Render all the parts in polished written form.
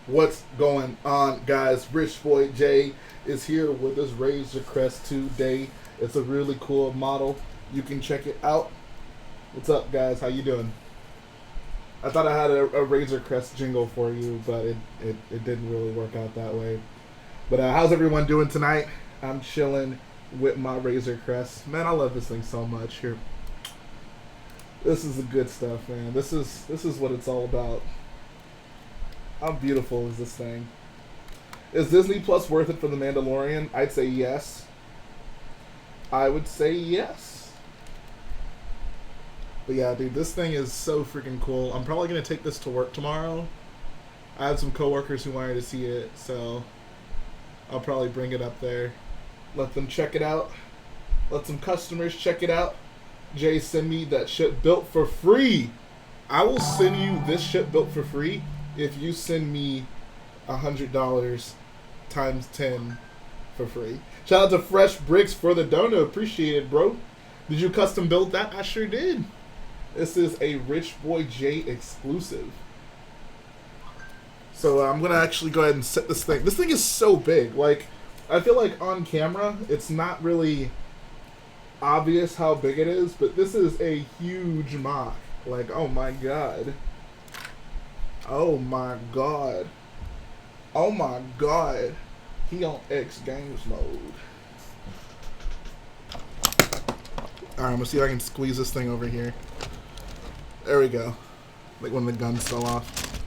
What's going on, guys? Rich Boy J is here with this Razor Crest today. It's a really cool model. You can check it out. What's up, guys? How you doing? I thought I had a Razor Crest jingle for you, but it didn't really work out that way. But how's everyone doing tonight? I'm chilling with my Razor Crest. Man, I love this thing so much. Here, this is the good stuff, man. This is what it's all about. How beautiful is this thing? Is Disney Plus worth it for The Mandalorian? I'd say yes. I would say yes. But yeah, dude, this thing is so freaking cool. I'm probably going to take this to work tomorrow. I have some coworkers who wanted to see it, so I'll probably bring it up there. Let them check it out. Let some customers check it out. Jay, send me that shit built for free. I will send you this shit built for free if you send me $100 times 10 for free. Shout out to Fresh Bricks for the dono. Appreciate it, bro. Did you custom build that? I sure did. This is a Rich Boy J exclusive. So I'm going to actually go ahead and set this thing. This thing is so big. Like, I feel like on camera, it's not really obvious how big it is, but this is a huge mock. Like, oh my god. Oh my god. Oh my god. He on X Games mode. Alright, I'm gonna see if I can squeeze this thing over here. There we go. Like when the guns fell off.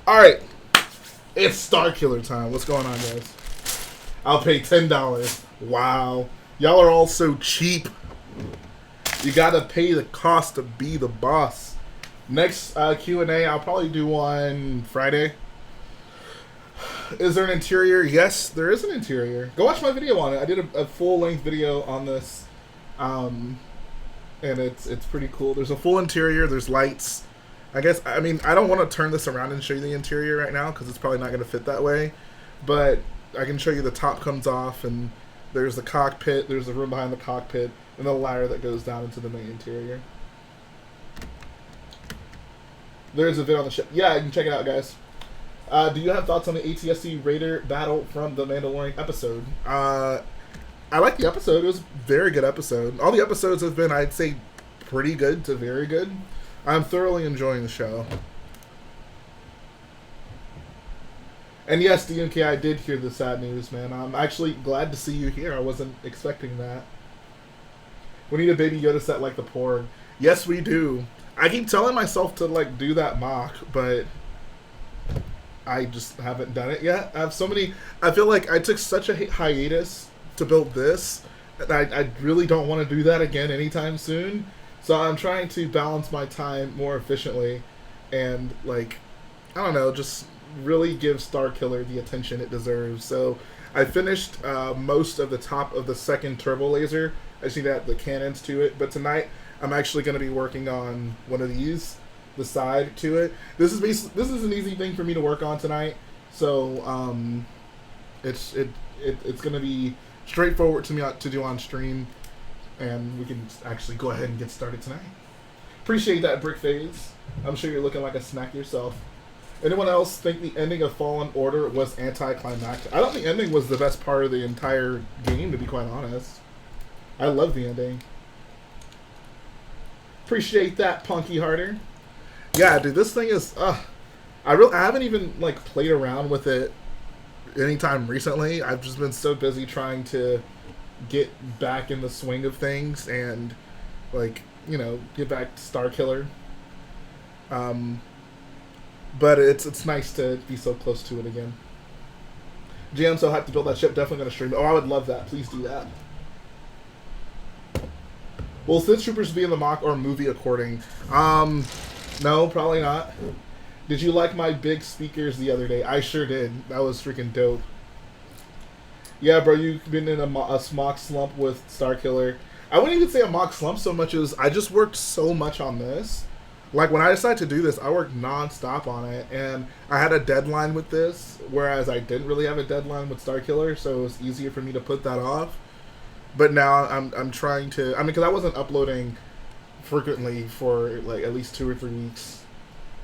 Alright. It's Starkiller time. What's going on, guys? I'll pay $10. Wow. Y'all are all so cheap. You gotta pay the cost to be the boss. Next Q&A, I'll probably do on Friday. Is there an interior? Yes, there is an interior. Go watch my video on it. I did a full-length video on this. And it's pretty cool. There's a full interior. There's lights. I don't want to turn this around and show you the interior right now because it's probably not going to fit that way. But I can show you the top comes off, and there's the cockpit, there's the room behind the cockpit, and the ladder that goes down into the main interior. There's a vid on the ship. Yeah, you can check it out, guys. Do you have thoughts on the ATSC Raider battle from the Mandalorian episode? I like the episode. It was a very good episode. All the episodes have been, I'd say, pretty good to very good. I'm thoroughly enjoying the show. And yes, DMK, I did hear the sad news, man. I'm actually glad to see you here. I wasn't expecting that. We need a Baby Yoda set like the Porg. Yes, we do. I keep telling myself to, like, do that mock, but I just haven't done it yet. I have so many... I feel like I took such a hiatus to build this, and I really don't want to do that again anytime soon. So I'm trying to balance my time more efficiently and, like, I don't know, just really give Starkiller the attention it deserves. So I finished most of the top of the second turbo laser. I see that the cannons to it, but tonight I'm actually going to be working on one of these, the side to it. This is an easy thing for me to work on tonight, so it's going to be straightforward to me to do on stream, and we can actually go ahead and get started tonight. Appreciate that, BrickPhase. I'm sure you're looking like a snack yourself. Anyone else think the ending of Fallen Order was anticlimactic? I don't think the ending was the best part of the entire game, to be quite honest. I love the ending. Appreciate that, Punky Harder. Yeah, dude, this thing is... I haven't even, like, played around with it anytime recently. I've just been so busy trying to get back in the swing of things and, like, you know, get back to Starkiller. But it's nice to be so close to it again. Gee, I'm so hyped to build that ship. Definitely going to stream it. Oh, I would love that. Please do that. Will Sith Troopers be in the mock or movie according? No, probably not. Did you like my big speakers the other day? I sure did. That was freaking dope. Yeah, bro, you've been in a mock slump with Starkiller. I wouldn't even say a mock slump so much as I just worked so much on this. Like, when I decided to do this, I worked non-stop on it, and I had a deadline with this, whereas I didn't really have a deadline with Starkiller, so it was easier for me to put that off. But now I'm trying to. I mean, because I wasn't uploading frequently for like at least 2 or 3 weeks.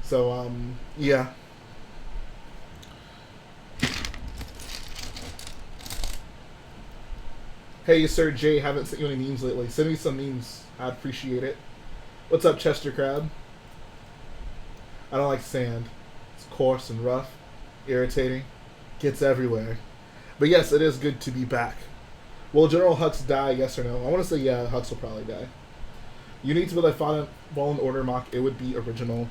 So yeah. Hey, Sir J, haven't sent you any memes lately. Send me some memes. I'd appreciate it. What's up, Chester Crab? I don't like sand. It's coarse and rough, irritating, gets everywhere. But yes, it is good to be back. Will General Hux die, yes or no? I want to say yeah, Hux will probably die. You need to build a Fallen Order mock. It would be original.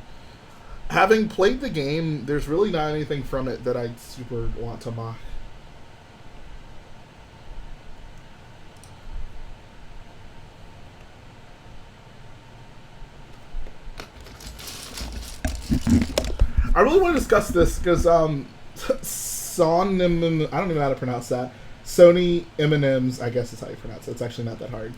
Having played the game, there's really not anything from it that I super want to mock. I really want to discuss this because I don't even know how to pronounce that. Sony M&M's, I guess is how you pronounce it. It's actually not that hard.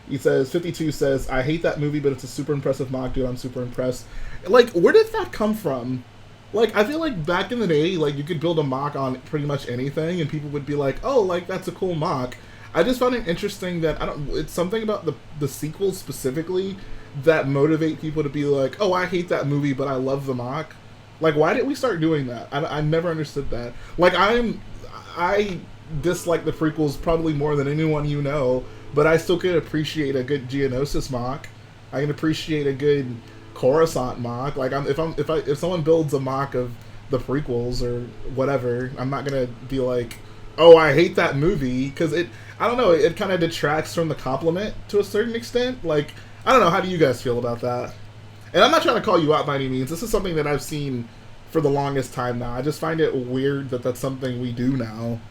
He says, 52 says, I hate that movie, but it's a super impressive mock, dude. I'm super impressed. Like, where did that come from? Like, I feel like back in the day, like, you could build a mock on pretty much anything, and people would be like, oh, like, that's a cool mock. I just found it interesting that, it's something about the sequels specifically that motivate people to be like, oh, I hate that movie, but I love the mock. Like, why did we start doing that? I never understood that. Like, I dislike the prequels probably more than anyone you know, but I still can appreciate a good Geonosis mock. I can appreciate a good Coruscant mock. Like, if someone builds a mock of the prequels or whatever, I'm not gonna be like, oh, I hate that movie, because I don't know, it kind of detracts from the compliment to a certain extent. Like, I don't know, how do you guys feel about that? And I'm not trying to call you out by any means. This is something that I've seen for the longest time now. I just find it weird that that's something we do now.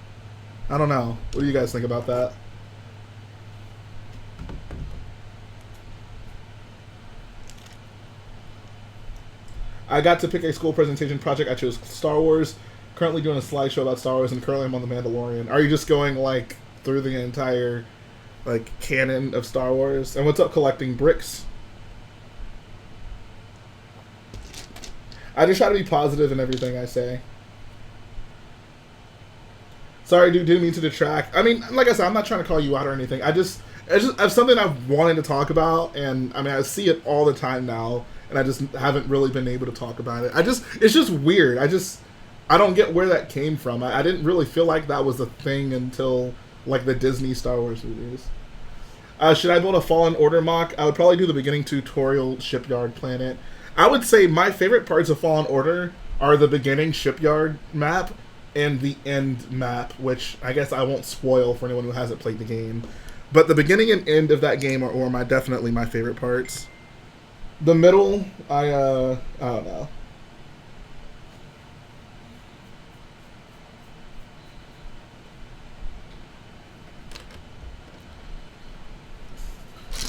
I don't know. What do you guys think about that? I got to pick a school presentation project. I chose Star Wars. Currently doing a slideshow about Star Wars, and currently I'm on The Mandalorian. Are you just going, like, through the entire, like, canon of Star Wars? And what's up, collecting bricks? I just try to be positive in everything I say. Sorry, dude, didn't mean to detract. I mean, like I said, I'm not trying to call you out or anything. I just have something I've wanted to talk about, and I mean, I see it all the time now, and I just haven't really been able to talk about it. It's just weird. I don't get where that came from. I didn't really feel like that was a thing until, like, the Disney Star Wars movies. Should I build a Fallen Order mock? I would probably do the beginning tutorial shipyard planet. I would say my favorite parts of Fallen Order are the beginning shipyard map and the end map, which I guess I won't spoil for anyone who hasn't played the game. But the beginning and end of that game are definitely my favorite parts. The middle, I don't know.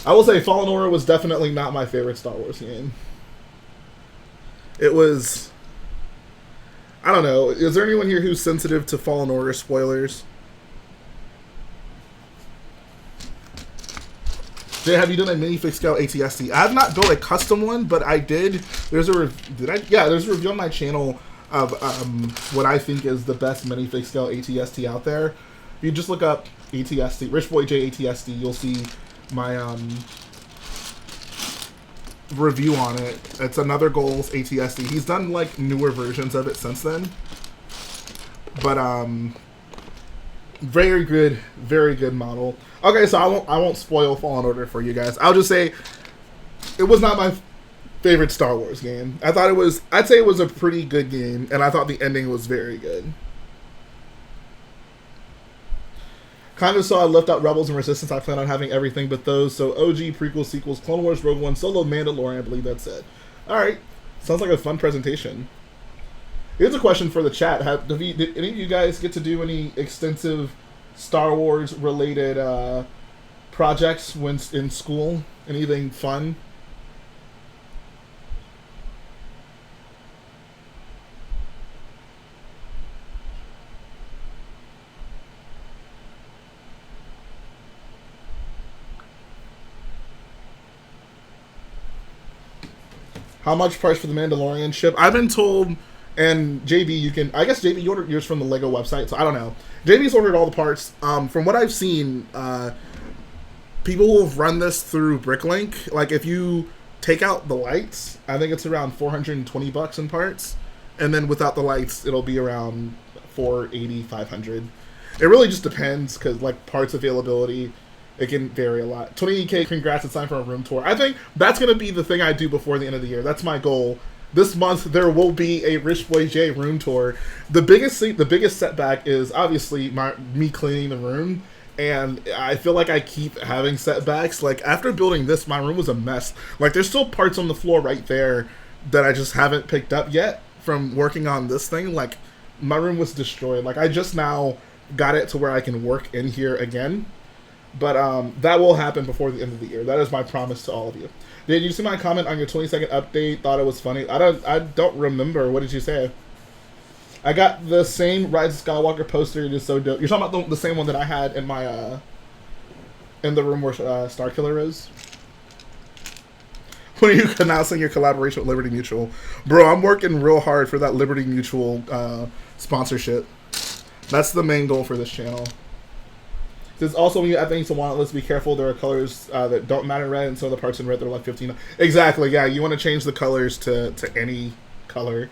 I will say Fallen Order was definitely not my favorite Star Wars game. It was... I don't know. Is there anyone here who's sensitive to Fallen Order spoilers? Jay, have you done a minifig scale ATST? I have not built a custom one, but I did. There's a Yeah, there's a review on my channel of what I think is the best minifig scale ATST out there. If you just look up ATST, Rich Boy J ATST, you'll see my review on it. It's another Goals ATST. He's done like newer versions of it since then, but very good model. Okay, so I won't spoil Fallen Order for you guys. I'll just say it was not my favorite Star Wars game. I'd say it was a pretty good game, and I thought the ending was very good. Kind of saw I left out Rebels and Resistance. I plan on having everything but those. So OG, prequel, sequels, Clone Wars, Rogue One, Solo, Mandalorian. I believe that's it. All right. Sounds like a fun presentation. Here's a question for the chat. Did any of you guys get to do any extensive Star Wars related projects when in school? Anything fun? How much price for the Mandalorian ship? I've been told, and JB, I guess JB, you ordered yours from the Lego website, so I don't know. JB's ordered all the parts. From what I've seen, people will run this through Bricklink. Like, if you take out the lights, I think it's around $420 in parts, and then without the lights, it'll be around $480, $500. It really just depends, because like parts availability, it can vary a lot. 28K, congrats, it's time for a room tour. I think that's going to be the thing I do before the end of the year. That's my goal. This month, there will be a Rich Boy J room tour. The biggest setback is obviously me cleaning the room, and I feel like I keep having setbacks. Like, after building this, my room was a mess. Like, there's still parts on the floor right there that I just haven't picked up yet from working on this thing. Like, my room was destroyed. Like, I just now got it to where I can work in here again. But that will happen before the end of the year. That is my promise to all of you. Did you see my comment on your 20-second update? Thought it was funny. I don't remember. What did you say? I got the same Rise of Skywalker poster. It is so dope. You're talking about the same one that I had in my in the room where Starkiller is. When are you announcing your collaboration with Liberty Mutual? Bro, I'm working real hard for that Liberty Mutual sponsorship. That's the main goal for this channel. There's also, when you add things to want, let's be careful. There are colors that don't matter in red, and some of the parts in red that are like 15. Exactly, yeah. You want to change the colors to any color.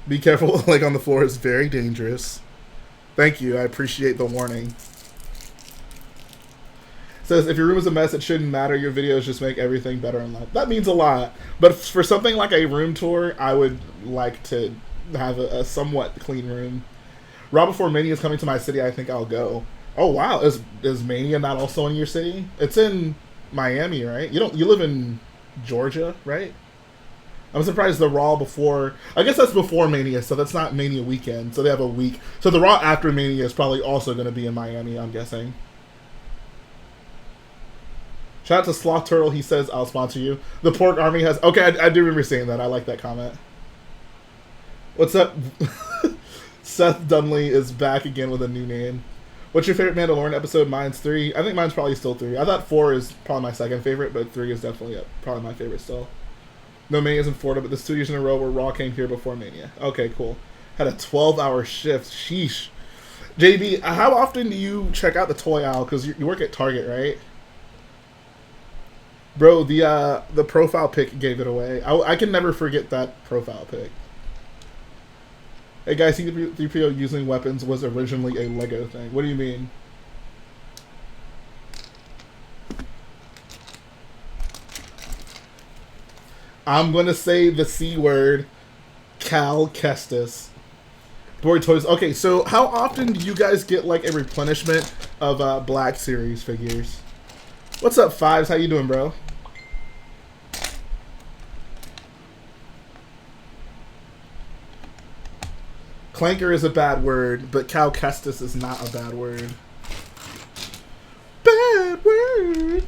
Be careful, like on the floor is very dangerous. Thank you, I appreciate the warning. Says, if your room is a mess, it shouldn't matter. Your videos just make everything better in life. That means a lot. But for something like a room tour, I would like to have a somewhat clean room. Right before Mania is coming to my city, I think I'll go. Oh wow, is Mania not also in your city? It's in Miami, right? You live in Georgia, right? I'm surprised the Raw before, I guess that's before Mania, so that's not Mania weekend, so they have a week. So the Raw after Mania is probably also going to be in Miami, I'm guessing. Shout out to Sloth Turtle, he says, I'll sponsor you. The Pork Army has, okay, I do remember saying that, I like that comment. What's up? Seth Dunley is back again with a new name. What's your favorite Mandalorian episode? Mine's 3. I think mine's probably still 3. I thought 4 is probably my second favorite, but 3 is definitely probably my favorite still. No, Mania's in Florida, but this 2 years in a row where Raw came here before Mania. Okay, cool. Had a 12-hour shift. Sheesh. JB, how often do you check out the Toy Owl? Because you work at Target, right? Bro, the profile pic gave it away. I can never forget that profile pic. Hey guys, C-3PO using weapons was originally a Lego thing. What do you mean? I'm gonna say the C word, Cal Kestis. Boy Toys. Okay, so how often do you guys get like a replenishment of Black Series figures? What's up, Fives? How you doing, bro? Clanker is a bad word, but Cal Kestis is not a bad word. Bad word.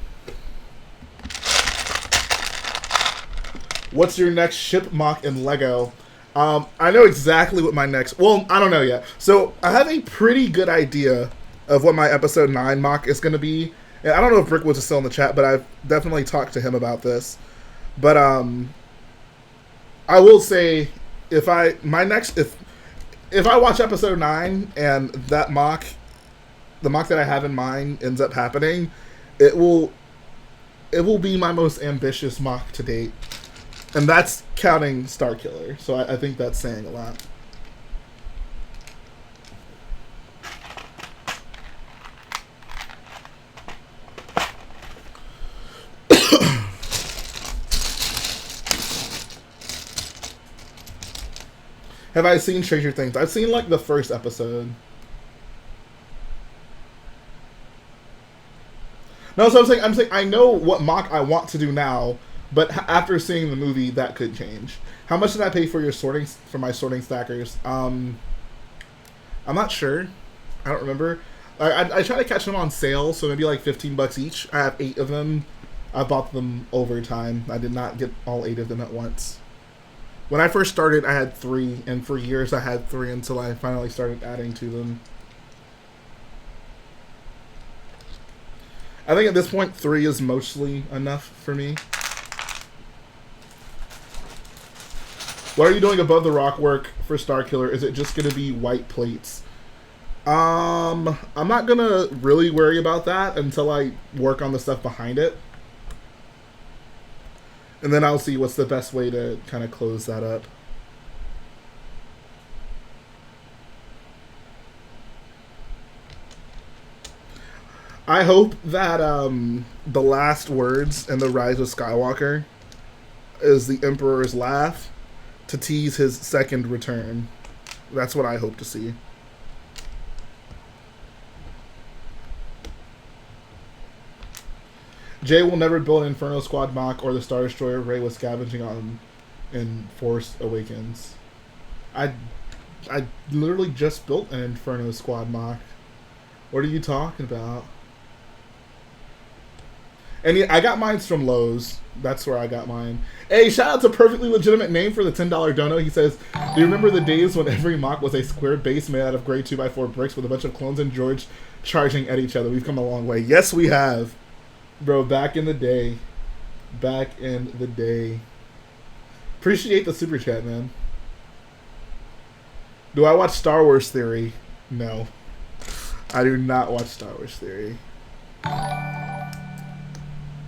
What's your next ship mock in Lego? I know exactly what my next... Well, I don't know yet. So, I have a pretty good idea of what my episode 9 mock is going to be. And I don't know if Brick was still in the chat, but I've definitely talked to him about this. But, I will say, if I watch episode 9 and that mock, the mock that I have in mind ends up happening, it will be my most ambitious mock to date. And that's counting Starkiller, so I think that's saying a lot. Have I seen Stranger Things? I've seen like the first episode. No, so I'm saying I know what mock I want to do now, but after seeing the movie, that could change. How much did I pay for your sorting for my sorting stackers? I'm not sure. I don't remember. I try to catch them on sale, so maybe like $15 each. I have 8 of them. I bought them over time. I did not get all 8 of them at once. When I first started, I had 3, and for years I had 3 until I finally started adding to them. I think at this point, 3 is mostly enough for me. What are you doing above the rock work for Starkiller? Is it just going to be white plates? I'm not gonna really worry about that until I work on the stuff behind it. And then I'll see what's the best way to kind of close that up. I hope that the last words in The Rise of Skywalker is the Emperor's laugh to tease his second return. That's what I hope to see. Jay will never build an Inferno Squad mock or the Star Destroyer Rey was scavenging on in Force Awakens. I literally just built an Inferno Squad mock. What are you talking about? And yeah, I got mine from Lowe's. That's where I got mine. Hey, shout out to Perfectly Legitimate Name for the $10 dono. He says, do you remember the days when every mock was a square base made out of gray 2x4 bricks with a bunch of clones and George charging at each other? We've come a long way. Yes, we have. Bro, back in the day. Back in the day. Appreciate the super chat, man. Do I watch Star Wars Theory? No. I do not watch Star Wars Theory.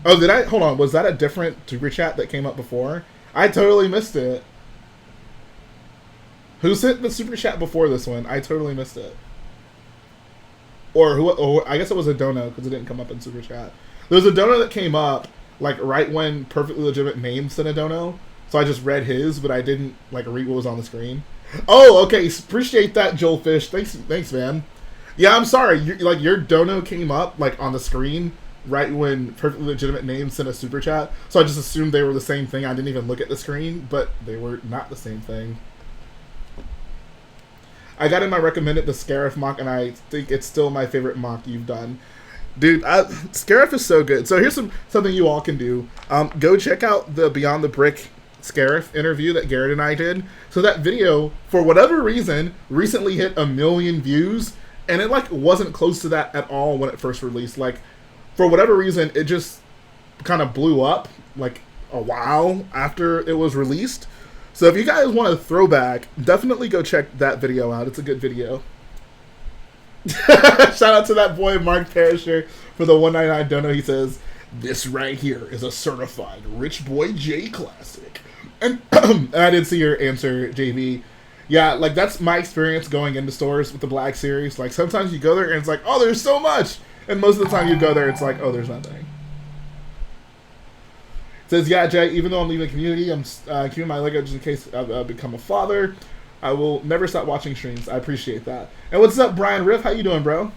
Oh, did I? Hold on. Was that a different super chat that came up before? I totally missed it. Who sent the super chat before this one? I totally missed it. Or who? Or I guess it was a dono because it didn't come up in super chat. There was a dono that came up like right when Perfectly Legitimate Name sent a dono, so I just read his, but I didn't like read what was on the screen. Oh, okay. Appreciate that, Joel Fish. Thanks, man. Yeah, I'm sorry. Like your dono came up like on the screen right when Perfectly Legitimate Name sent a super chat, so I just assumed they were the same thing. I didn't even look at the screen, but they were not the same thing. I got in my recommended the Scarif mock, and I think it's still my favorite mock you've done. Dude, Scarif is so good. So here's something you all can do. Go check out the Beyond the Brick Scarif interview that Garrett and I did. So that video, for whatever reason, recently hit 1 million views, and it like wasn't close to that at all when it first released. Like, for whatever reason, it just kind of blew up like a while after it was released. So if you guys want a throwback, definitely go check that video out. It's a good video. Shout out to that boy Mark Perisher for the $1.99 dono. He says, "This right here is a certified Rich Boy J classic." And I did see your answer, JB. Yeah, like that's my experience going into stores with the Black Series. Like sometimes you go there and it's like, oh, there's so much, and most of the time you go there, it's like, oh, there's nothing. It says, yeah, Jay, even though I'm leaving the community, I'm keeping my Lego just in case I become a father. I will never stop watching streams. I appreciate that. And what's up, Brian Riff? How you doing, bro?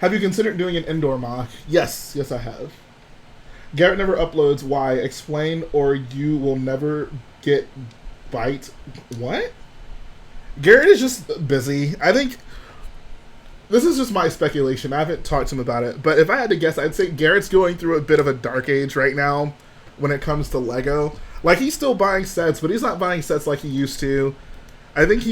Have you considered doing an indoor mock? Yes, I have. Garrett never uploads. Why? Explain, or you will never get bite. What? Garrett is just busy. I think this is just my speculation. I haven't talked to him about it, but if I had to guess, I'd say Garrett's going through a bit of a dark age right now when it comes to Lego. Like, he's still buying sets, but he's not buying sets like he used to. I think,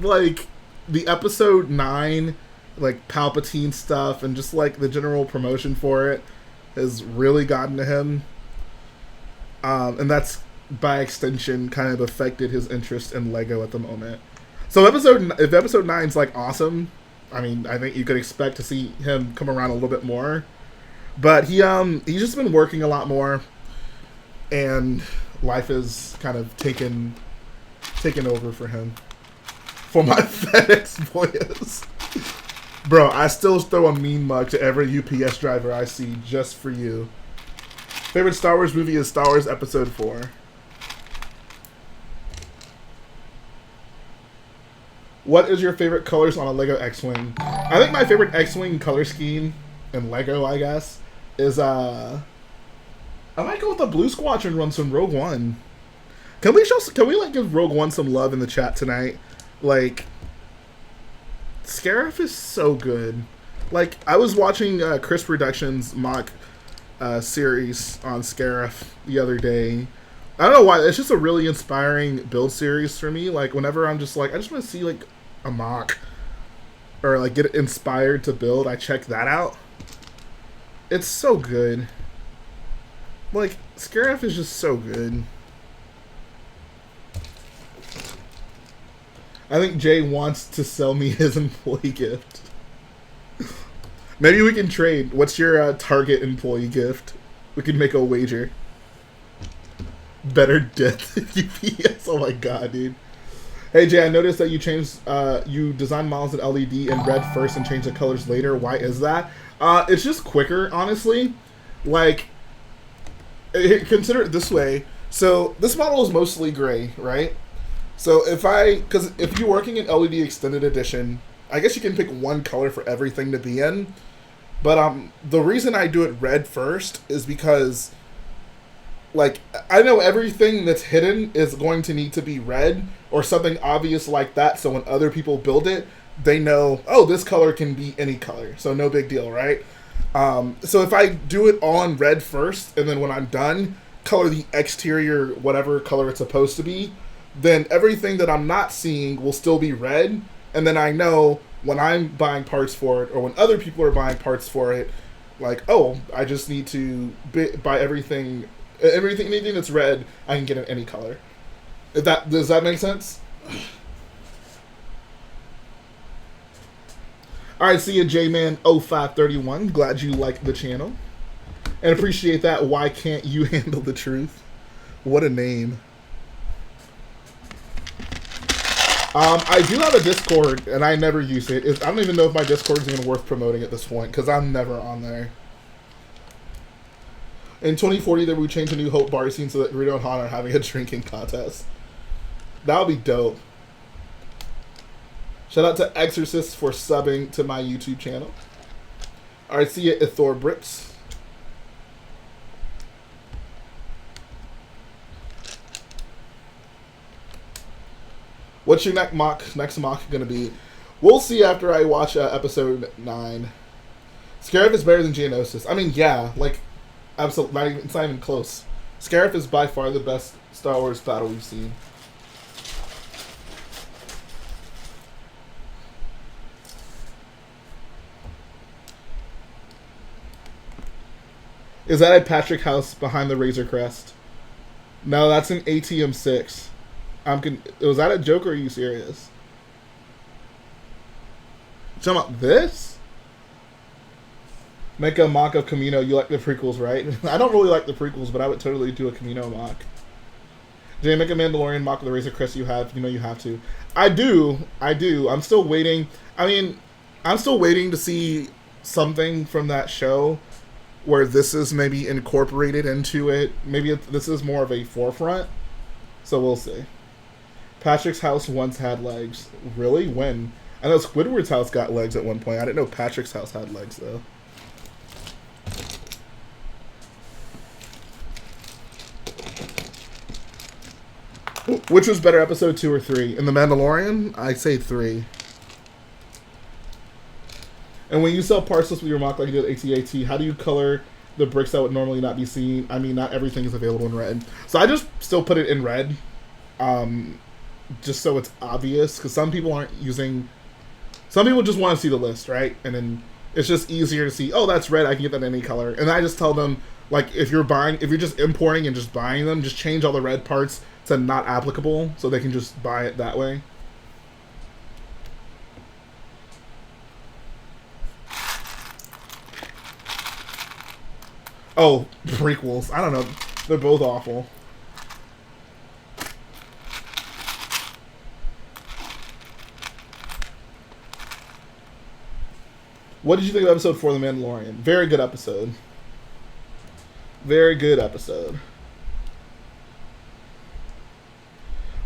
like, the episode 9, like, Palpatine stuff and just, like, the general promotion for it has really gotten to him. And that's, by extension, kind of affected his interest in Lego at the moment. So if episode 9's, like, awesome, I mean, I think you could expect to see him come around a little bit more. But he's just been working a lot more. And life has kind of taken over for him. For my FedEx boys. Bro, I still throw a mean mug to every UPS driver I see just for you. Favorite Star Wars movie is Star Wars Episode 4. What is your favorite colors on a Lego X-Wing? I think my favorite X-Wing color scheme in Lego, I guess, is I might go with the Blue Squadron run some Rogue One. Can we like give Rogue One some love in the chat tonight? Like, Scarif is so good. Like, I was watching Chris Productions mock series on Scarif the other day. I don't know why. It's just a really inspiring build series for me. Like, whenever I'm just like, I just want to see like a mock or like get inspired to build, I check that out. It's so good. Like, Scarif is just so good. I think Jay wants to sell me his employee gift. Maybe we can trade. What's your Target employee gift? We can make a wager. Better death UPS. Oh my god, dude. Hey Jay, I noticed that you changed, you designed models in LED in red first and changed the colors later. Why is that? It's just quicker, honestly. Like, consider it this way. So this model is mostly gray, right? So because if you're working in LED Extended Edition, I guess you can pick one color for everything to be in. But the reason I do it red first is because, like, I know everything that's hidden is going to need to be red or something obvious like that. So when other people build it, they know, oh, this color can be any color. So no big deal, right? So if I do it all in red first, and then when I'm done, color the exterior whatever color it's supposed to be, then everything that I'm not seeing will still be red, and then I know when I'm buying parts for it, or when other people are buying parts for it, like, oh, I just need to buy anything that's red, I can get in any color. Does that make sense? Alright, see you, J-Man0531. Glad you like the channel. And appreciate that. Why can't you handle the truth? What a name. I do have a Discord, and I never use it. I don't even know if my Discord is even worth promoting at this point, because I'm never on there. In 2040, they would change a New Hope bar scene so that Rito and Han are having a drinking contest. That would be dope. Shout out to Exorcist for subbing to my YouTube channel. Alright, see you, TheBrick's. What's your next mock gonna be? We'll see after I watch episode 9. Scarif is better than Geonosis. I mean, yeah, like, absolutely, it's not even close. Scarif is by far the best Star Wars battle we've seen. Is that a Patrick House behind the Razor Crest? No, that's an ATM 6. Was that a joke or are you serious? Talking about this? Make a mock of Camino. You like the prequels, right? I don't really like the prequels, but I would totally do a Camino mock. Jay, make a Mandalorian mock of the Razor Crest you have. You know you have to. I do. I'm still waiting. I mean, I'm still waiting to see something from that show where this is maybe incorporated into it. Maybe this is more of a forefront. So we'll see. Patrick's house once had legs. Really? When? I know Squidward's house got legs at one point. I didn't know Patrick's house had legs, though. Which was better, episode 2 or 3? In The Mandalorian, I say 3. And when you sell parts with your mock like you did at AT-AT, how do you color the bricks that would normally not be seen? I mean, not everything is available in red. So I just still put it in red. Just so it's obvious, because some people aren't using... Some people just want to see the list, right? And then it's just easier to see, oh, that's red, I can get that in any color. And I just tell them, like, if you're just importing and just buying them, just change all the red parts to not applicable, so they can just buy it that way. Oh, prequels. I don't know. They're both awful. What did you think of episode 4 of The Mandalorian? Very good episode. Very good episode.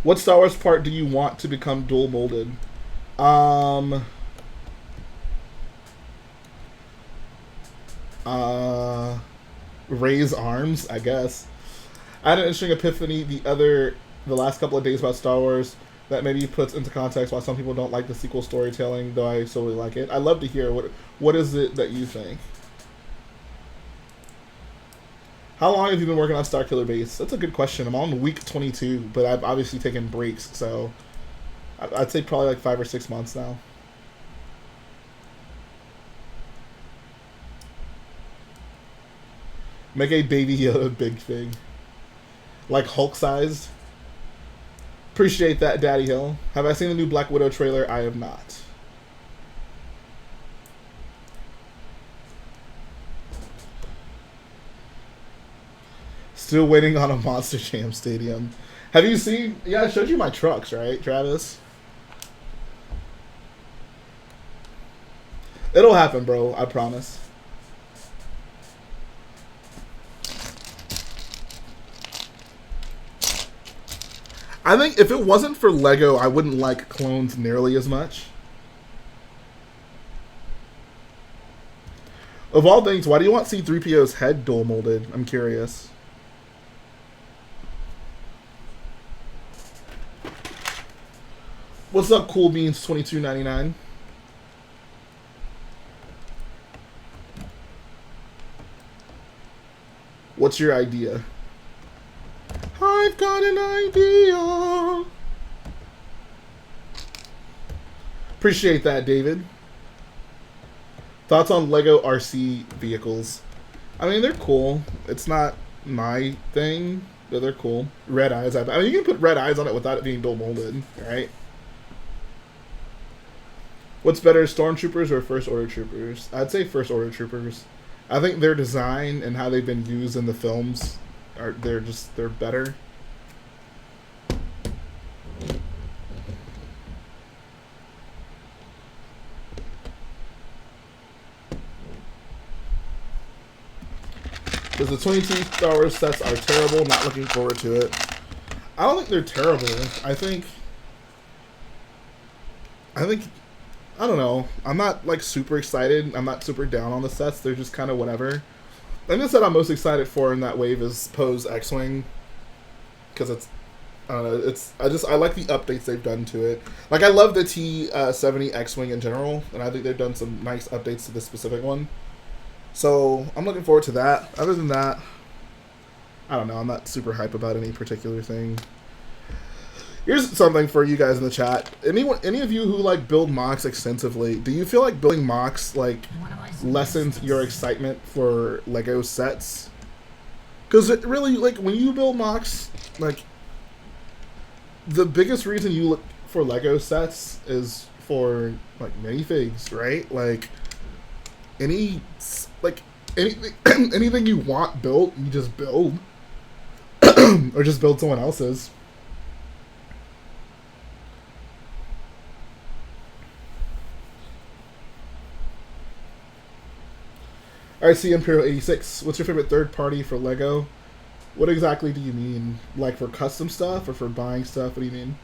What Star Wars part do you want to become dual molded? Ray's arms, I guess. I had an interesting epiphany the last couple of days about Star Wars that maybe puts into context why some people don't like the sequel storytelling, though I solely like it. I'd love to hear what is it that you think. How long have you been working on Starkiller base? That's a good question. I'm on week 22, but I've obviously taken breaks, so I'd say probably like 5 or 6 months now. Make a Baby Yoda big fig. Like Hulk-sized. Appreciate that, Daddy Hill. Have I seen the new Black Widow trailer? I have not. Still waiting on a Monster Jam stadium. Have you seen? Yeah, I showed you my trucks, right, Travis? It'll happen, bro. I promise. I think if it wasn't for Lego, I wouldn't like clones nearly as much. Of all things, why do you want C-3PO's head dual molded? I'm curious. What's up, Cool Beans 22.99? What's your idea? I've got an idea. Appreciate that, David. Thoughts on Lego RC vehicles? I mean, they're cool. It's not my thing, but they're cool. Red eyes. I mean, you can put red eyes on it without it being dual molded, right? What's better, Stormtroopers or First Order Troopers? I'd say First Order Troopers. I think their design and how they've been used in the films they're better. Because the 22 Star Wars sets are terrible. Not looking forward to it. I don't think they're terrible. I think I don't know. I'm not like super excited. I'm not super down on the sets. They're just kind of whatever. I think the set I'm most excited for in that wave is Poe's X-Wing, because it's I don't know. I like the updates they've done to it. Like, I love the T70 X-Wing in general, and I think they've done some nice updates to this specific one. So I'm looking forward to that. Other than that, I don't know. I'm not super hype about any particular thing. Here's something for you guys in the chat. Any of you who like build mocks extensively, do you feel like building mocks like lessens your excitement for Lego sets? Because it really, like, when you build mocks, like, the biggest reason you look for Lego sets is for like minifigs, right? Like anything anything you want built, you just build, or just build someone else's. Alright, see Imperial 86. What's your favorite third party for Lego? What exactly do you mean? Like for custom stuff or for buying stuff? What do you mean?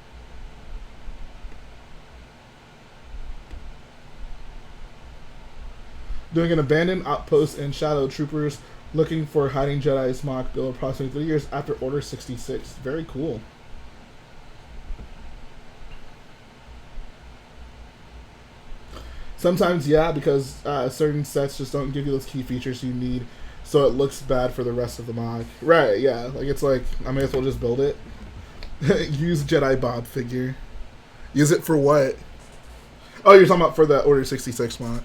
Doing an abandoned outpost in Shadow Troopers, looking for hiding Jedi's mock build approximately 3 years after Order 66. Very cool. Sometimes, yeah, because certain sets just don't give you those key features you need, so it looks bad for the rest of the mock. Right, yeah. Like, it's like, I may as well just build it. Use Jedi Bob figure. Use it for what? Oh, you're talking about for the Order 66 mock.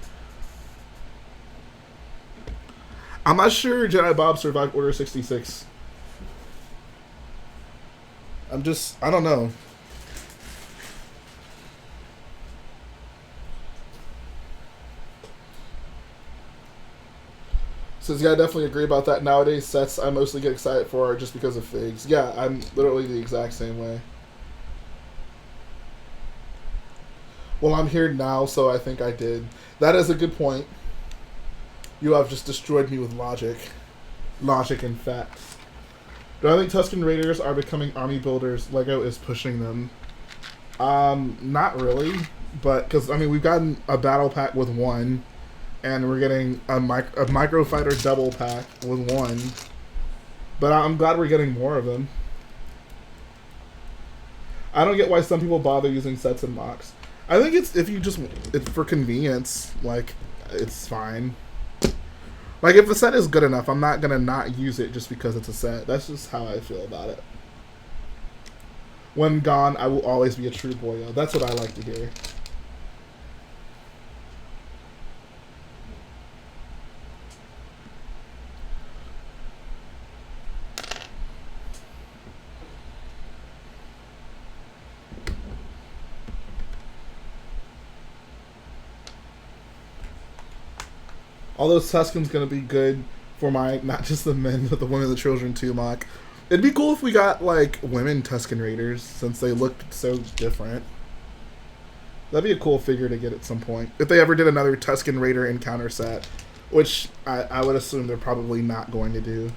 I'm not sure Jedi Bob survived Order 66. I don't know. Says, yeah, I definitely agree about that. Nowadays, sets I mostly get excited for are just because of figs. Yeah, I'm literally the exact same way. Well, I'm here now, so I think I did. That is a good point. You have just destroyed me with logic. Logic and facts. Do I think Tusken Raiders are becoming army builders? Lego is pushing them. Not really. But, because, I mean, we've gotten a battle pack with one. And we're getting a microfighter double pack with one. But I'm glad we're getting more of them. I don't get why some people bother using sets and mocks. I think it's for convenience. Like, it's fine. Like, if the set is good enough, I'm not going to not use it just because it's a set. That's just how I feel about it. When gone, I will always be a true BOYO. That's what I like to hear. All those Tuscans gonna be good for my, not just the men, but the women and the children too, Mock. It'd be cool if we got, like, women Tuscan Raiders, since they looked so different. That'd be a cool figure to get at some point. If they ever did another Tuscan Raider encounter set, which I would assume they're probably not going to do.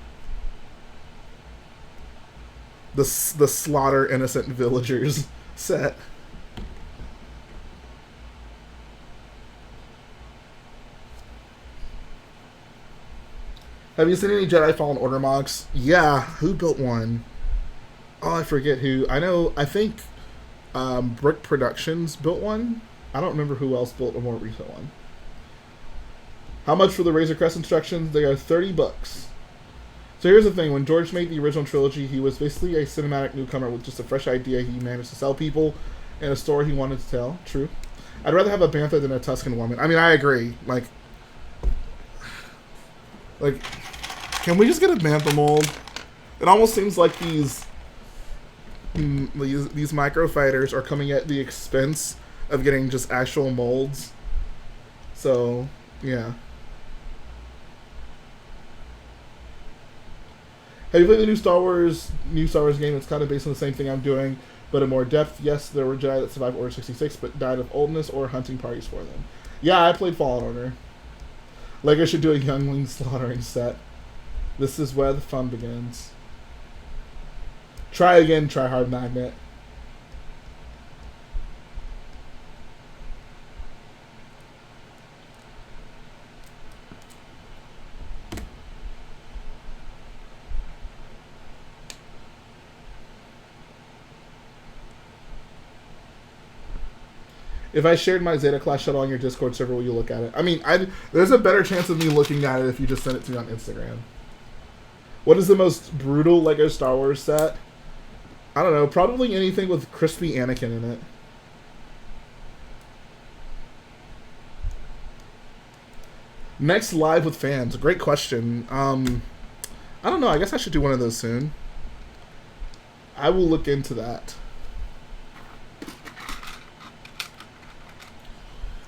The Slaughter Innocent Villagers set. Have you seen any Jedi Fallen Order mocks? Yeah, who built one? Oh, I forget who. I think BRIX Productions built one. I don't remember who else built a more recent one. How much for the Razor Crest instructions? They are $30. So here's the thing. When George made the original trilogy, he was basically a cinematic newcomer with just a fresh idea he managed to sell people and a story he wanted to tell. True. I'd rather have a Bantha than a Tuscan woman. I mean, I agree. Like, can we just get a Bantha mold? It almost seems like these micro fighters are coming at the expense of getting just actual molds. So, yeah. Have you played the new Star Wars game? It's kind of based on the same thing I'm doing, but in more depth. Yes, there were Jedi that survived Order 66, but died of oldness or hunting parties for them. Yeah, I played Fallen Order. Lego should do a youngling slaughtering set. This is where the fun begins. Try again, try hard magnet. If I shared my Zeta Class shuttle on your Discord server, will you look at it? I mean, there's a better chance of me looking at it if you just send it to me on Instagram. What is the most brutal Lego Star Wars set? I don't know. Probably anything with crispy Anakin in it. Next live with fans. Great question. I don't know. I guess I should do one of those soon. I will look into that.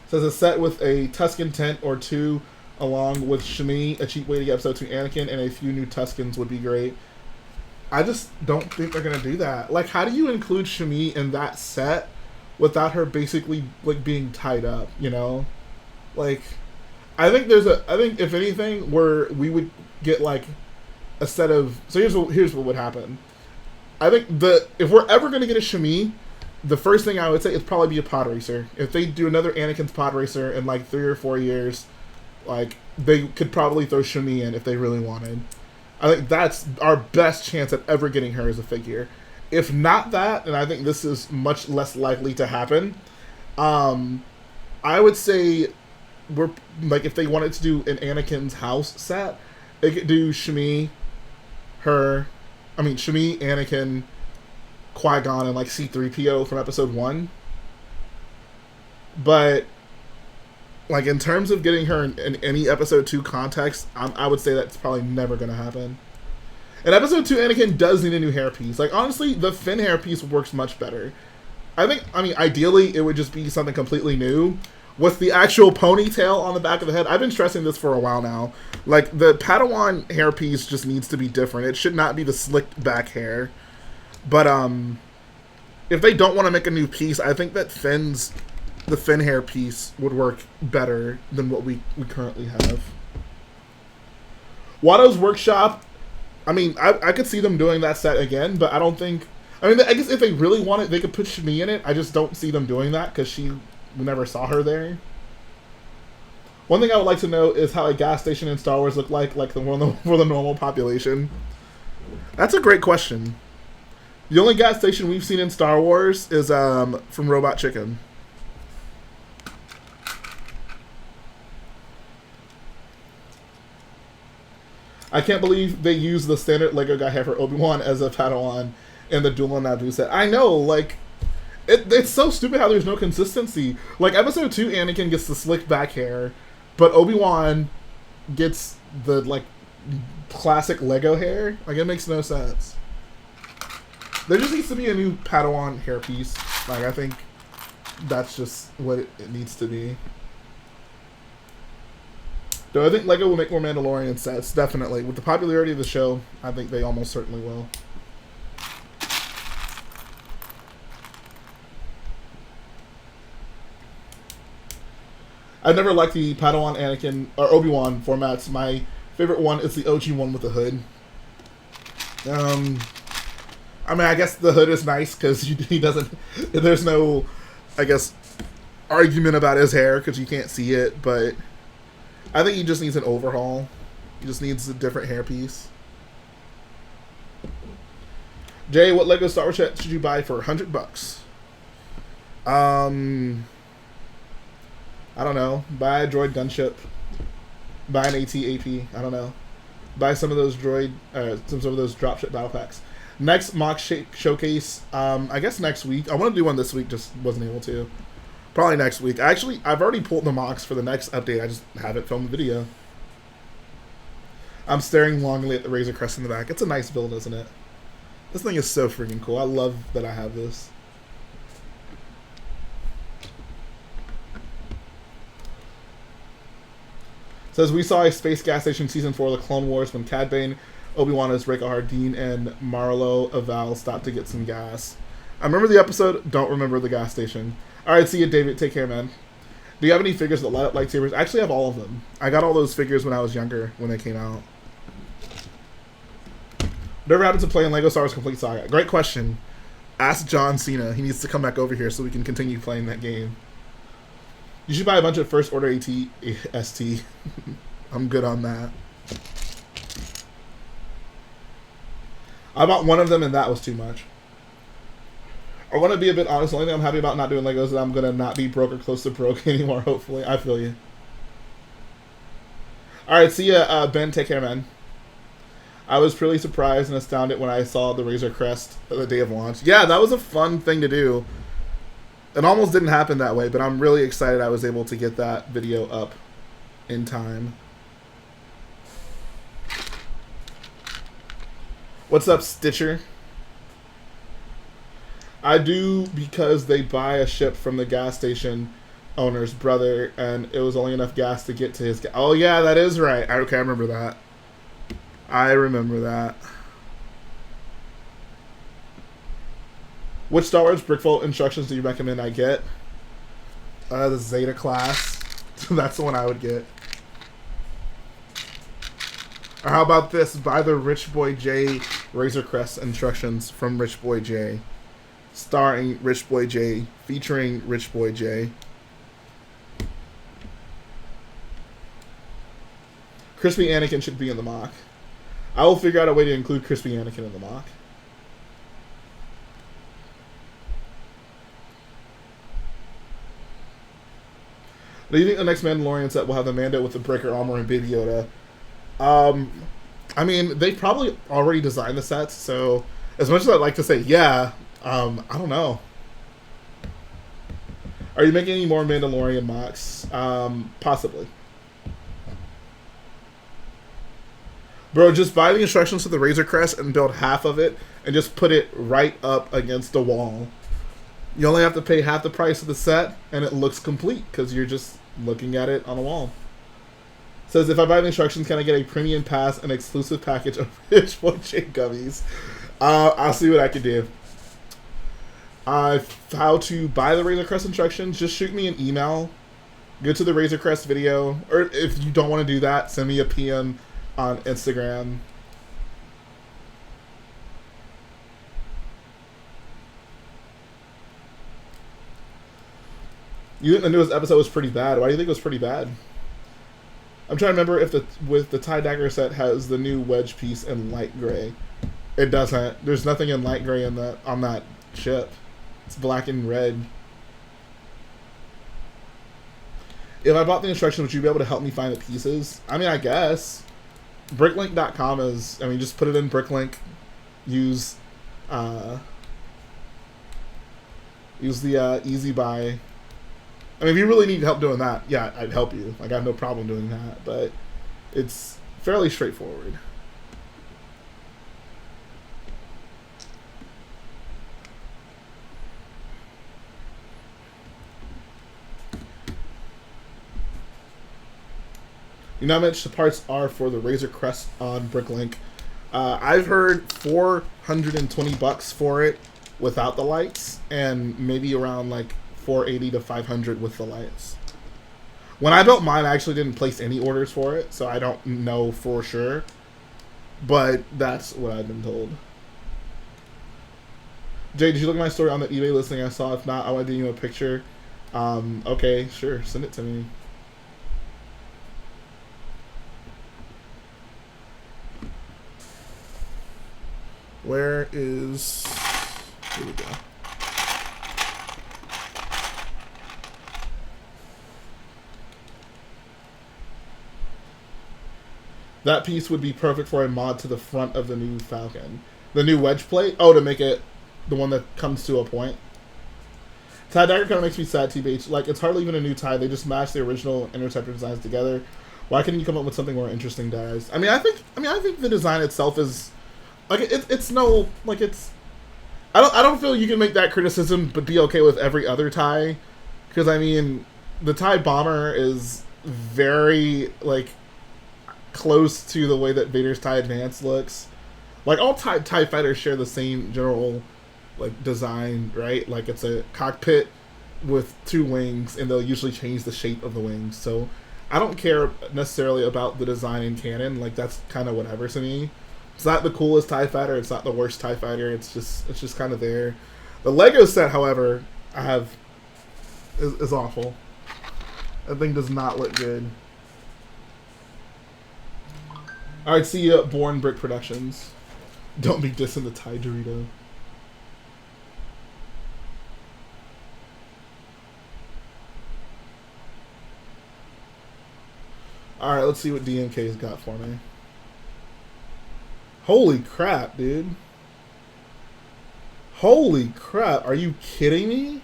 Says a set with a Tuscan tent or two, along with Shmi, a cheap way to get episode 2 Anakin, and a few new Tuscans would be great. I just don't think they're gonna do that. Like, how do you include Shmi in that set without her basically like being tied up? You know, like I think if anything, where we would get like a set of. So here's what would happen. I think if we're ever gonna get a Shmi, the first thing I would say is probably be a pod racer. If they do another Anakin's pod racer in like 3 or 4 years, like they could probably throw Shmi in if they really wanted. I think that's our best chance at ever getting her as a figure. If not that, and I think this is much less likely to happen, I would say we're like if they wanted to do an Anakin's house set, they could do Shmi, Anakin, Qui-Gon, and like C-3PO from episode 1. But like in terms of getting her in any episode 2 context, I would say that's probably never going to happen. And episode 2 Anakin does need a new hairpiece. Like honestly, the Finn hairpiece works much better. I mean ideally it would just be something completely new with the actual ponytail on the back of the head. I've been stressing this for a while now. Like the Padawan hairpiece just needs to be different. It should not be the slicked back hair. But if they don't want to make a new piece, I think that the Finn hair piece would work better than what we currently have. Watto's Workshop, I mean, I could see them doing that set again, but I don't think... I mean, I guess if they really want it, they could put Shmi in it. I just don't see them doing that, because we never saw her there. One thing I would like to know is how a gas station in Star Wars looked like for the normal population. That's a great question. The only gas station we've seen in Star Wars is from Robot Chicken. I can't believe they use the standard Lego guy hair for Obi-Wan as a Padawan in the Duel on Naboo set. I know, like, it's so stupid how there's no consistency. Like, episode 2, Anakin gets the slick back hair, but Obi-Wan gets the, like, classic Lego hair. Like, it makes no sense. There just needs to be a new Padawan hairpiece. Like, I think that's just what it needs to be. Do I think Lego will make more Mandalorian sets? Definitely. With the popularity of the show, I think they almost certainly will. I never liked the Padawan, Anakin, or Obi-Wan formats. My favorite one is the OG one with the hood. I mean, I guess the hood is nice because he doesn't... There's no, I guess, argument about his hair because you can't see it, but I think he just needs an overhaul. He just needs a different hairpiece. Jay, what Lego Star Wars set should you buy for $100? I don't know. Buy a droid gunship. Buy an AT-AP. I don't know. Buy some of those droid, some of those dropship battle packs. Next mock showcase, I guess next week. I want to do one this week, just wasn't able to. Probably next week. I've already pulled the mocks for the next update. I just haven't filmed the video. I'm staring longingly at the Razor Crest in the back. It's a nice build, isn't it? This thing is so freaking cool. I love that I have this. Says, we saw a space gas station season 4 of the Clone Wars when Cad Bane, Obi-Wan as Rhaegar Hardeen, and Marlo Aval stopped to get some gas. I remember the episode, don't remember the gas station. Alright, see you, David. Take care, man. Do you have any figures that light up lightsabers? I actually have all of them. I got all those figures when I was younger, when they came out. Whatever happened to playing Lego Star Wars Complete Saga? Great question. Ask John Cena. He needs to come back over here so we can continue playing that game. You should buy a bunch of First Order AT-ST. I'm good on that. I bought one of them and that was too much. I want to be a bit honest. The only thing I'm happy about not doing Legos is that I'm going to not be broke or close to broke anymore, hopefully. I feel you. Alright, see ya, Ben. Take care, man. I was pretty surprised and astounded when I saw the Razor Crest the day of launch. Yeah, that was a fun thing to do. It almost didn't happen that way, but I'm really excited I was able to get that video up in time. What's up, Stitcher? I do because they buy a ship from the gas station owner's brother, and it was only enough gas to get to his... Oh, yeah, that is right. Okay, I remember that. I remember that. Which Star Wars Brickfold instructions do you recommend I get? The Zeta class. That's the one I would get. Or how about this? Buy the Rich Boy J Razor Crest instructions from Rich Boy J. Starring Rich Boy J. Featuring Rich Boy J. Crispy Anakin should be in the mock. I will figure out a way to include Crispy Anakin in the mock. Do you think the next Mandalorian set will have the Mando with the breaker armor and Baby Yoda? I mean, they probably already designed the sets, so as much as I'd like to say, yeah, I don't know. Are you making any more Mandalorian mocks? Possibly. Bro, just buy the instructions for the Razor Crest and build half of it and just put it right up against the wall. You only have to pay half the price of the set and it looks complete because you're just looking at it on a wall. Says, if I buy the instructions, can I get a premium pass and exclusive package of Rich Boy J Gummies? I'll see what I can do. How to buy the Razor Crest instructions, just shoot me an email. Go to the Razor Crest video. Or if you don't want to do that, send me a PM on Instagram. You think the newest episode was pretty bad? Why do you think it was pretty bad? I'm trying to remember if the tie dagger set has the new wedge piece in light gray. It doesn't. There's nothing in light gray on that ship. It's black and red. If I bought the instructions, would you be able to help me find the pieces? I mean, I guess. Bricklink.com is, I mean, just put it in Bricklink. Use the easy buy. I mean, if you really need help doing that, yeah, I'd help you. Like, I have no problem doing that, but it's fairly straightforward. You know how much the parts are for the Razor Crest on BrickLink? I've heard $420 for it without the lights, and maybe around like $480 to $500 with the lights. When I built mine, I actually didn't place any orders for it, so I don't know for sure. But that's what I've been told. Jay, did you look at my story on the eBay listing I saw? If not, I want to give you a picture. Okay, sure, send it to me. Where is... Here we go. That piece would be perfect for a mod to the front of the new Falcon. The new wedge plate? Oh, to make it the one that comes to a point. Tie Dagger kind of makes me sad, TBH. Like, it's hardly even a new tie. They just mashed the original Interceptor designs together. Why couldn't you come up with something more interesting, guys? I think the design itself is... Like, it's no... Like, it's... I don't feel you can make that criticism but be okay with every other tie. Because, I mean, the TIE Bomber is very, like, close to the way that Vader's TIE Advance looks. Like, all TIE fighters share the same general, like, design, right? Like, it's a cockpit with 2 wings, and they'll usually change the shape of the wings. So, I don't care necessarily about the design in canon. Like, that's kind of whatever to me. It's not the coolest TIE fighter. It's not the worst TIE fighter. It's just kind of there. The Lego set, however, is awful. That thing does not look good. Alright, see you at Born Brick Productions. Don't be dissing the TIE Dorito. Alright, let's see what DMK's got for me. Holy crap, dude. Holy crap. Are you kidding me?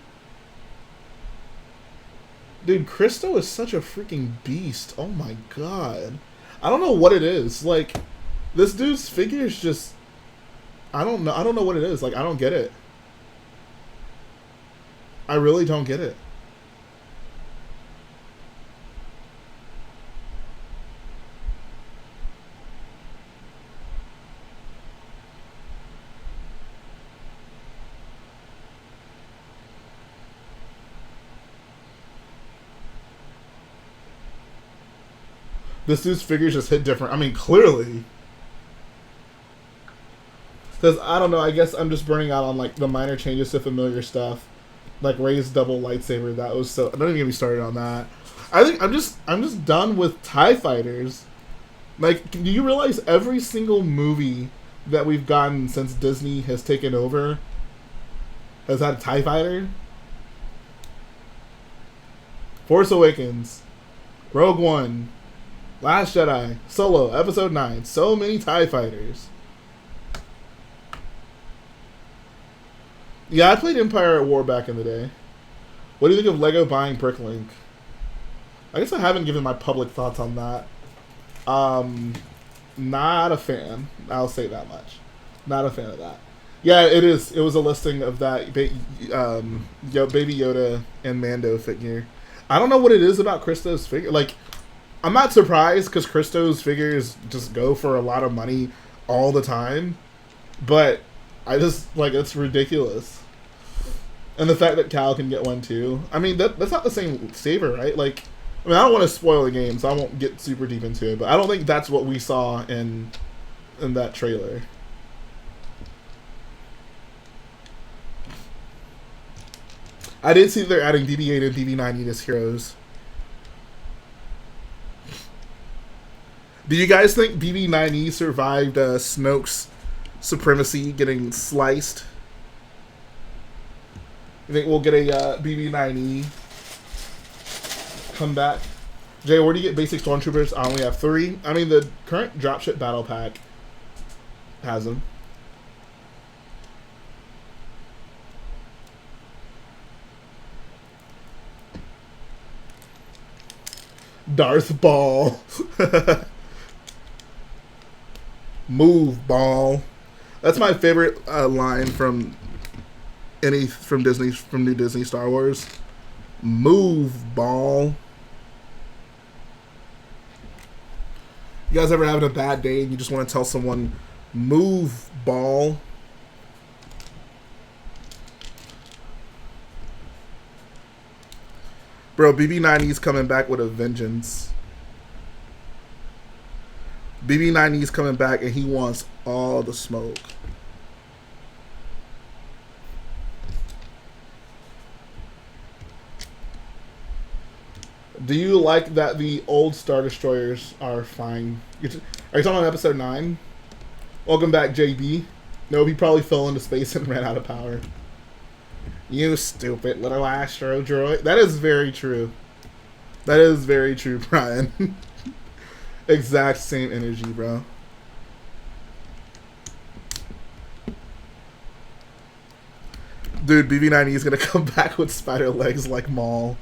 Dude, Christo is such a freaking beast. Oh my god. I don't know what it is. Like, this dude's figure is just... I don't know what it is. Like, I don't get it. I really don't get it. This dude's figures just hit different. I mean, clearly. Because, I don't know, I guess I'm just burning out on, like, the minor changes to familiar stuff. Like, Rey's double lightsaber, that was so... Don't even get me started on that. I think I'm just done with TIE fighters. Like, do you realize every single movie that we've gotten since Disney has taken over has had a TIE fighter? Force Awakens, Rogue One, Last Jedi, Solo, Episode 9. So many TIE fighters. Yeah, I played Empire at War back in the day. What do you think of Lego buying BrickLink? I guess I haven't given my public thoughts on that. Not a fan. I'll say that much. Not a fan of that. Yeah, it is. It was a listing of that Baby Yoda and Mando figure. I don't know what it is about Christo's figure. Like, I'm not surprised because Christo's figures just go for a lot of money all the time. But I just, like, it's ridiculous. And the fact that Cal can get one too. I mean, that's not the same saber, right? Like, I mean, I don't want to spoil the game, so I won't get super deep into it. But I don't think that's what we saw in that trailer. I did see they're adding BB-8 and BB-9 as heroes. Do you guys think BB-9E survived Snoke's supremacy getting sliced? You think we'll get a BB-9E comeback? Jay, where do you get basic stormtroopers? I only have 3. I mean, the current dropship battle pack has them. Darth Ball. Move, ball. That's my favorite line from Disney, from new Disney Star Wars. Move, ball. You guys ever having a bad day and you just want to tell someone, move, ball? Bro, BB90's coming back with a vengeance. BB90's coming back and he wants all the smoke. Do you like that the old Star Destroyers are fine? Are you talking about episode 9? Welcome back, JB. No, he probably fell into space and ran out of power. You stupid little astro droid. That is very true. That is very true, Brian. Exact same energy, bro. Dude, BB90 is gonna come back with spider legs like Maul.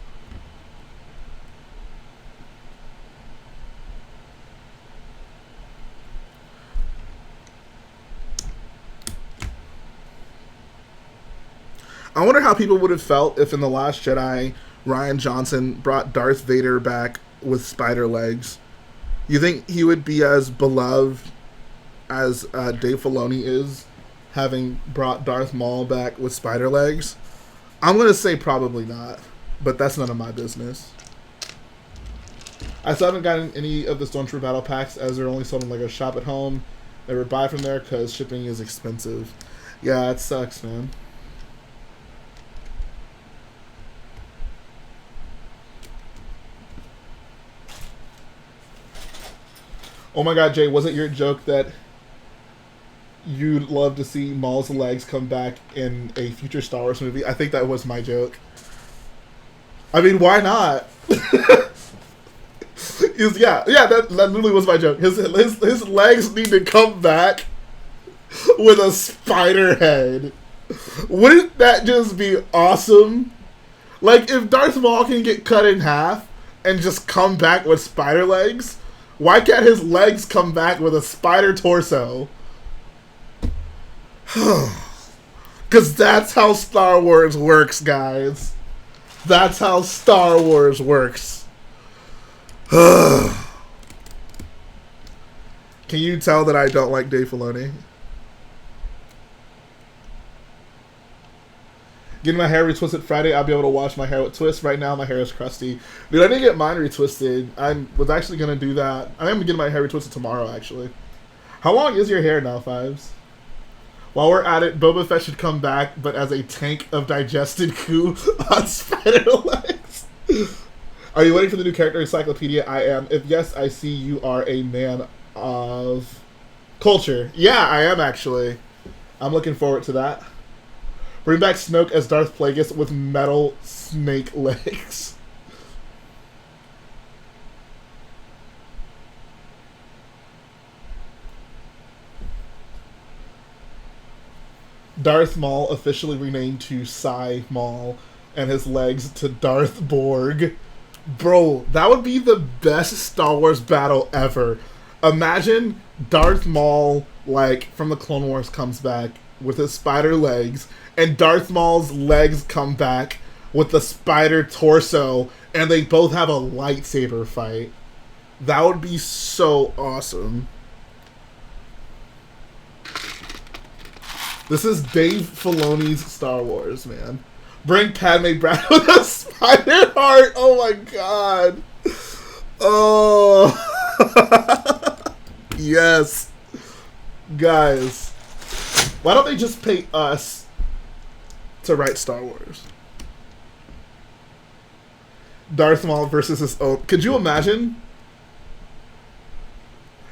I wonder how people would have felt if in The Last Jedi, Rian Johnson brought Darth Vader back with spider legs. You think he would be as beloved as Dave Filoni is, having brought Darth Maul back with spider legs? I'm going to say probably not, but that's none of my business. I still haven't gotten any of the Stormtrooper Battle Packs, as they're only sold in like a shop at home. Never buy from there because shipping is expensive. Yeah, it sucks, man. Oh my god, Jay, was it your joke that you'd love to see Maul's legs come back in a future Star Wars movie? I think that was my joke. I mean, why not? That literally was my joke. His legs need to come back with a spider head. Wouldn't that just be awesome? Like, if Darth Maul can get cut in half and just come back with spider legs, why can't his legs come back with a spider torso? Because that's how Star Wars works, guys. That's how Star Wars works. Can you tell that I don't like Dave Filoni? Getting my hair retwisted Friday, I'll be able to wash my hair with twists. Right now, my hair is crusty. Dude, I didn't get mine retwisted. I was actually going to do that. I am getting my hair retwisted tomorrow, actually. How long is your hair now, Fives? While we're at it, Boba Fett should come back, but as a tank of digested goo on spider legs. Are you waiting for the new character encyclopedia? I am. If yes, I see you are a man of culture. Yeah, I am, actually. I'm looking forward to that. Bring back Snoke as Darth Plagueis with metal snake legs. Darth Maul officially renamed to Psy Maul, and his legs to Darth Borg. Bro, that would be the best Star Wars battle ever. Imagine Darth Maul, like, from the Clone Wars comes back with his spider legs, and Darth Maul's legs come back with the spider torso, and they both have a lightsaber fight. That would be so awesome. This is Dave Filoni's Star Wars, man. Bring Padme Brown with a spider heart. Oh my god. Oh. Yes. Guys. Why don't they just pay us to write Star Wars? Darth Maul versus his own. Could you imagine?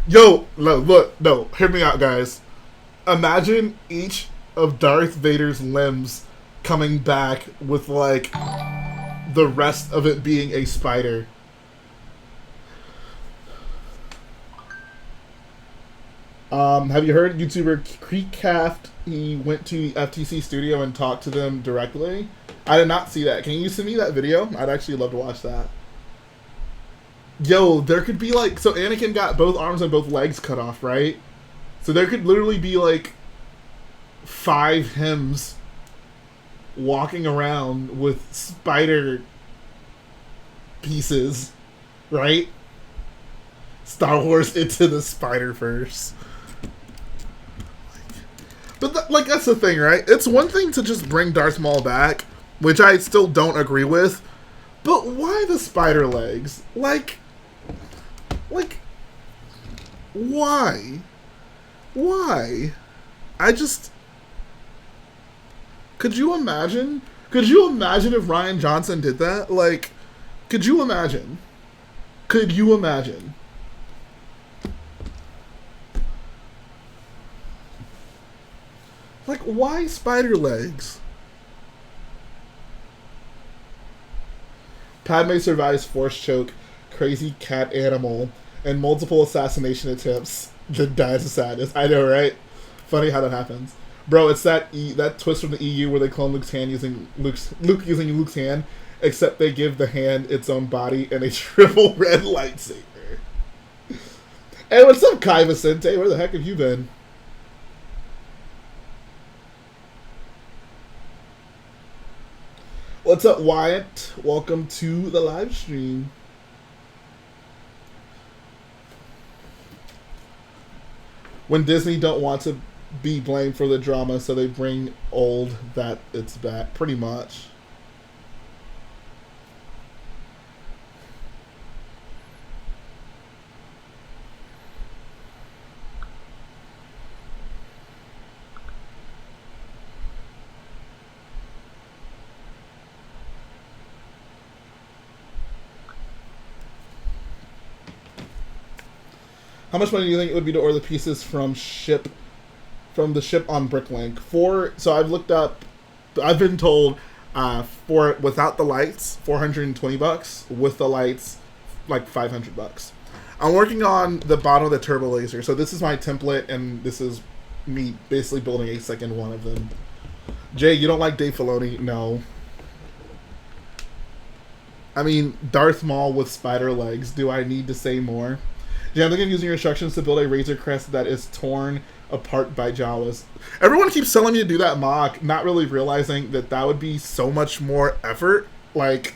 Yo, look, no, hear me out, guys. Imagine each of Darth Vader's limbs coming back with, like, the rest of it being a spider. Have you heard YouTuber Creekcraft? He went to the FTC studio and talked to them directly. I did not see that. Can you send me that video? I'd actually love to watch that. Yo, there could be, like, so Anakin got both arms and both legs cut off, right? So there could literally be, like, 5 hymns walking around with spider pieces, right? Star Wars Into the Spider-Verse. But like that's the thing, right? It's one thing to just bring Darth Maul back, which I still don't agree with. But why the spider legs? Like, why? Why? I just... Could you imagine? Could you imagine if Rian Johnson did that? Like, could you imagine? Could you imagine? Like, why spider legs? Padme survives force choke, crazy cat animal, and multiple assassination attempts. Then dies of sadness. I know, right? Funny how that happens. Bro, it's that twist from the EU where they clone Luke using Luke's hand, except they give the hand its own body and a triple red lightsaber. Hey, what's up, Kai Vicente? Where the heck have you been? What's up, Wyatt? Welcome to the live stream. When Disney don't want to be blamed for the drama, so they bring old that it's back, pretty much. How much money do you think it would be to order the pieces from the ship on Bricklink? So I've looked up, I've been told for without the lights, $420. With the lights, like $500. I'm working on the bottom of the turbo laser. So this is my template, and this is me basically building a second one of them. Jay, you don't like Dave Filoni? No. I mean, Darth Maul with spider legs. Do I need to say more? Yeah, I'm thinking of using your instructions to build a Razor Crest that is torn apart by Jawas. Everyone keeps telling me to do that mock, not really realizing that that would be so much more effort. Like,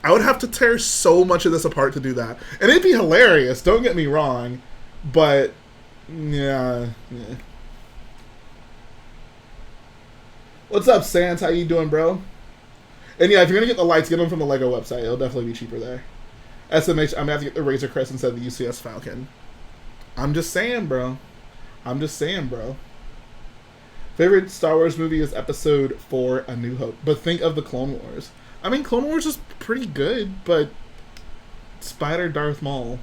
I would have to tear so much of this apart to do that. And it'd be hilarious, don't get me wrong. But, yeah. What's up, Sans? How you doing, bro? And yeah, if you're going to get the lights, get them from the Lego website. It'll definitely be cheaper there. SMH, I'm going to have to get the Razor Crest instead of the UCS Falcon. I'm just saying, bro. Favorite Star Wars movie is Episode 4, A New Hope. But think of the Clone Wars. I mean, Clone Wars is pretty good, but Spider Darth Maul.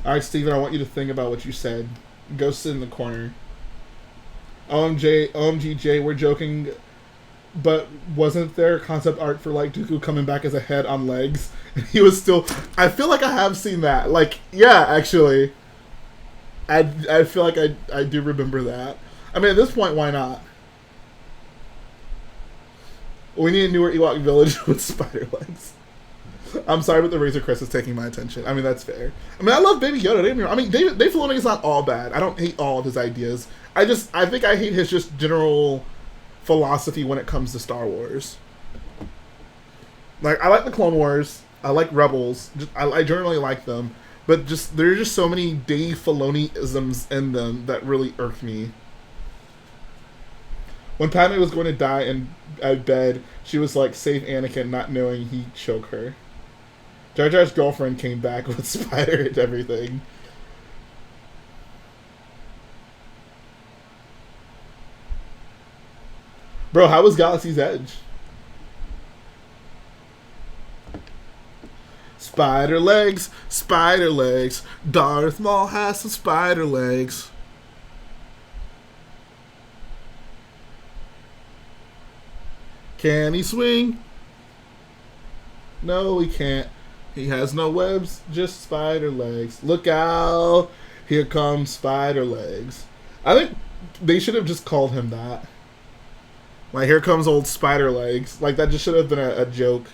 Alright, Steven, I want you to think about what you said. Go sit in the corner. OMG, Jay, we're joking, but wasn't there concept art for, like, Dooku coming back as a head on legs? He was still... I feel like I have seen that. Like, yeah, actually. I feel like I do remember that. I mean, at this point, why not? We need a newer Ewok village with spider legs. I'm sorry, but the Razor Crest is taking my attention. I mean, that's fair. I mean, I love Baby Yoda. Don't get me wrong. I mean, Dave Filoni is not all bad. I don't hate all of his ideas. I think I hate his just general philosophy when it comes to Star Wars. Like, I like the Clone Wars. I like Rebels. I generally like them. But just there are just so many Dave Filoni-isms in them that really irk me. When Padme was going to die in bed, she was like, save Anakin, not knowing he'd choke her. Jar Jar's girlfriend came back with spider and everything. Bro, how was Galaxy's Edge? Spider legs, spider legs. Darth Maul has some spider legs. Can he swing? No, he can't. He has no webs, just spider legs. Look out! Here comes spider legs. I think they should have just called him that. Like, here comes old spider legs. Like, that just should have been a joke.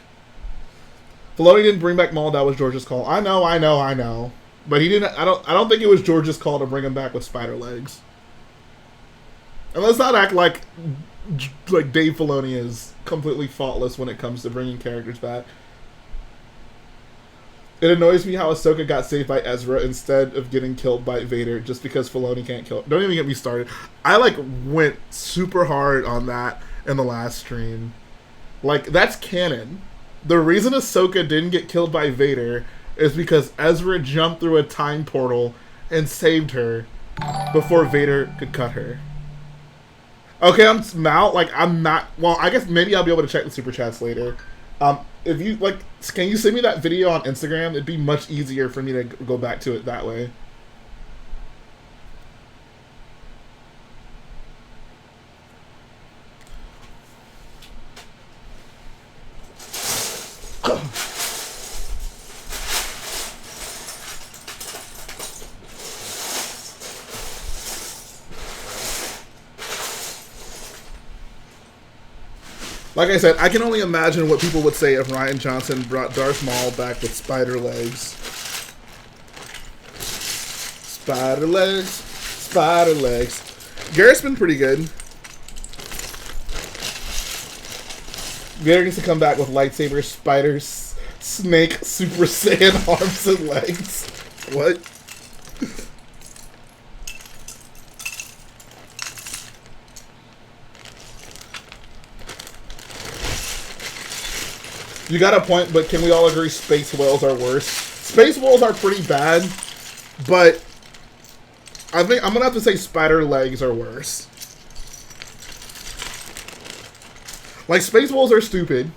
Filoni didn't bring back Maul. That was George's call. I know. But he didn't. I don't think it was George's call to bring him back with spider legs. And let's not act like Dave Filoni is completely faultless when it comes to bringing characters back. It annoys me how Ahsoka got saved by Ezra instead of getting killed by Vader just because Filoni can't kill. Don't even get me started. I like went super hard on that in the last stream. Like, that's canon. The reason Ahsoka didn't get killed by Vader is because Ezra jumped through a time portal and saved her before Vader could cut her. Okay, I'm out. Like, I'm not. Well, I guess maybe I'll be able to check the super chats later. If you like, can you send me that video on Instagram? It'd be much easier for me to go back to it that way. Like I said, I can only imagine what people would say if Rian Johnson brought Darth Maul back with spider legs. Spider legs. Spider legs. Garrett's been pretty good. Vader needs to come back with lightsabers, spiders, snake, Super Saiyan arms and legs. What? You got a point, but can we all agree space whales are worse? Space whales are pretty bad, but I think I'm gonna have to say spider legs are worse. Like, space whales are stupid.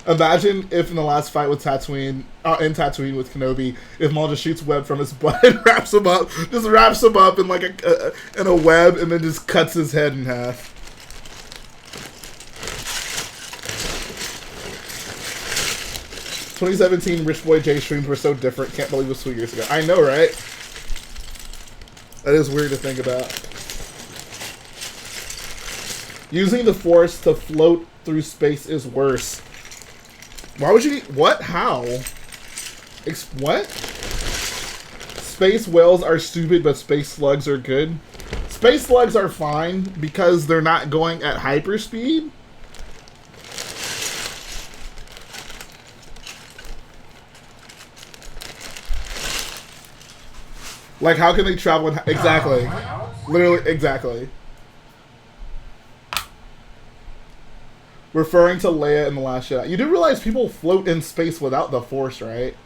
Imagine if in the last fight with Tatooine, in Tatooine with Kenobi, if Maul just shoots web from his butt and wraps him up in like in a web, and then just cuts his head in half. "2017 Rich Boy J streams were so different. Can't believe it was 2 years ago." I know, right? That is weird to think about. Using the Force to float through space is worse. Why would you? What? How? What? Space whales are stupid, but space slugs are good. Space slugs are fine because they're not going at hyperspeed. Like, how can they travel in... Exactly. Literally, exactly. Referring to Leia in The Last Jedi. You do realize people float in space without the Force, right?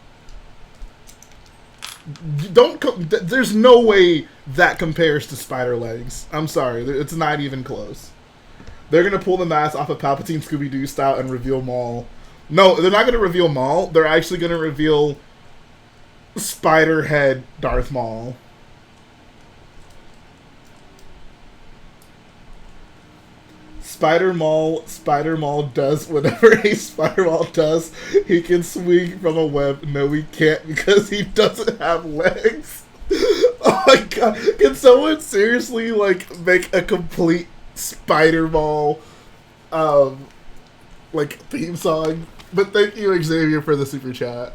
There's no way that compares to spider legs. I'm sorry. It's not even close. They're going to pull the mask off of Palpatine Scooby-Doo style and reveal Maul. No, they're not going to reveal Maul. They're actually going to reveal... Spider-Head Darth Maul. Spider Maul does whatever a Spider Maul does. He can swing from a web. No, he can't because he doesn't have legs. Oh my god. Can someone seriously, like, make a complete Spider Maul, like, theme song? But thank you, Xavier, for the super chat.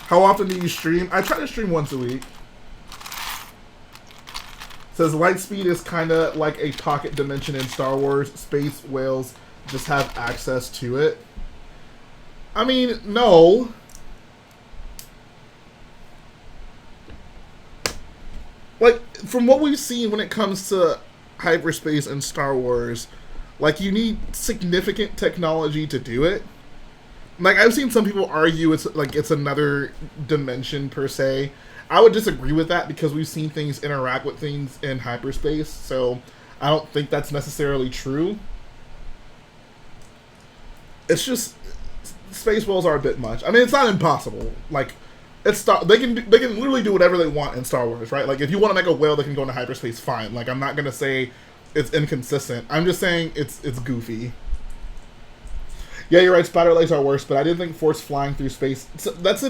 How often do you stream? I try to stream once a week. Says Lightspeed is kind of like a pocket dimension in Star Wars. Space whales just have access to it. I mean, no. Like, from what we've seen when it comes to hyperspace and Star Wars, like, you need significant technology to do it. Like, I've seen some people argue it's like it's another dimension per se. I would disagree with that because we've seen things interact with things in hyperspace, so I don't think that's necessarily true. It's just space whales are a bit much. I mean, it's not impossible. Like, they can literally do whatever they want in Star Wars, right? Like, if you want to make a whale that can go into hyperspace, fine. Like, I'm not gonna say it's inconsistent. I'm just saying it's goofy. Yeah, you're right. Spider legs are worse, but I didn't think Force flying through space. That's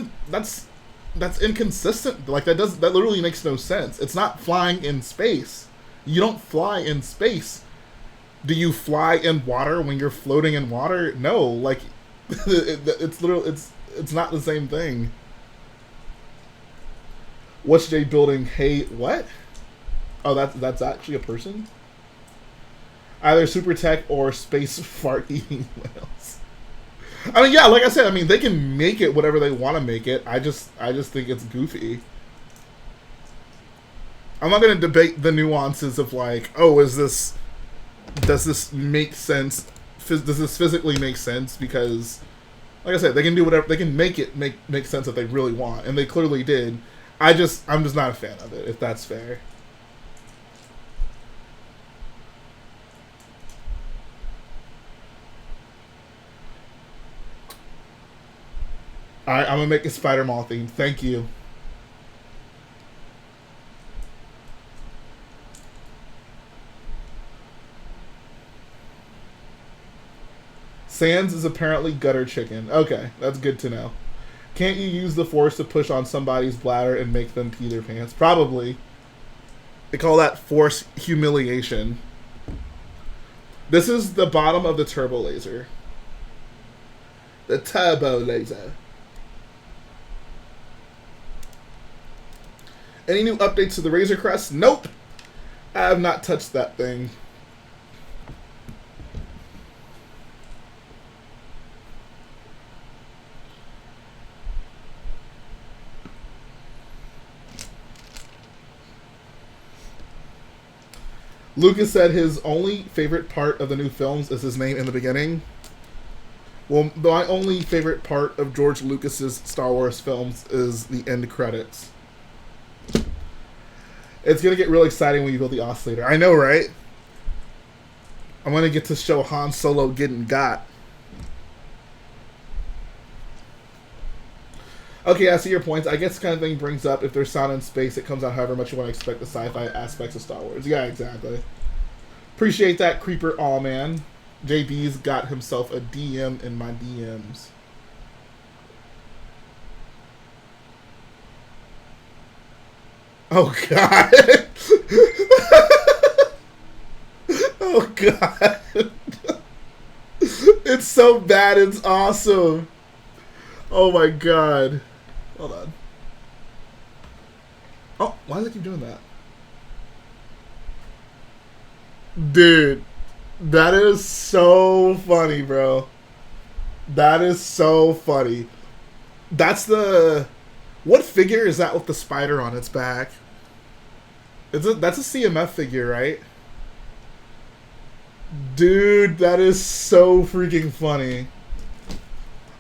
inconsistent. Like, that literally makes no sense. It's not flying in space. You don't fly in space. Do you fly in water when you're floating in water? No, like it's literally it's not the same thing. What's Jay building? Hey, what? Oh, that's actually a person? Either super tech or space fart eating whales. I mean, yeah, like I said, I mean, they can make it whatever they want to make it. I just think it's goofy. I'm not going to debate the nuances of like, oh, does this make sense? Does this physically make sense? Because, like I said, they can do whatever, they can make it make sense if they really want, and they clearly did. I'm just not a fan of it, if that's fair. Alright, I'm gonna make a Spider-Man theme. Thank you. Sans is apparently gutter chicken. Okay, that's good to know. Can't you use the force to push on somebody's bladder and make them pee their pants? Probably. They call that force humiliation. This is the bottom of the turbo laser. The turbo laser. Any new updates to the Razor Crest? Nope. I have not touched that thing. Lucas said his only favorite part of the new films is his name in the beginning. Well, my only favorite part of George Lucas's Star Wars films is the end credits. It's going to get real exciting when you build the oscillator. I know, right? I'm going to get to show Han Solo getting got. Okay, I see your points. I guess this kind of thing brings up if there's sound in space, it comes out however much you want to expect the sci-fi aspects of Star Wars. Yeah, exactly. Appreciate that, Creeper Aw Man. JB's got himself a DM in my DMs. Oh, God. Oh, God. It's so bad, it's awesome. Oh, my God. Hold on. Oh, why does it keep doing that? Dude, that is so funny, bro. That is so funny. That's the... What figure is that with the spider on its back? That's a CMF figure, right? Dude, that is so freaking funny.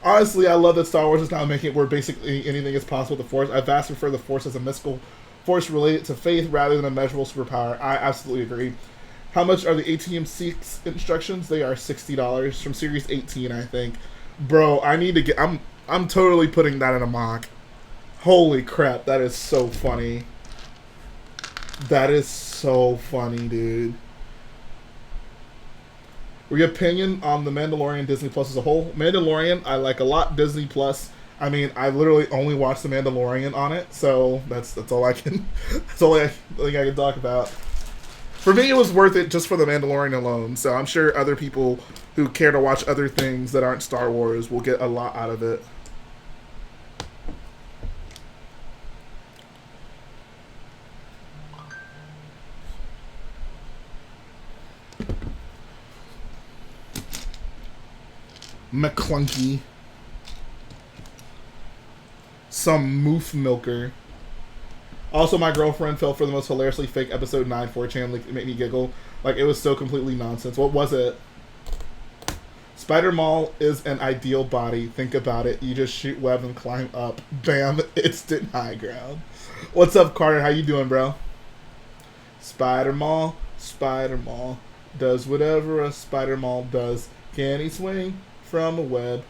Honestly, I love that Star Wars is now making it where basically anything is possible with the Force. I vastly prefer the Force as a mystical force related to faith rather than a measurable superpower. I absolutely agree. How much are the ATM6 instructions? They are $60 from Series 18, I think. Bro, I need to get... I'm totally putting that in a mock. Holy crap, that is so funny. That is so funny, dude. Your opinion on The Mandalorian Disney Plus as a whole? Mandalorian, I like a lot. Disney Plus, I mean, I literally only watched The Mandalorian on it, so that's all I can... That's all I think I can talk about. For me, it was worth it just for The Mandalorian alone, so I'm sure other people who care to watch other things that aren't Star Wars will get a lot out of it. McClunky. Some moof milker. Also, my girlfriend fell for the most hilariously fake episode 9 4chan. Like, it made me giggle. Like, it was so completely nonsense. What was it? Spider-Maul is an ideal body. Think about it. You just shoot web and climb up. Bam. Instant high ground. What's up, Carter? How you doing, bro? Spider-Maul. Spider-Maul does whatever a Spider-Maul does. Can he swing from a web?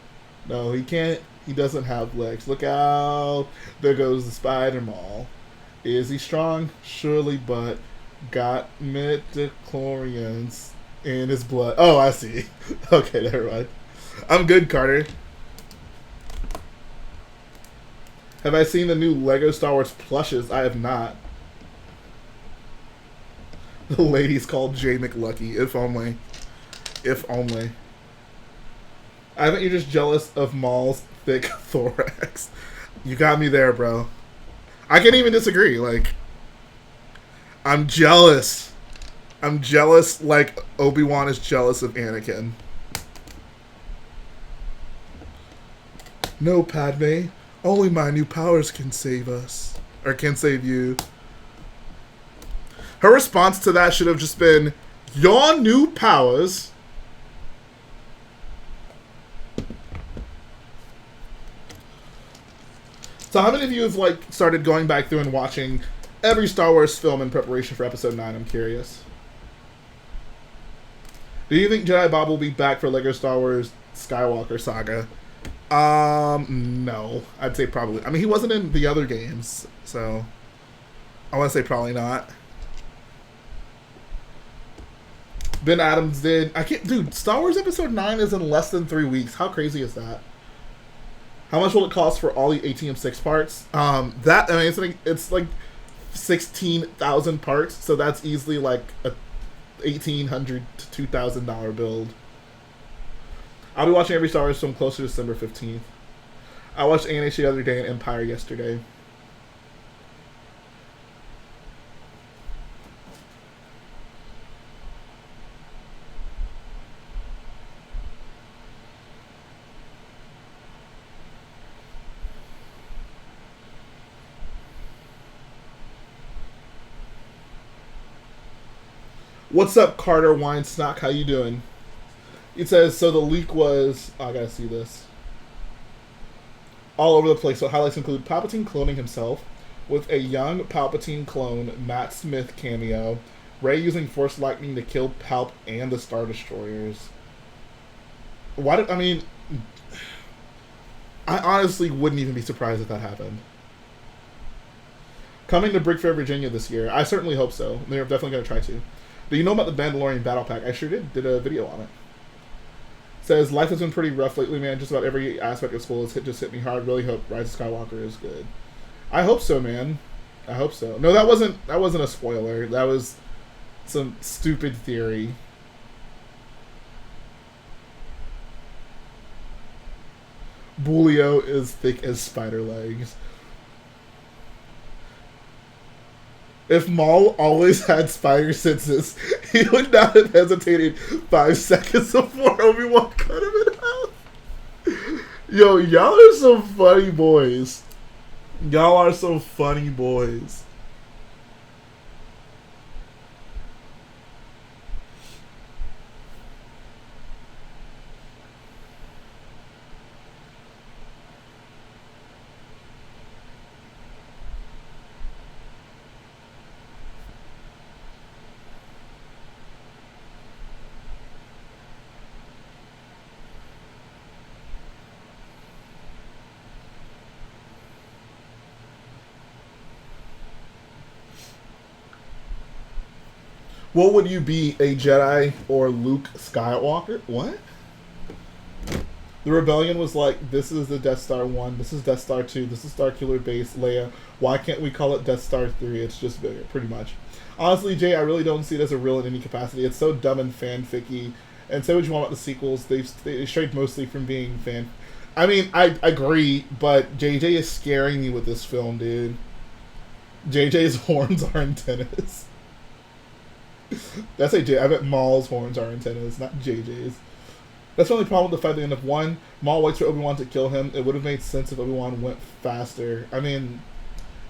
No, he can't. He doesn't have legs. Look out. There goes the Spider-Maul. Is he strong? Surely, but got midichlorians in his blood. Oh, I see. Okay, never mind. I'm good, Carter. Have I seen the new Lego Star Wars plushes? I have not. The lady's called J McLucky, if only. If only. I think you're just jealous of Maul's thick thorax. You got me there, bro. I can't even disagree. Like, I'm jealous. I'm jealous like Obi-Wan is jealous of Anakin. No, Padme. Only my new powers can save us. Or can save you. Her response to that should have just been, your new powers... So how many of you have, like, started going back through and watching every Star Wars film in preparation for Episode 9? I'm curious. Do you think Jedi Bob will be back for Lego Star Wars Skywalker Saga? No. I'd say probably. I mean, he wasn't in the other games, so I want to say probably not. Ben Adams did. I can't, dude. Star Wars Episode 9 is in less than 3 weeks. How crazy is that? How much will it cost for all the ATM6 parts? That, I mean, it's like 16,000 parts, so that's easily like a $1,800 to $2,000 build. I'll be watching every Star Wars film close to December 15th. I watched ANH the other day and Empire yesterday. What's up, Carter Weinsnock? How you doing? It says, so the leak was... Oh, I gotta see this. All over the place. So highlights include Palpatine cloning himself with a young Palpatine clone, Matt Smith cameo, Rey using Force Lightning to kill Palp and the Star Destroyers. Why did... I mean... I honestly wouldn't even be surprised if that happened. Coming to Brick Fair, Virginia this year. I certainly hope so. They're definitely going to try to. Do you know about the Mandalorian Battle Pack? I sure did a video on it. Says, life has been pretty rough lately, man. Just about every aspect of school has just hit me hard. Really hope Rise of Skywalker is good. I hope so, man. I hope so. No, that wasn't a spoiler. That was some stupid theory. Bulio is thick as spider legs. If Maul always had spider senses, he would not have hesitated 5 seconds before Obi-Wan cut him in half. Yo, y'all are some funny boys. Y'all are some funny boys. What would you be, a Jedi or Luke Skywalker? What? The Rebellion was like, this is the Death Star 1, this is Death Star 2, this is Starkiller Base, Leia. Why can't we call it Death Star 3? It's just bigger, pretty much. Honestly, Jay, I really don't see it as a real in any capacity. It's so dumb and fanficky. And say what you want about the sequels, they strayed mostly from being fan... I mean, I agree, but JJ is scaring me with this film, dude. JJ's horns are antennas. That's J. I bet Maul's horns are antennas, not JJ's. That's the only problem with the fight at the end of 1. Maul waits for Obi-Wan to kill him. It would have made sense if Obi-Wan went faster. I mean,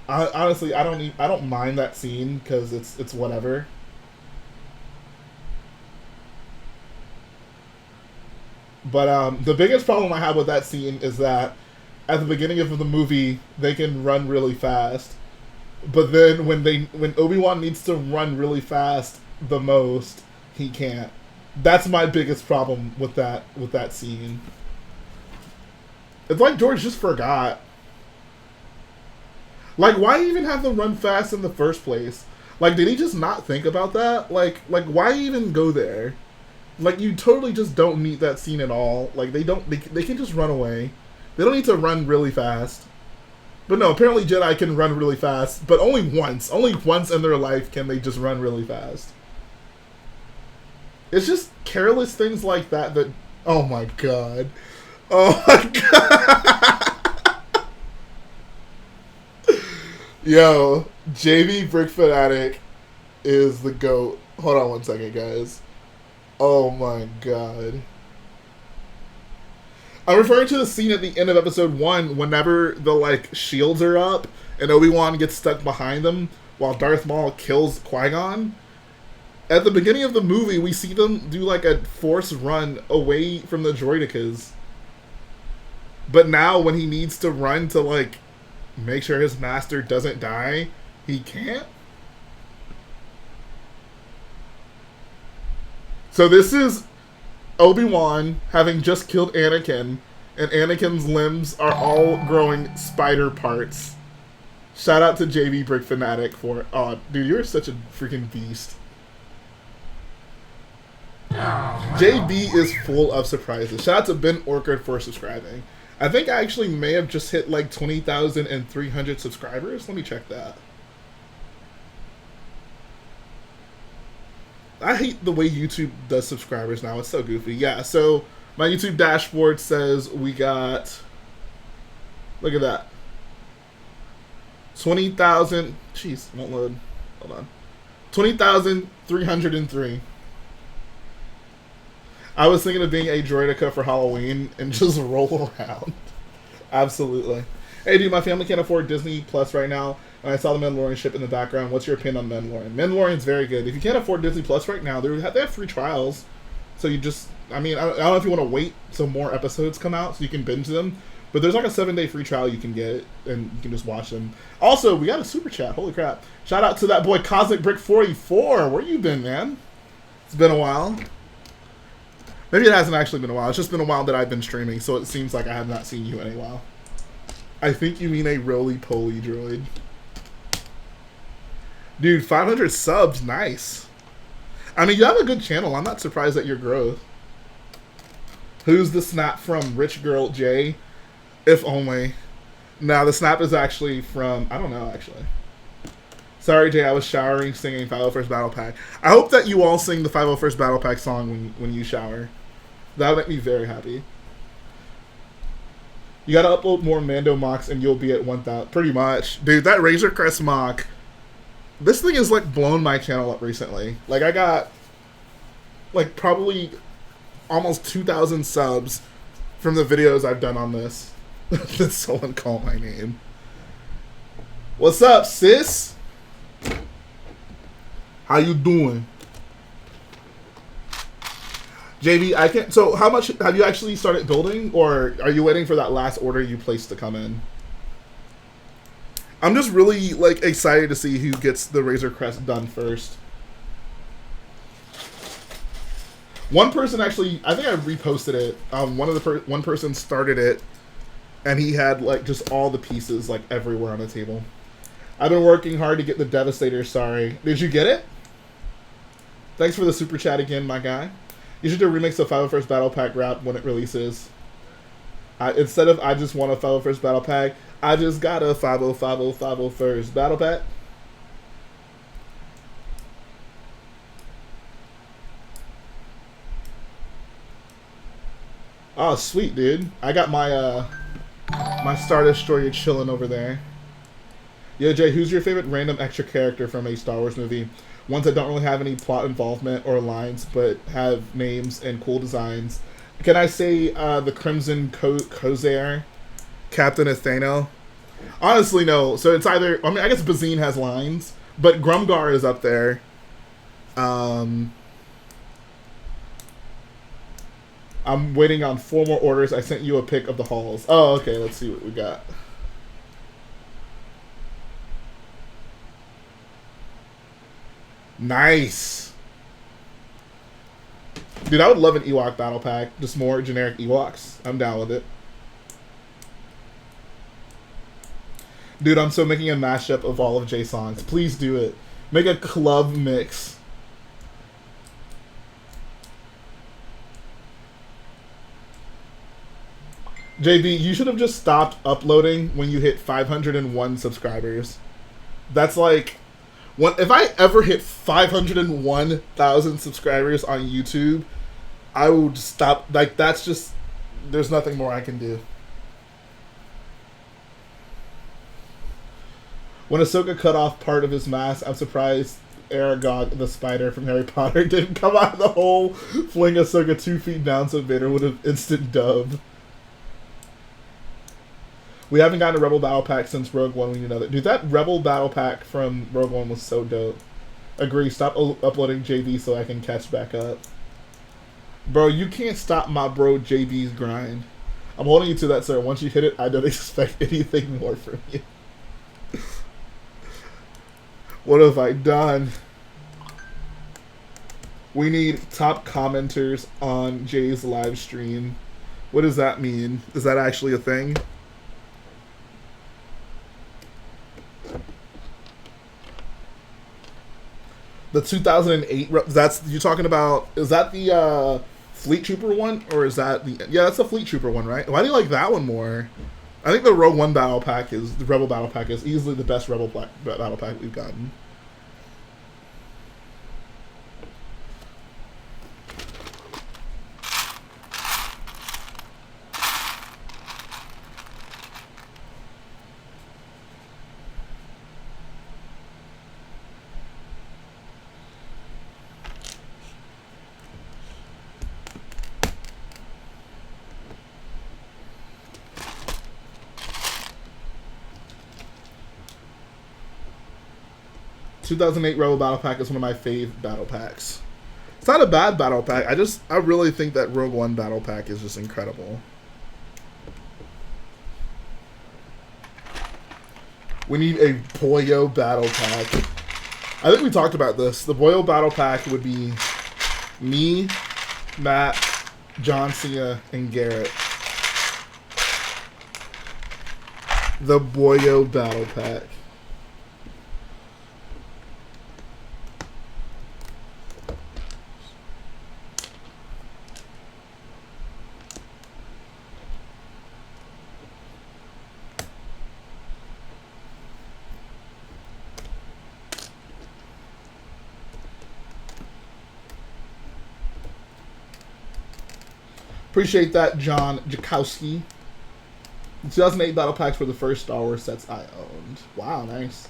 honestly, I don't mind that scene because it's whatever. But the biggest problem I have with that scene is that at the beginning of the movie they can run really fast, but then when Obi-Wan needs to run really fast the most, he can't. That's my biggest problem with that scene. It's like George just forgot. Like, why even have them run fast in the first place? Like, did he just not think about that? Like why even go there? Like, you totally just don't need that scene at all. Like, they can just run away. They don't need to run really fast. But no, apparently Jedi can run really fast, but only once. Only once in their life can they just run really fast. It's just careless things like that that... Oh my god. Oh my god. Yo, JBBrickfanatic is the GOAT. Hold on one second, guys. Oh my god. I'm referring to the scene at the end of episode 1 whenever the, like, shields are up and Obi-Wan gets stuck behind them while Darth Maul kills Qui-Gon. At the beginning of the movie, we see them do, like, a force run away from the droidicas. But now, when he needs to run to, like, make sure his master doesn't die, he can't? So this is Obi-Wan having just killed Anakin, and Anakin's limbs are all growing spider parts. Shout out to JBBrickfanatic for it. Oh, dude, you're such a freaking beast. JB is full of surprises. Shout out to Ben Orchard for subscribing. I think I actually may have just hit like 20,300 subscribers. Let me check that. I hate the way YouTube does subscribers now. It's so goofy. Yeah, so my YouTube dashboard says we got... Look at that. 20,000... Jeez, won't load. Hold on. 20,303. I was thinking of being a droidica for Halloween and just roll around. Absolutely. Hey, dude, my family can't afford Disney Plus right now, and I saw the Mandalorian ship in the background. What's your opinion on Mandalorian? Mandalorian's very good. If you can't afford Disney Plus right now, they have free trials. So you just... I mean, I don't know if you want to wait till more episodes come out so you can binge them, but there's like a 7-day free trial you can get, and you can just watch them. Also, we got a super chat. Holy crap. Shout out to that boy Cosmic Brick 44. Where you been, man? It's been a while. Maybe it hasn't actually been a while. It's just been a while that I've been streaming, so it seems like I have not seen you in a while. I think you mean a roly-poly droid. Dude, 500 subs. Nice. I mean, you have a good channel. I'm not surprised at your growth. Who's the snap from? Rich Girl J? If only. Nah, the snap is actually from... I don't know, actually. Sorry, Jay, I was showering singing 501st Battle Pack. I hope that you all sing the 501st Battle Pack song when you shower. That would make me very happy. You gotta upload more Mando mocks and you'll be at 1,000. Pretty much. Dude, that Razor Crest mock... This thing has, like, blown my channel up recently. Like, I got, like, probably almost 2,000 subs from the videos I've done on this. Did someone call my name? What's up, sis? How you doing? JB, I can't... So, how much... Have you actually started building? Or are you waiting for that last order you placed to come in? I'm just really, like, excited to see who gets the Razor Crest done first. One person actually... I think I reposted it. One person started it. And he had, like, just all the pieces, like, everywhere on the table. I've been working hard to get the Devastator, sorry. Did you get it? Thanks for the super chat again, my guy. You should do a remix of 501st Battle Pack rap when it releases. Instead of I just want a 501st Battle Pack, I just got a 501st Battle Pack. Oh, sweet, dude. I got my my Star Destroyer chilling over there. Yo, Jay, who's your favorite random extra character from a Star Wars movie? Ones that don't really have any plot involvement or lines, but have names and cool designs. Can I say the Crimson Corsair, Captain Athano? Honestly, no. So it's either... I mean, I guess Bazine has lines, but Grumgar is up there. I'm waiting on 4 more orders. I sent you a pic of the hauls. Oh, okay. Let's see what we got. Nice. Dude, I would love an Ewok battle pack. Just more generic Ewoks. I'm down with it. Dude, I'm so making a mashup of all of Jay's songs. Please do it. Make a club mix. JB, you should have just stopped uploading when you hit 501 subscribers. That's like... If I ever hit 501,000 subscribers on YouTube, I will just stop. Like, that's just, there's nothing more I can do. When Ahsoka cut off part of his mask, I'm surprised Aragog the spider from Harry Potter didn't come out of the hole, fling Ahsoka 2 feet down so Vader would have instant dub. We haven't gotten a Rebel Battle Pack since Rogue One. We need another. Dude, that Rebel Battle Pack from Rogue One was so dope. Agree, stop uploading JB so I can catch back up. Bro, you can't stop my bro JB's grind. I'm holding you to that, sir. Once you hit it, I don't expect anything more from you. What have I done? We need top commenters on Jay's live stream. What does that mean? Is that actually a thing? The 2008, that's, you talking about, is that the Fleet Trooper one? Or is that the, yeah, that's the Fleet Trooper one, right? Why do you like that one more? I think the Rogue One Battle Pack is, the Rebel Battle Pack is easily the best Rebel Battle Pack we've gotten. ...2008 Rebel Battle Pack is one of my fave battle packs. It's not a bad battle pack. I really think that Rogue One Battle Pack is just incredible. We need a BOYO Battle Pack. I think we talked about this. The BOYO Battle Pack would be me, Matt, John Cena, and Garrett. The BOYO Battle Pack. Appreciate that, John Jakowski. 2008 battle packs were the first Star Wars sets I owned. Wow, nice.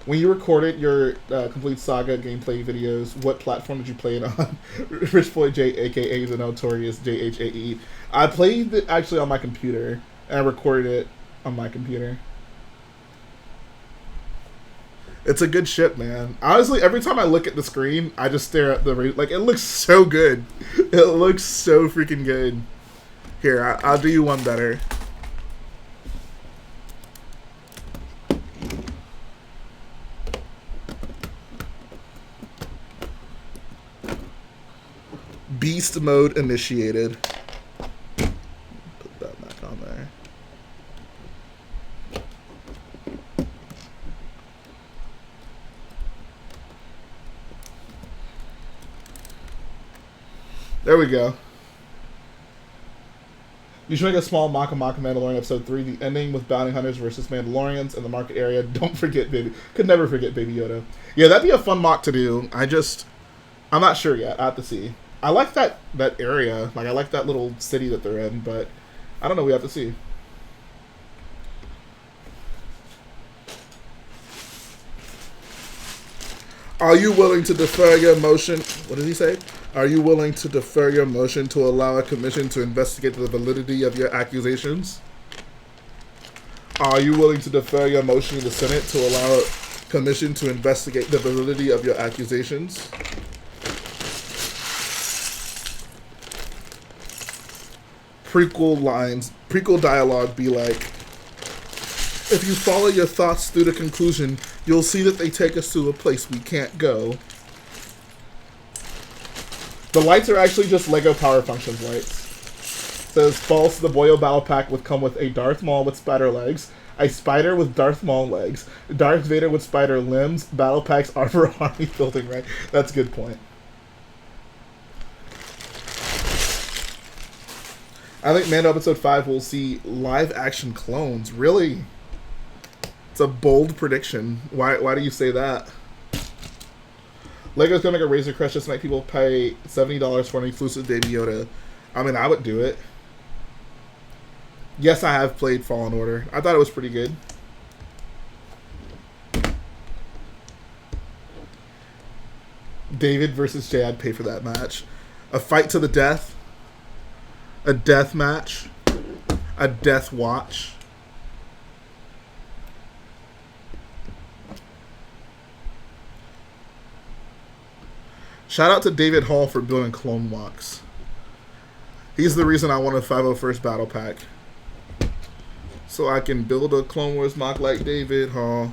When you recorded your complete saga gameplay videos, what platform did you play it on? Rich Boy J, aka the notorious JHAE. I played it actually on my computer, and I recorded it on my computer. It's a good ship, man. Honestly, every time I look at the screen, I just stare at the... Like, it looks so good. It looks so freaking good. Here, I'll do you one better. Beast mode initiated. Put that back on there. There we go. You should make a small Maka Mandalorian episode 3, the ending with bounty hunters versus Mandalorians in the market area. Don't forget Baby. Could never forget Baby Yoda. Yeah, that'd be a fun mock to do. I'm not sure yet. I have to see. I like that area. Like, I like that little city that they're in, but I don't know. We have to see. Are you willing to defer your motion? What did he say? Are you willing to defer your motion to allow a commission to investigate the validity of your accusations? Are you willing to defer your motion in the Senate to allow a commission to investigate the validity of your accusations? Prequel dialogue be like, if you follow your thoughts through the conclusion, you'll see that they take us to a place we can't go. The lights are actually just Lego Power Functions lights. It says, false, the BOYO Battle Pack would come with a Darth Maul with spider legs, a spider with Darth Maul legs, Darth Vader with spider limbs, Battle Packs are for army building, right? That's a good point. I think Mando Episode 5 will see live-action clones. Really? It's a bold prediction. Why do you say that? Lego's gonna make a Razor Crest just to make people pay $70 for an exclusive Baby Yoda. I mean, I would do it. Yes, I have played Fallen Order. I thought it was pretty good. David versus Jay, I'd pay for that match. A fight to the death. A death match. A death watch. Shout out to David Hall for building clone walks. He's the reason I want a 501st Battle Pack. So I can build a Clone Wars mock like David Hall.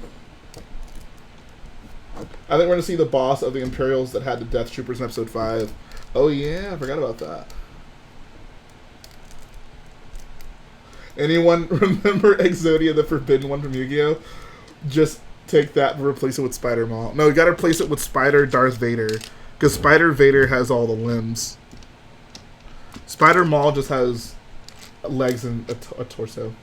I think we're going to see the boss of the Imperials that had the Death Troopers in Episode 5. Oh yeah, I forgot about that. Anyone remember Exodia, the Forbidden One from Yu-Gi-Oh? Just take that and replace it with Spider Maul. No, you got to replace it with Spider Darth Vader. Because Spider Vader has all the limbs. Spider Maul just has legs and a torso.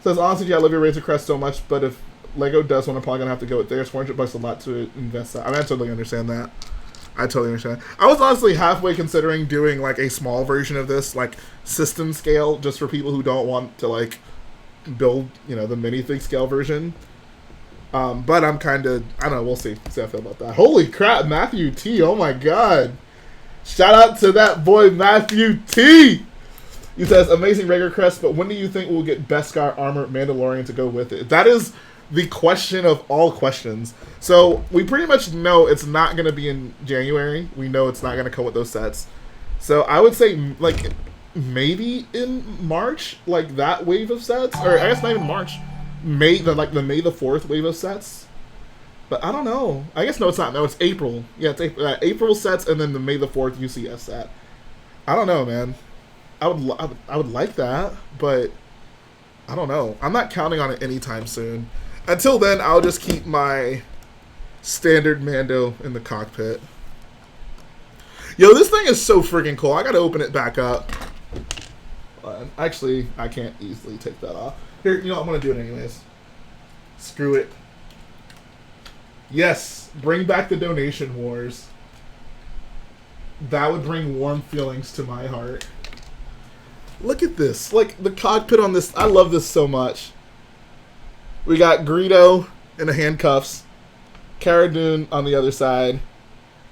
Says, honestly, yeah, I love your Razor Crest so much, but if Lego does one, I'm probably going to have to go with theirs. $400 a lot to invest that. I mean, I totally understand that. I totally understand. I was honestly halfway considering doing, like, a small version of this, like, system scale, just for people who don't want to, like, build, you know, the minifig scale version. But I'm kind of, I don't know, we'll see. See how I feel about that. Holy crap, Matthew T. Oh, my God. Shout out to that boy, Matthew T. He says, amazing Razor Crest, but when do you think we'll get Beskar Armor Mandalorian to go with it? That is the question of all questions. So we pretty much know it's not going to be in January. We know it's not going to come with those sets. So I would say, like, maybe in March, like that wave of sets, or I guess not even March, the May the 4th wave of sets. But I don't know. I guess no, it's not. No, it's April. Yeah, it's April, April sets, and then the May the 4th UCS set. I don't know, man. I would like that, but I don't know. I'm not counting on it anytime soon. Until then, I'll just keep my standard Mando in the cockpit. Yo, this thing is so freaking cool. I gotta open it back up. Actually, I can't easily take that off. Here, you know what? I'm gonna do it anyways. Screw it. Yes, bring back the donation wars. That would bring warm feelings to my heart. Look at this. Like, the cockpit on this, I love this so much. We got Greedo in the handcuffs, Cara Dune on the other side,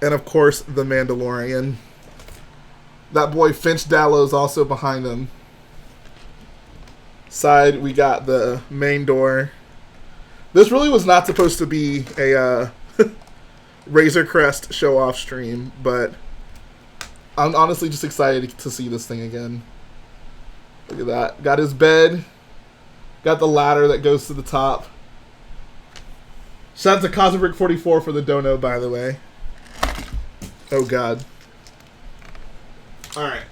and of course, the Mandalorian. That boy Finch Dallo's also behind him. Side, we got the main door. This really was not supposed to be a Razor Crest show-off stream, but I'm honestly just excited to see this thing again. Look at that. Got his bed. Got the ladder that goes to the top. Shout out to CosmicBrick44 for the dono, by the way. Oh, God. Alright.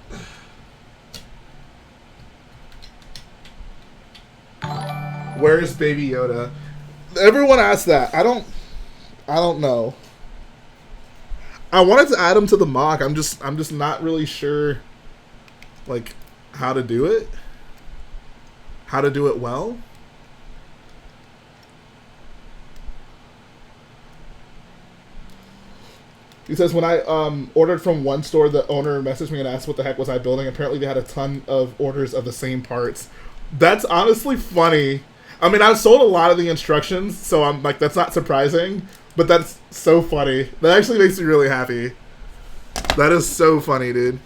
Where's Baby Yoda? Everyone asks that. I don't know. I wanted to add him to the mock. I'm just not really sure, like, how to do it. How to do it well. He says, when I ordered from one store, the owner messaged me and asked what the heck was I building. Apparently they had a ton of orders of the same parts. That's honestly funny. I mean, I've sold a lot of the instructions, so I'm like, that's not surprising. But that's so funny. That actually makes me really happy. That is so funny, dude.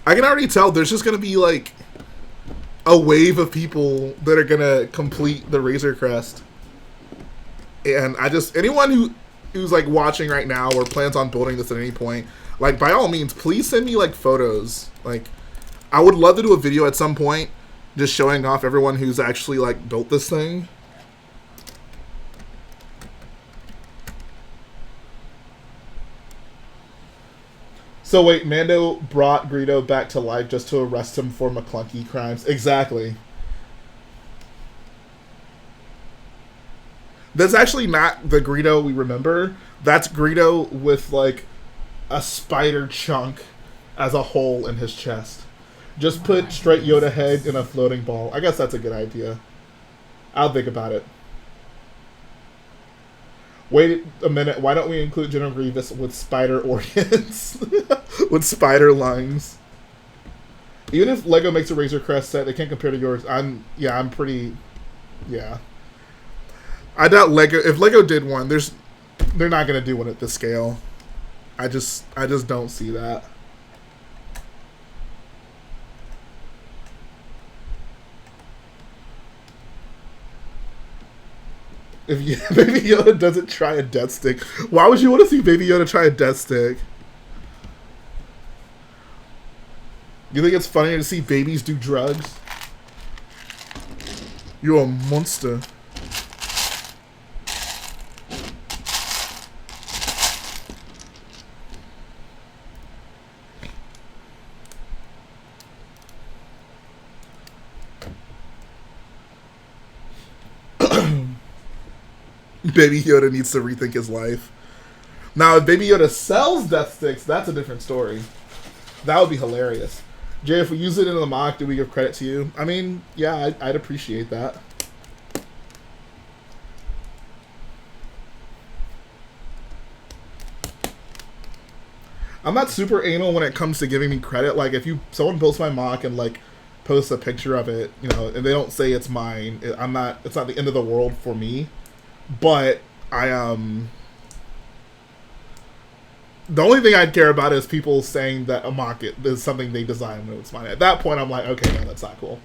I can already tell there's just going to be, like, a wave of people that are going to complete the Razor Crest. And I just, anyone who's, like, watching right now or plans on building this at any point, like, by all means, please send me, like, photos. Like, I would love to do a video at some point just showing off everyone who's actually, like, built this thing. So wait, Mando brought Greedo back to life just to arrest him for McClunky crimes. Exactly. That's actually not the Greedo we remember. That's Greedo with, like, a spider chunk as a hole in his chest. Just put straight Yoda head in a floating ball. I guess that's a good idea. I'll think about it. Wait a minute. Why don't we include General Grievous with spider organs? With spider lungs. Even if Lego makes a Razor Crest set, they can't compare to yours. I'm pretty... Yeah. I doubt Lego... If Lego did one, they're not going to do one at this scale. I just don't see that. If Baby Yoda doesn't try a death stick, why would you want to see Baby Yoda try a death stick? You think it's funnier to see babies do drugs? You're a monster. Baby Yoda needs to rethink his life. Now, if Baby Yoda sells death sticks, that's a different story. That would be hilarious. Jay, if we use it in the mock, do we give credit to you? I mean, yeah, I'd appreciate that. I'm not super anal when it comes to giving me credit. Like, if someone builds my mock and, like, posts a picture of it, you know, and they don't say it's mine, it's not the end of the world for me. But the only thing I'd care about is people saying that a mock is something they designed when it's mine. At that point, I'm like, okay, no, that's not cool.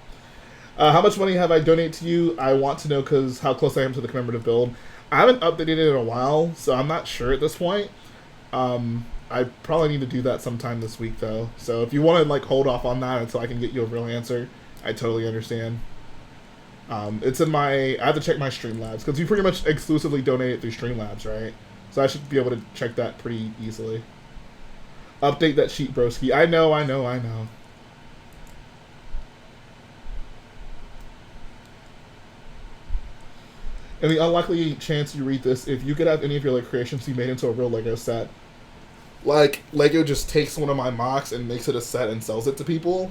How much money have I donated to you? I want to know because how close I am to the commemorative build. I haven't updated it in a while, so I'm not sure at this point. I probably need to do that sometime this week, though. So if you want to, like, hold off on that until I can get you a real answer, I totally understand. It's in I have to check my Streamlabs, because you pretty much exclusively donate it through Streamlabs, right? So I should be able to check that pretty easily. Update that sheet, broski. I know. In the unlikely chance you read this, if you could have any of your like creations be made into a real Lego set, like Lego just takes one of my mocks and makes it a set and sells it to people,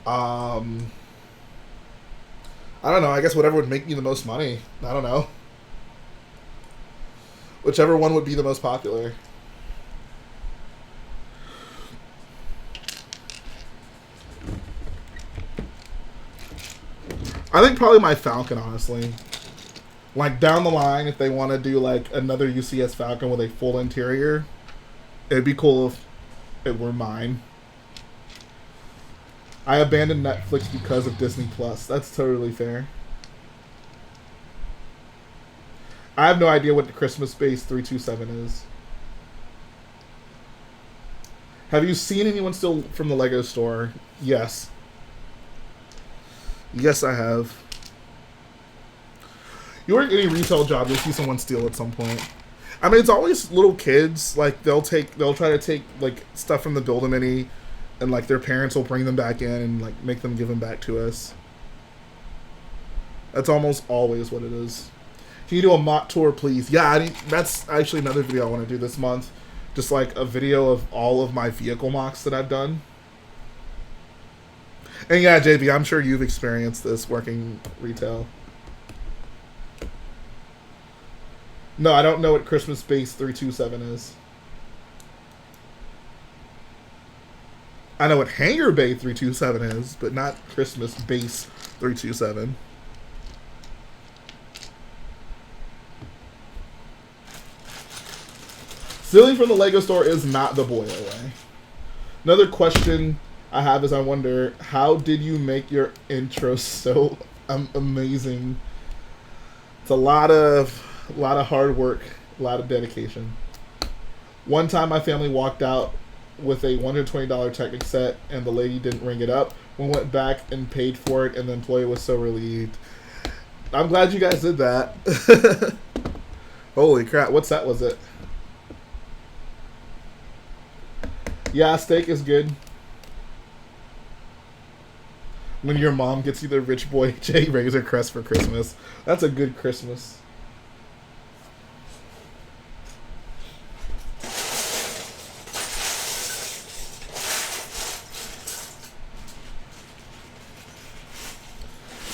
I don't know. I guess whatever would make me the most money. I don't know. Whichever one would be the most popular. I think probably my Falcon, honestly. Like, down the line, if they want to do, like, another UCS Falcon with a full interior, it'd be cool if it were mine. I abandoned Netflix because of Disney Plus. That's totally fair. I have no idea what the Christmas Base 327 is. Have you seen anyone steal from the Lego store? Yes. Yes, I have. You work any retail job, you'll see someone steal at some point. I mean, it's always little kids. Like, they'll try to take, like, stuff from the Build-A-Mini, and, like, their parents will bring them back in and, like, make them give them back to us. That's almost always what it is. Can you do a mock tour, please? Yeah, that's actually another video I want to do this month. Just, like, a video of all of my vehicle mocks that I've done. And, yeah, JB, I'm sure you've experienced this working retail. No, I don't know what Christmas Base 327 is. I know what Hangar Bay 327 is, but not Christmas Base 327. Stealing from the Lego store is not the BOYO way. Another question I have is I wonder, how did you make your intro so amazing? It's a lot of hard work, a lot of dedication. One time my family walked out with a $120 Technic set and the lady didn't ring it up. We went back and paid for it and the employee was so relieved. I'm glad you guys did that. Holy crap, what set was it? Yeah, steak is good. When your mom gets you the Rich Boy J Razor Crest for Christmas. That's a good Christmas.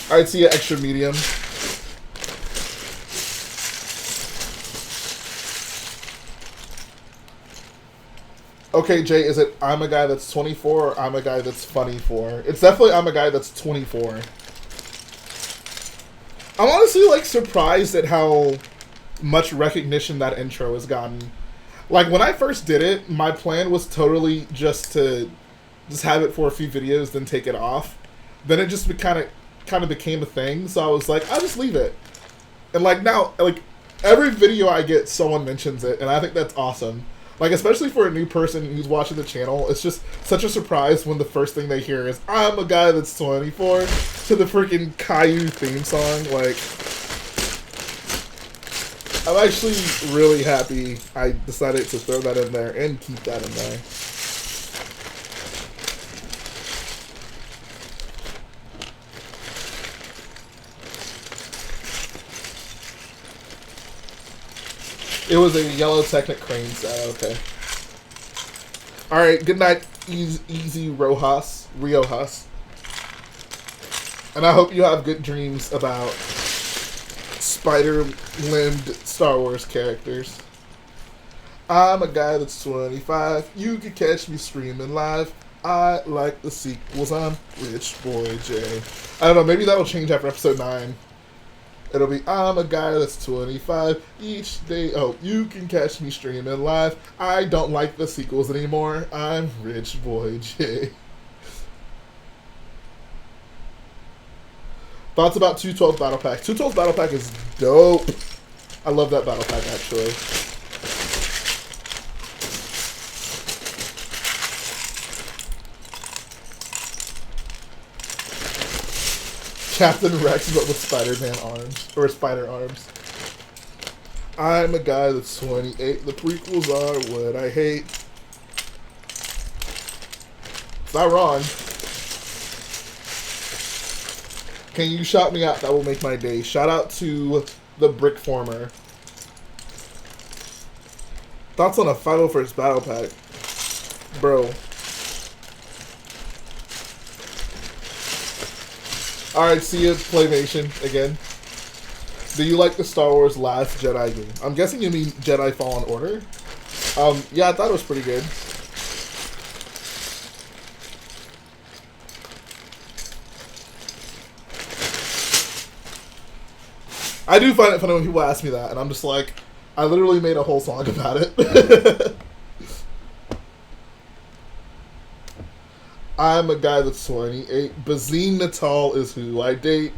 Alright, see ya, extra medium. Okay, Jay, is it I'm a guy that's 24 or I'm a guy that's funny for? It's definitely I'm a guy that's 24. I'm honestly, like, surprised at how much recognition that intro has gotten. Like, when I first did it, my plan was totally just to just have it for a few videos, then take it off. Then it just kind of became a thing, so I was like, I'll just leave it. And, like, now, like, every video I get, someone mentions it, and I think that's awesome. Like, especially for a new person who's watching the channel, it's just such a surprise when the first thing they hear is, I'm a guy that's 24, to the freaking Caillou theme song. Like, I'm actually really happy I decided to throw that in there and keep that in there. It was a yellow Technic crane set, okay. Alright, good night, Easy Riojas. And I hope you have good dreams about spider-limbed Star Wars characters. I'm a guy that's 25. You can catch me streaming live. I like the sequels. I'm Rich Boy J. I don't know, maybe that'll change after episode 9. It'll be, I'm a guy that's 25 each day. Oh, you can catch me streaming live. I don't like the sequels anymore. I'm Rich Boy J. Thoughts about 212 Battle Pack? 212 Battle Pack is dope. I love that Battle Pack, actually. Captain Rex, but with Spider-Man arms. Or spider arms. I'm a guy that's 28. The prequels are what I hate. It's not wrong. Can you shout me out? That will make my day. Shout out to the Brick Former. Thoughts on a 501st Battle Pack? Bro. Alright, see you, Playmation, again. Do you like the Star Wars Last Jedi game? I'm guessing you mean Jedi Fallen Order? Yeah, I thought it was pretty good. I do find it funny when people ask me that, and I'm just like, I literally made a whole song about it. I'm a guy that's 28. Bazine Natal is who I date.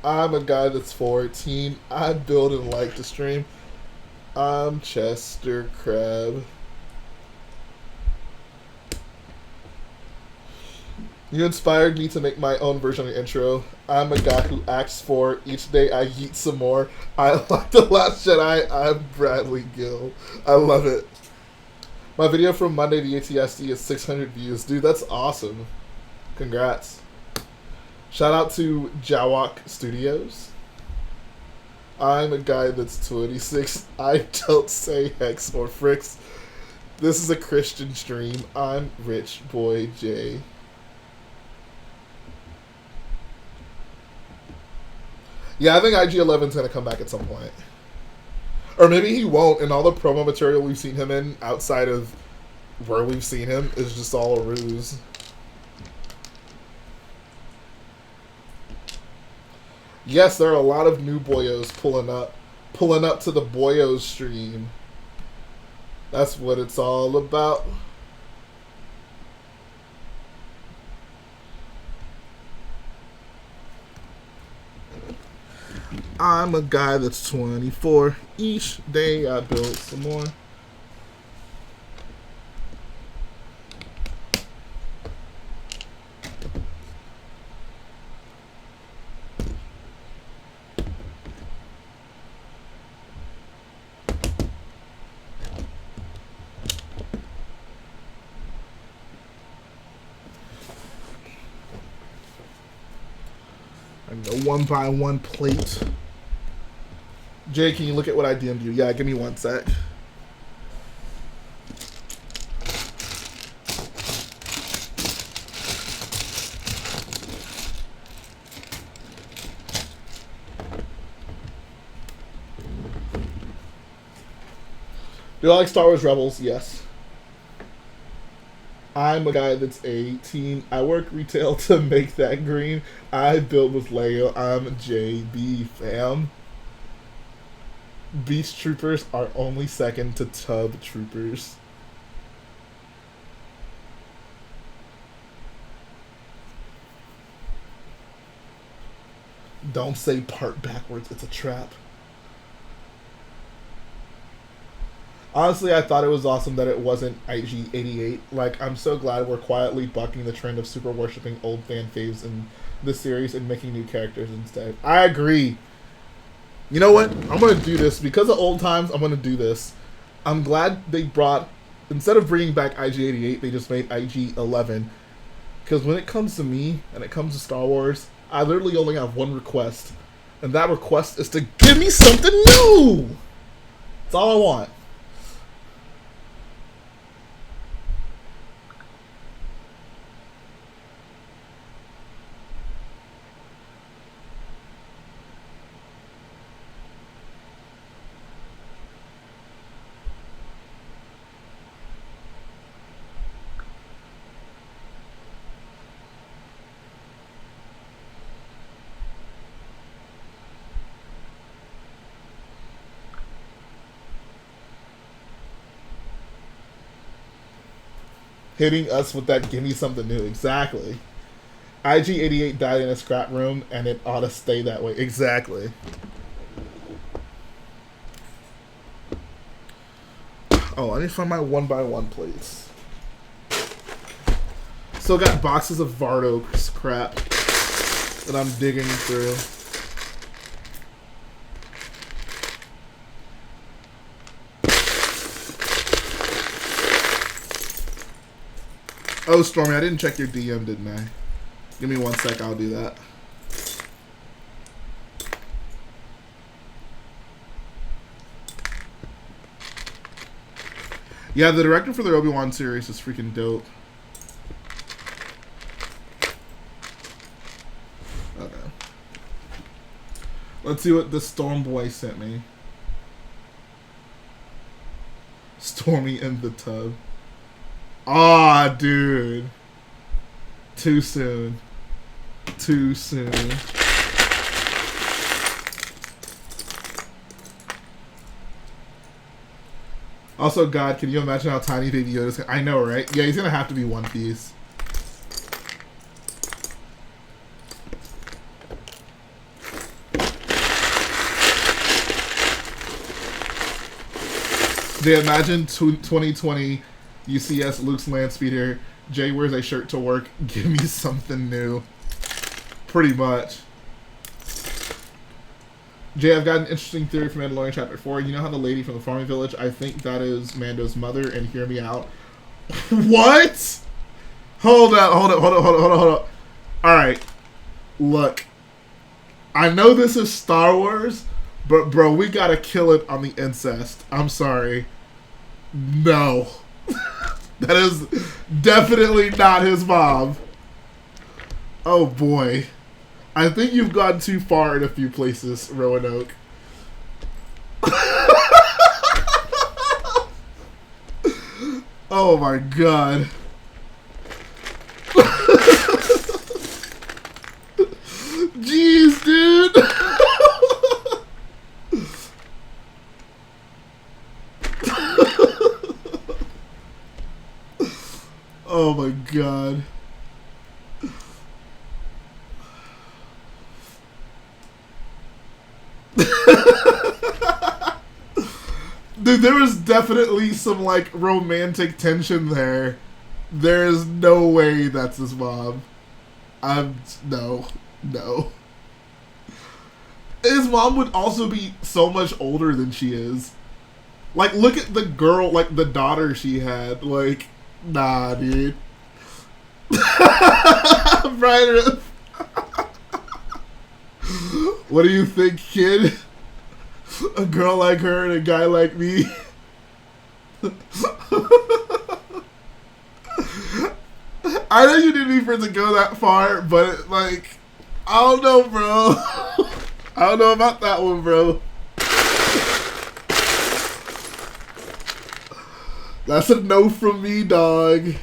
I'm a guy that's 14. I build and like to stream. I'm Chester Crab. You inspired me to make my own version of the intro. I'm a guy who acts for each day I yeet some more. I like The Last Jedi. I'm Bradley Gill. I love it. My video from Monday to ATSD is 600 views. Dude, that's awesome. Congrats. Shout out to Jawok Studios. I'm a guy that's 26. I don't say hex or fricks. This is a Christian stream. I'm Rich Boy J. Yeah, I think IG-11 is going to come back at some point. Or maybe he won't, and all the promo material we've seen him in outside of where we've seen him is just all a ruse. Yes, there are a lot of new boyos pulling up to the boyo stream. That's what it's all about. I'm a guy that's 24. Each day I build some more. I go 1x1 plate. Jay, can you look at what I DM'd you? Yeah, give me one sec. Do I like Star Wars Rebels? Yes. I'm a guy that's a teen. I work retail to make that green. I build with Lego. I'm JB, fam. Beast Troopers are only second to Tub Troopers. Don't say part backwards. It's a trap. Honestly, I thought it was awesome that it wasn't IG-88. Like, I'm so glad we're quietly bucking the trend of super worshipping old fan faves in this series and making new characters instead. I agree. You know what? I'm going to do this. Because of old times, I'm going to do this. I'm glad they brought... Instead of bringing back IG-88, they just made IG-11. Because when it comes to me, and it comes to Star Wars, I literally only have one request. And that request is to give me something new! That's all I want. Hitting us with that give me something new. Exactly. IG-88 died in a scrap room, and it ought to stay that way. Exactly. Oh, I need to find my 1x1 plates. Still got boxes of Vardo crap that I'm digging through. Oh, Stormy, I didn't check your DM, didn't I? Give me 1 sec, I'll do that. Yeah, the director for the Obi-Wan series is freaking dope. Okay. Let's see what the Storm Boy sent me. Stormy in the tub. Aw, dude. Too soon. Too soon. Also, God, can you imagine how tiny Baby Yoda's gonna... I know, right? Yeah, he's gonna have to be One Piece. They imagine 2020 UCS Luke's land speeder. Jay wears a shirt to work. Give me something new. Pretty much. Jay, I've got an interesting theory for Mandalorian Chapter 4. You know how the lady from the farming village, I think that is Mando's mother, and hear me out. What? Hold up. Alright. Look. I know this is Star Wars, but bro, we gotta kill it on the incest. I'm sorry. No. That is definitely not his mom. Oh boy. I think you've gone too far in a few places, Roanoke. Oh my god. Jeez, dude. Oh my god. Dude, there was definitely some, like, romantic tension there. There is no way that's his mom. No. His mom would also be so much older than she is. Like, look at the girl, like, the daughter she had. Like, nah, dude. Brian Riff. What do you think, kid? A girl like her and a guy like me. I know you didn't need for it to go that far, but like, I don't know, bro. I don't know about that one, bro. That's a no from me, dog.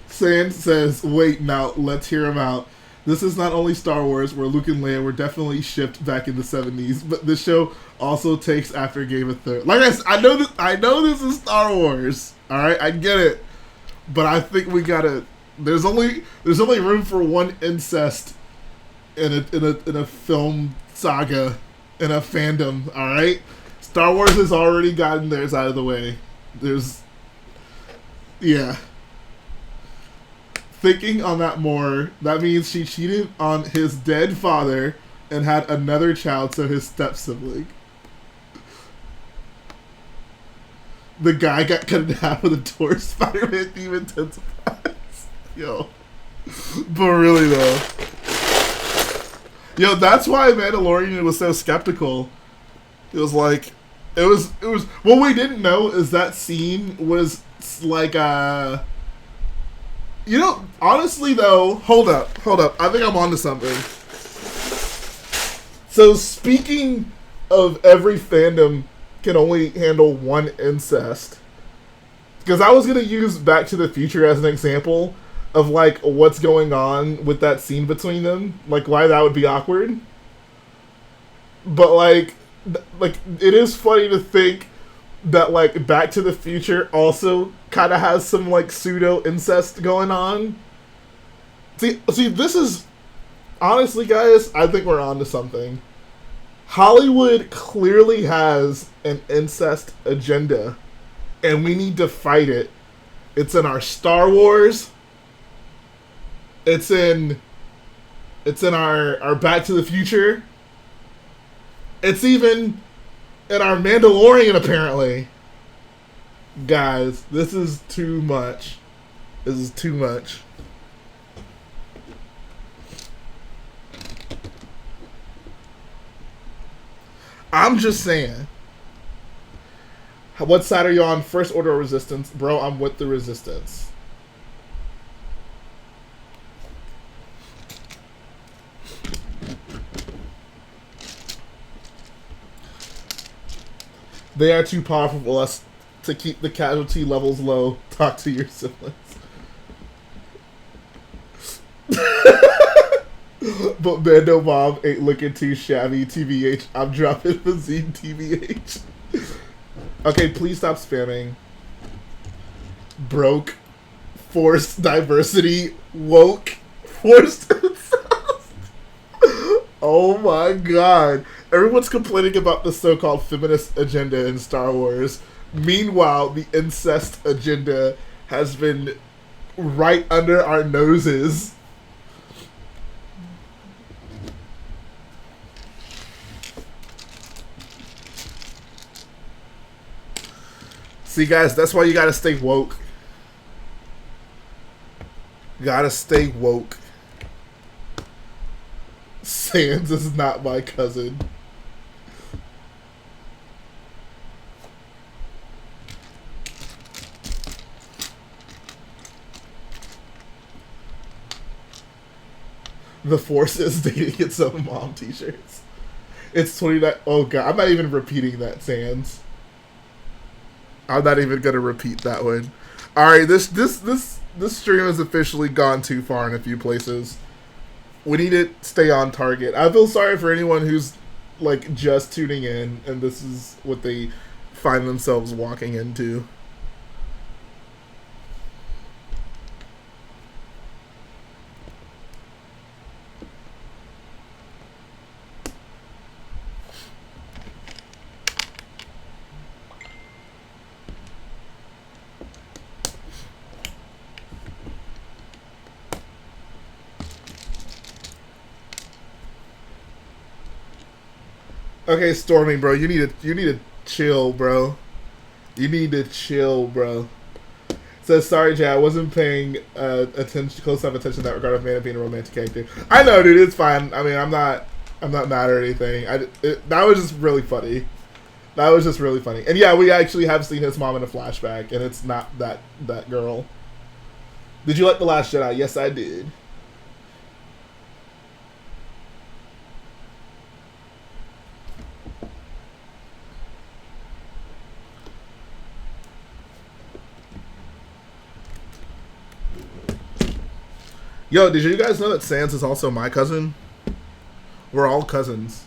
Sand says, wait, now, let's hear him out. This is not only Star Wars, where Luke and Leia were definitely shipped back in the 70s, but this show also takes after Game of Thrones. Like I said, I know this is Star Wars. Alright, I get it. But I think we gotta... There's only room for one incest in a film saga, in a fandom, alright? Star Wars has already gotten theirs out of the way. Yeah. Thinking on that more, that means she cheated on his dead father and had another child, so his step-sibling. The guy got cut in half with a torch. Spider-Man theme intensifies. Yo. But really, though. Yo, that's why Mandalorian was so skeptical. It was like... It was... What we didn't know is that scene was like, You know, honestly, though... Hold up. I think I'm onto something. So, speaking of every fandom can only handle one incest. Because I was going to use Back to the Future as an example of, like, what's going on with that scene between them. Like, why that would be awkward. But, like, it is funny to think that, like, Back to the Future also kind of has some, like, pseudo-incest going on. See, this is... Honestly, guys, I think we're onto something. Hollywood clearly has an incest agenda, and we need to fight it. It's in our Star Wars. It's in our Back to the Future. It's even in our Mandalorian, apparently. Guys, this is too much. This is too much. I'm just saying. What side are you on? First Order or Resistance? Bro, I'm with the Resistance. They are too powerful for us to keep the casualty levels low. Talk to your siblings. But Mando Bob ain't looking too shabby, TBH. I'm dropping the zine, TBH. Okay, please stop spamming. Broke. Forced diversity. Woke. Forced incest. Oh my god. Everyone's complaining about the so-called feminist agenda in Star Wars. Meanwhile, the incest agenda has been right under our noses. See, guys, that's why you gotta stay woke. Gotta stay woke. Sans is not my cousin. The Force is dating its own mom t-shirts. It's 29. Oh god, I'm not even repeating that, Sans. I'm not even gonna repeat that one. Alright, this stream has officially gone too far in a few places. We need to stay on target. I feel sorry for anyone who's like just tuning in and this is what they find themselves walking into. Okay, Stormy, bro, you need to chill, bro. You need to chill, bro. Says, sorry, Jay, I wasn't paying close enough attention to that regard of Mana being a romantic character. I know, dude, it's fine. I mean, I'm not mad or anything. That was just really funny. That was just really funny. And yeah, we actually have seen his mom in a flashback, and it's not that girl. Did you like The Last Jedi? Yes, I did. Yo, did you guys know that Sans is also my cousin? We're all cousins.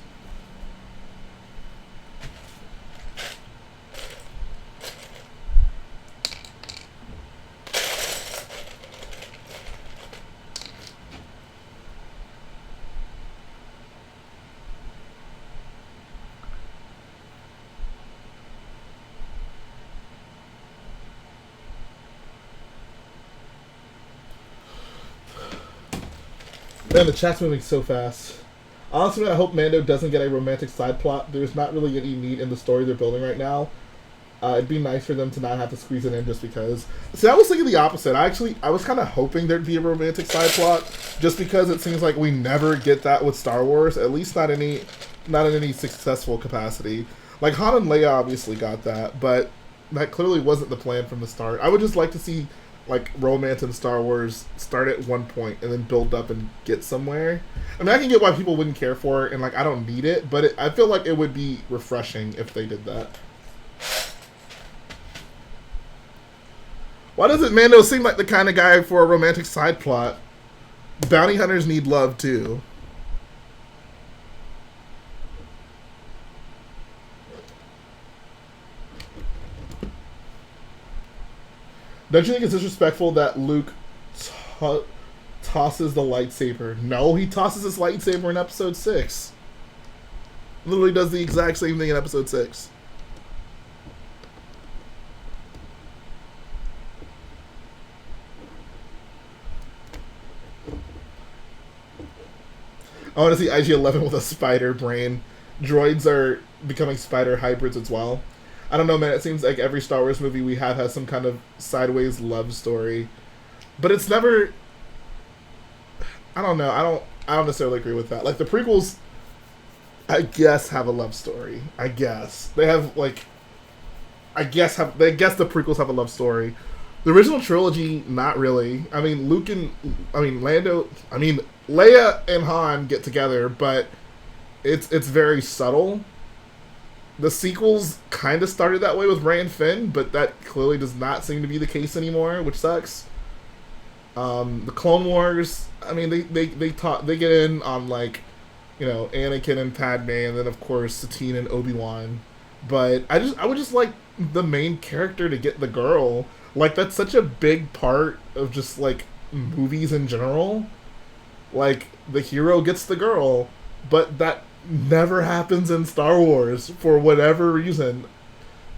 Man, the chat's moving so fast. Honestly, I hope Mando doesn't get a romantic side plot. There's not really any need in the story they're building right now. It'd be nice for them to not have to squeeze it in just because. See, I was thinking the opposite. I was kind of hoping there'd be a romantic side plot, just because it seems like we never get that with Star Wars. At least not in any successful capacity. Like Han and Leia obviously got that, but that clearly wasn't the plan from the start. I would just like to see like romance in Star Wars start at one point and then build up and get somewhere. I mean, I can get why people wouldn't care for it, and like I don't need it, but I feel like it would be refreshing if they did that. Why doesn't Mando seem like the kind of guy for a romantic side plot? Bounty hunters need love too. Don't you think it's disrespectful that Luke tosses the lightsaber? No, he tosses his lightsaber in episode 6. Literally does the exact same thing in episode 6. I want to see IG-11 with a spider brain. Droids are becoming spider hybrids as well. I don't know, man. It seems like every Star Wars movie we have has some kind of sideways love story, but it's never. I don't know. I don't necessarily agree with that. Like the prequels, I guess have a love story. I guess they have like. I guess the prequels have a love story. The original trilogy, not really. I mean, Leia and Han get together, but it's very subtle. The sequels kind of started that way with Rey and Finn, but that clearly does not seem to be the case anymore, which sucks. The Clone Wars, I mean, they get in on like, you know, Anakin and Padme, and then of course Satine and Obi-Wan. But I would just like the main character to get the girl. Like that's such a big part of just like movies in general. Like the hero gets the girl, but that never happens in Star Wars for whatever reason.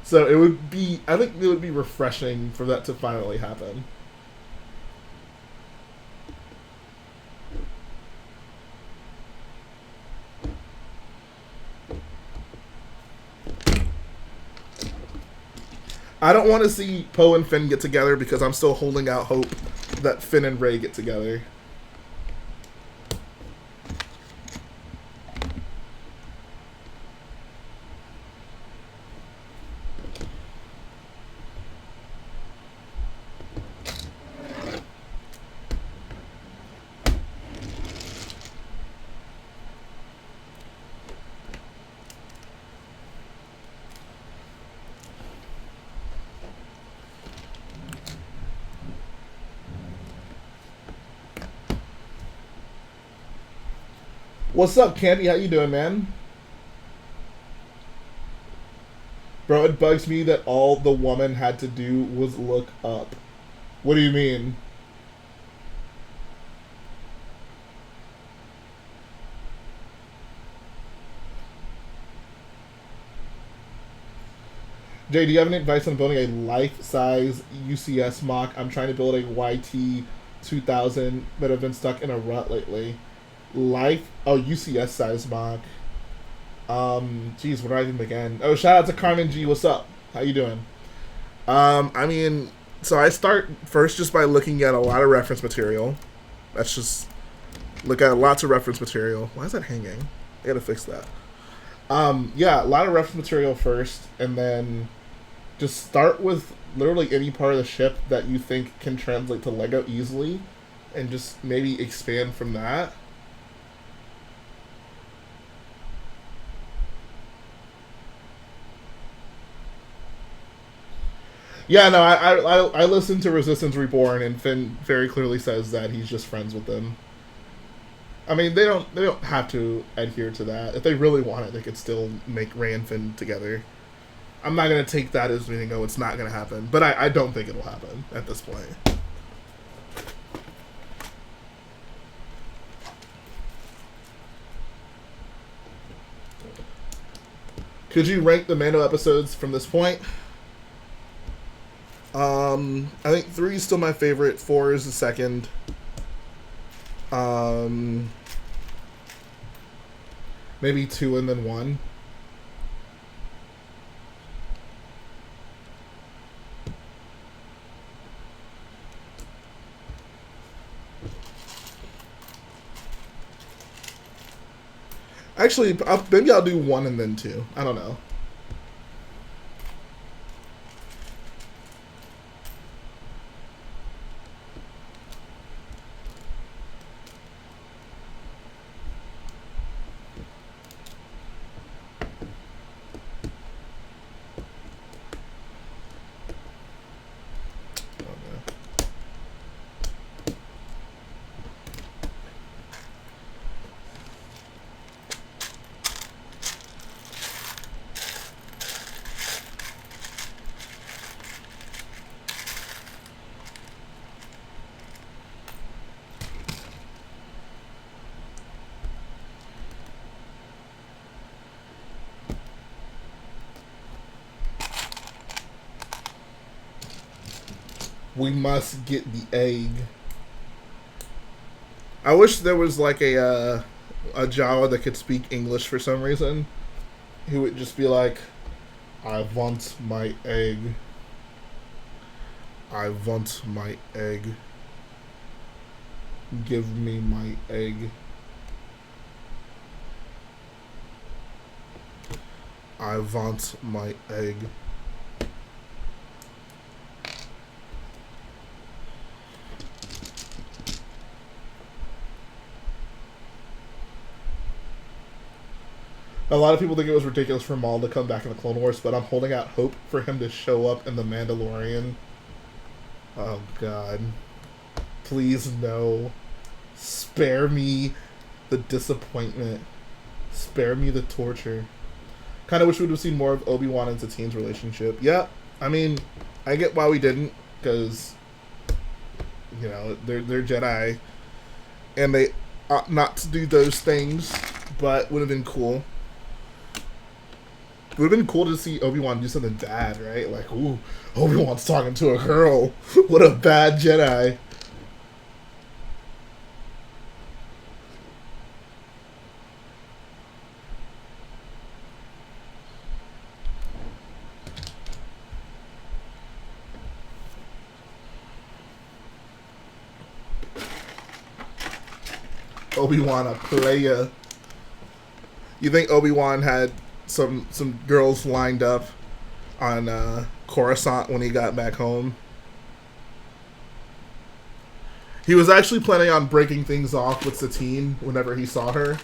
So I think it would be refreshing for that to finally happen. I don't want to see Poe and Finn get together because I'm still holding out hope that Finn and Rey get together. What's up, Candy? How you doing, man? Bro, it bugs me that all the woman had to do was look up. What do you mean? Jay, do you have any advice on building a life-size UCS mock? I'm trying to build a YT2000, but I've been stuck in a rut lately. UCS size mock. Geez, where do I even begin? Oh, shout out to Carmen G. What's up? How you doing? I mean, so I start first just by looking at a lot of reference material. Let's just look at lots of reference material. Why is that hanging? I gotta fix that. Yeah, a lot of reference material first, and then just start with literally any part of the ship that you think can translate to Lego easily, and just maybe expand from that. Yeah, no, I listened to Resistance Reborn, and Finn very clearly says that he's just friends with them. I mean, they don't have to adhere to that. If they really want it, they could still make Rey and Finn together. I'm not gonna take that as meaning, oh, it's not gonna happen. But I don't think it'll happen at this point. Could you rank the Mando episodes from this point? I think 3 is still my favorite. 4 is the second. Maybe 2 and then 1. Actually, maybe I'll do 1 and then 2. I don't know. We must get the egg. I wish there was like a Jawa that could speak English for some reason. He would just be like, I want my egg. I want my egg. Give me my egg. I want my egg. A lot of people think it was ridiculous for Maul to come back in the Clone Wars, but I'm holding out hope for him to show up in The Mandalorian. Oh, God. Please, no. Spare me the disappointment. Spare me the torture. Kind of wish we would have seen more of Obi-Wan and Satine's relationship. Yeah, I mean, I get why we didn't, because, you know, they're Jedi, and they ought not to do those things, but would have been cool. It would have been cool to see Obi-Wan do something bad, right? Like, ooh, Obi-Wan's talking to a girl. What a bad Jedi. Obi-Wan a player. You think Obi-Wan had some girls lined up on Coruscant when he got back home? He was actually planning on breaking things off with Satine whenever he saw her,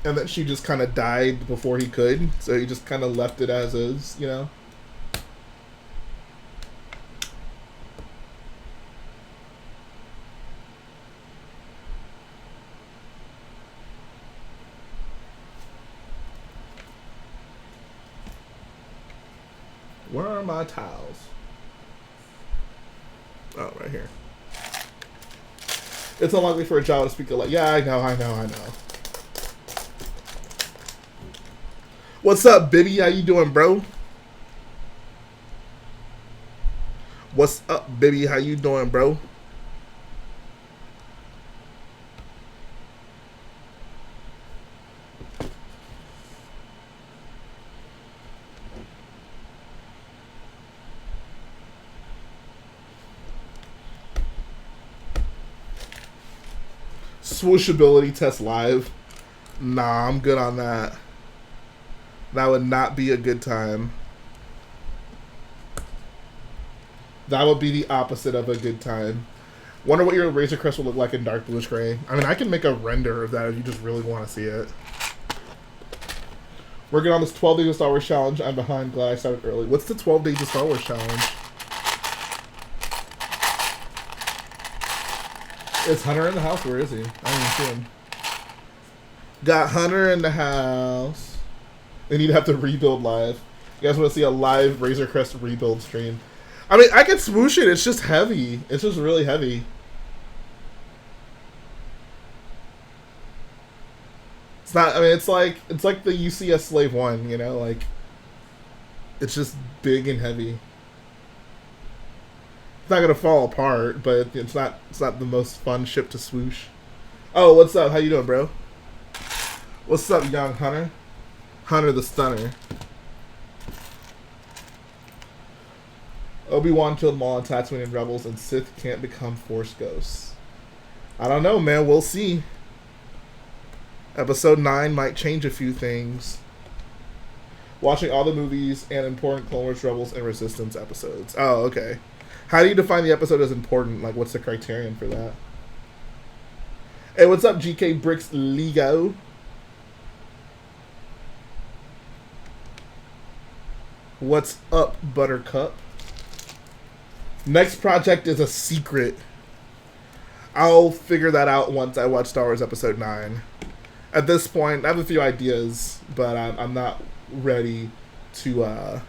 and that she just kind of died before he could, so he just kind of left it as is, you know? Where are my towels? Oh, right here. It's unlikely for a Jawa to speak a lot. Yeah, I know. What's up, Bibby? How you doing, bro? What's up, Bibby? How you doing, bro? Swooshability test live. Nah, I'm good on that. That would not be a good time. That would be the opposite of a good time. Wonder what your Razor Crest will look like in dark bluish gray. I mean, I can make a render of that if you just really want to see it. Working on this 12 Days of Star Wars challenge. I'm behind. Glad I started early. What's the 12 Days of Star Wars challenge? Is Hunter in the house? Where is he? I don't even see him. Got Hunter in the house. They need to have to rebuild live. You guys want to see a live Razor Crest rebuild stream? I mean, I can swoosh it. It's just heavy. It's just really heavy. It's not. I mean, it's like the UCS Slave 1. You know, like it's just big and heavy. It's not gonna fall apart, but it's not the most fun ship to swoosh. Oh, what's up? How you doing, bro? What's up, young Hunter? Hunter the Stunner. Obi-Wan killed Maul on Tatooine and Rebels, and Sith can't become Force ghosts. I don't know, man. We'll see. Episode 9 might change a few things. Watching all the movies and important Clone Wars, Rebels, and Resistance episodes. Oh, okay. How do you define the episode as important? Like, what's the criterion for that? Hey, what's up, JBBrick's Lego? What's up, Buttercup? Next project is a secret. I'll figure that out once I watch Star Wars Episode 9. At this point, I have a few ideas, but I'm not ready to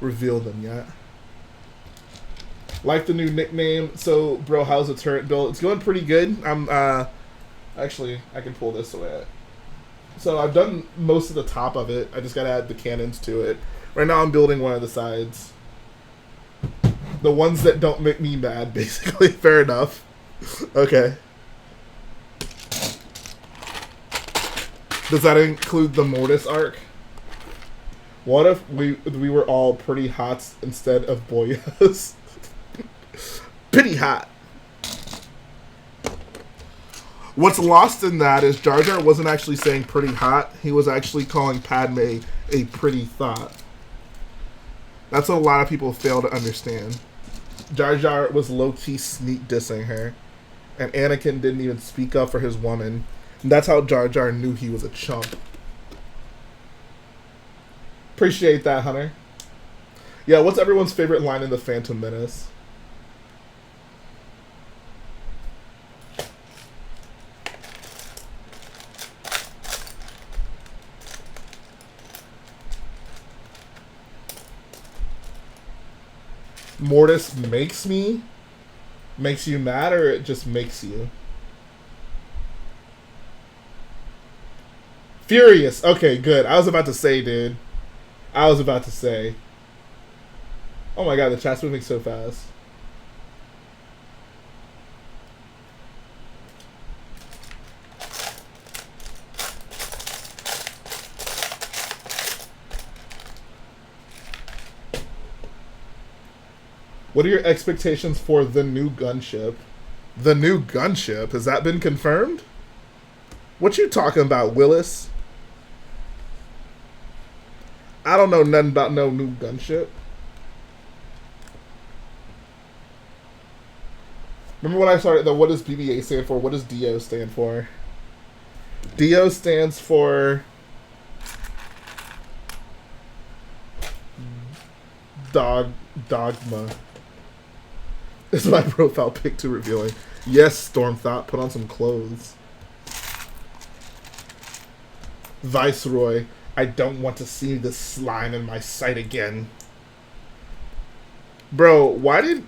reveal them yet. Like the new nickname. So, bro, how's the turret build? It's going pretty good. Actually, I can pull this away. So I've done most of the top of it. I just gotta add the cannons to it. Right now I'm building one of the sides. The ones that don't make me mad, basically. Fair enough. Okay. Does that include the Mortis arc? What if we were all pretty hots instead of boyos? Pretty hot. What's lost in that is Jar Jar wasn't actually saying pretty hot. He was actually calling Padme a pretty thought. That's what a lot of people fail to understand. Jar Jar was low-key sneak dissing her. And Anakin didn't even speak up for his woman. And that's how Jar Jar knew he was a chump. Appreciate that, Hunter. Yeah, what's everyone's favorite line in The Phantom Menace? Mortis makes me? Makes you mad, or it just makes you? Furious. Okay, good. I was about to say, dude. I was about to say. Oh my god, the chat's moving so fast. What are your expectations for the new gunship? The new gunship? Has that been confirmed? What you talking about, Willis? I don't know nothing about no new gunship. Remember when I started the what does BBA stand for? What does DO stand for? DO stands for Dogma. This is my profile pic too revealing. Yes, Stormthought, put on some clothes. Viceroy, I don't want to see this slime in my sight again. Bro, why did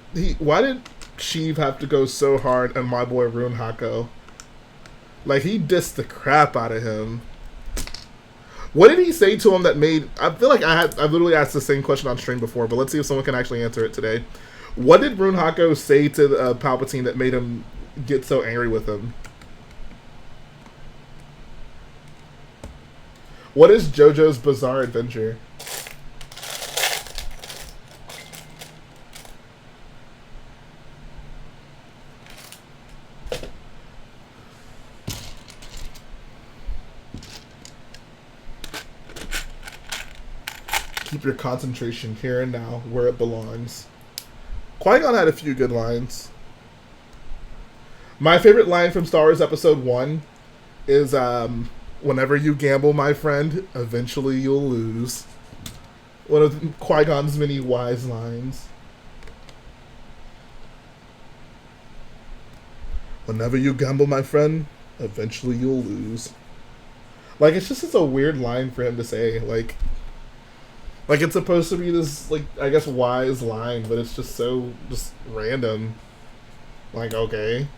Sheev have to go so hard on my boy Rune Hako? Like, he dissed the crap out of him. What did he say to him that made... I feel like I've literally asked the same question on stream before, but let's see if someone can actually answer it today. What did Rune Hako say to Palpatine that made him get so angry with him? What is JoJo's Bizarre Adventure? Keep your concentration here and now, where it belongs. Qui-Gon had a few good lines. My favorite line from Star Wars Episode 1 is, whenever you gamble, my friend, eventually you'll lose. One of Qui-Gon's many wise lines. Whenever you gamble, my friend, eventually you'll lose. Like, it's just a weird line for him to say. Like it's supposed to be this, like, I guess wise line, but it's just so just random. Like, okay.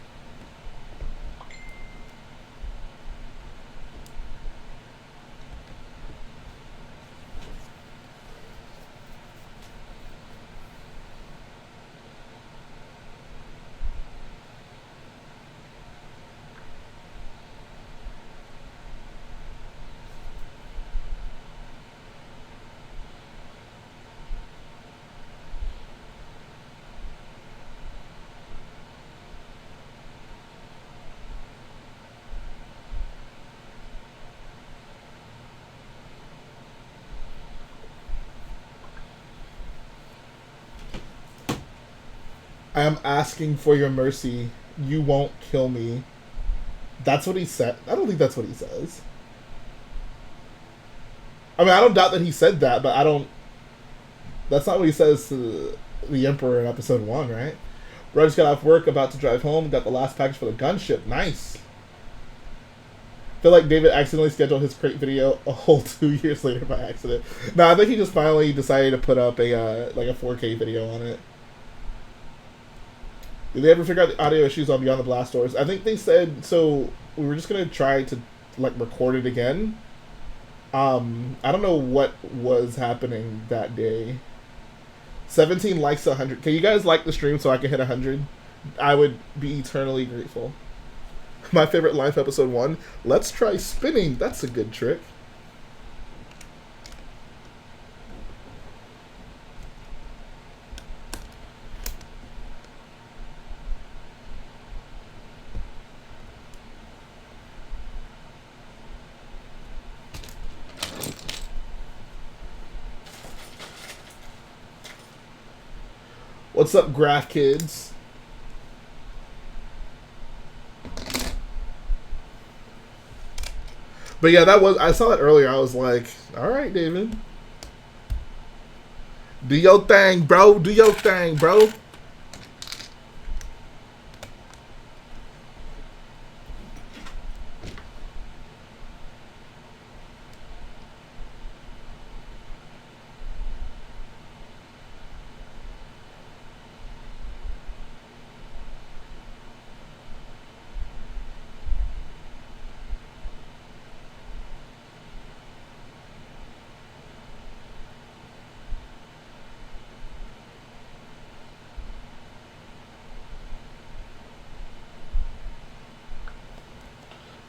I am asking for your mercy. You won't kill me. That's what he said. I don't think that's what he says. I mean, I don't doubt that he said that, but I don't... That's not what he says to the Emperor in episode 1, right? Bro just got off work, about to drive home, got the last package for the gunship. Nice. Feel like David accidentally scheduled his crate video a whole 2 years later by accident. No, I think he just finally decided to put up a like a 4K video on it. Did they ever figure out the audio issues on Beyond the Blast Doors? I think they said, so we were just going to try to, like, record it again. I don't know what was happening that day. 17 likes 100. Can you guys like the stream so I can hit 100? I would be eternally grateful. My favorite line for episode 1. Let's try spinning. That's a good trick. What's up, Graph Kids? But yeah, I saw that earlier. I was like, all right, David. Do your thing, bro. Do your thing, bro.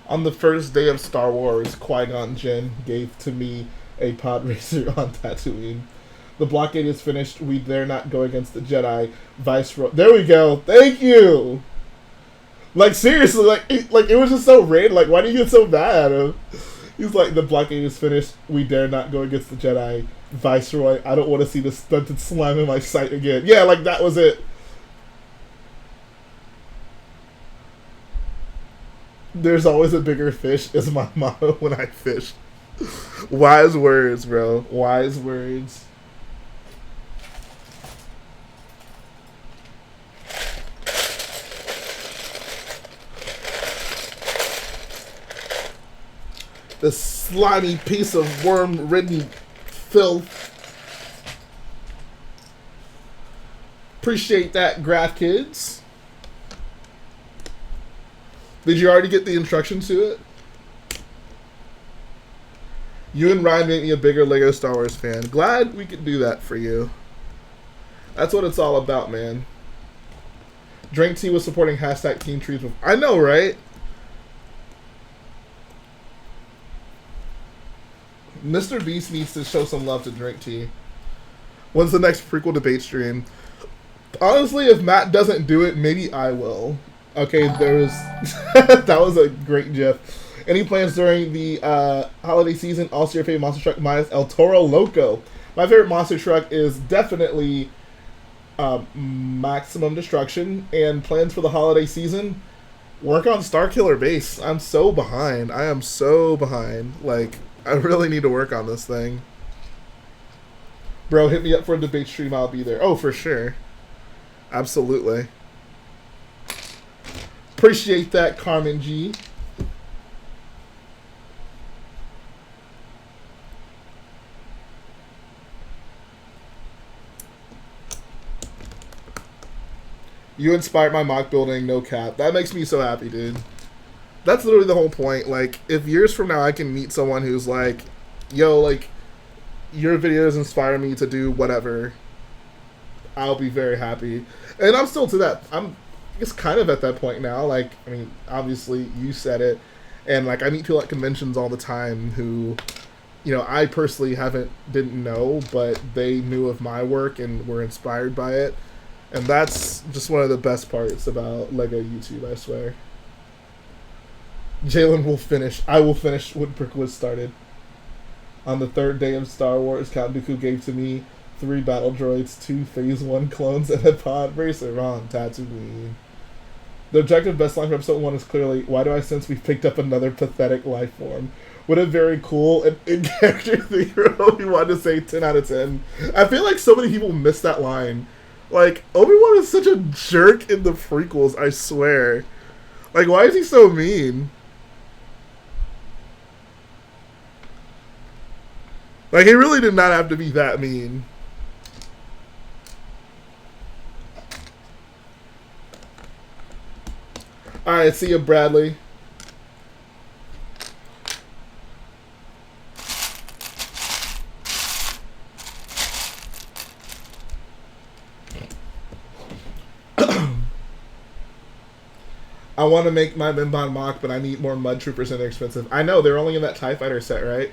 On the first day of Star Wars, Qui-Gon Jinn gave to me a pod racer on Tatooine. The blockade is finished. We dare not go against the Jedi. Viceroy. There we go. Thank you. Like, seriously, like it was just so random. Like, why do you get so mad? He's like, the blockade is finished. We dare not go against the Jedi. Viceroy. I don't want to see the stunted slime in my sight again. Yeah, like, that was it. There's always a bigger fish is my motto when I fish. Wise words, bro. Wise words. This slimy piece of worm-ridden filth. Appreciate that, Graph Kids. Did you already get the instructions to it? You and Ryan made me a bigger Lego Star Wars fan. Glad we could do that for you. That's what it's all about, man. Drink Tea was supporting hashtag Team Trees. I know, right? Mr. Beast needs to show some love to Drink Tea. When's the next prequel debate stream? Honestly, if Matt doesn't do it, maybe I will. Okay, there was... that was a great gif. Any plans during the holiday season? Also your favorite monster truck minus El Toro Loco. My favorite monster truck is definitely Maximum Destruction. And plans for the holiday season? Work on Starkiller base. I'm so behind. I am so behind. Like, I really need to work on this thing. Bro, hit me up for a debate stream. I'll be there. Oh, for sure. Absolutely. Appreciate that, Carmen G. You inspired my mock building, no cap. That makes me so happy, dude. That's literally the whole point. Like, if years from now I can meet someone who's like, yo, like, your videos inspire me to do whatever, I'll be very happy. And I'm still to that. I'm just kind of at that point now. Like, I mean, obviously, you said it. And, like, I meet people at conventions all the time who, you know, I personally didn't know, but they knew of my work and were inspired by it. And that's just one of the best parts about LEGO YouTube, I swear. Jalen will finish. I will finish what Brick was started. On the third day of Star Wars, Count Dooku gave to me 3 battle droids, 2 Phase 1 clones, and a pod racer on Tatooine. The objective best line for episode 1 is clearly, why do I sense we've picked up another pathetic life form? What a very cool and in-character thing we wanted to say 10 out of 10. I feel like so many people miss that line. Like, Obi-Wan is such a jerk in the prequels, I swear. Like, why is he so mean? Like, he really did not have to be that mean. Alright, see ya, Bradley. I want to make my Mimban mock, but I need more Mud Troopers and they're expensive. I know, they're only in that TIE Fighter set, right?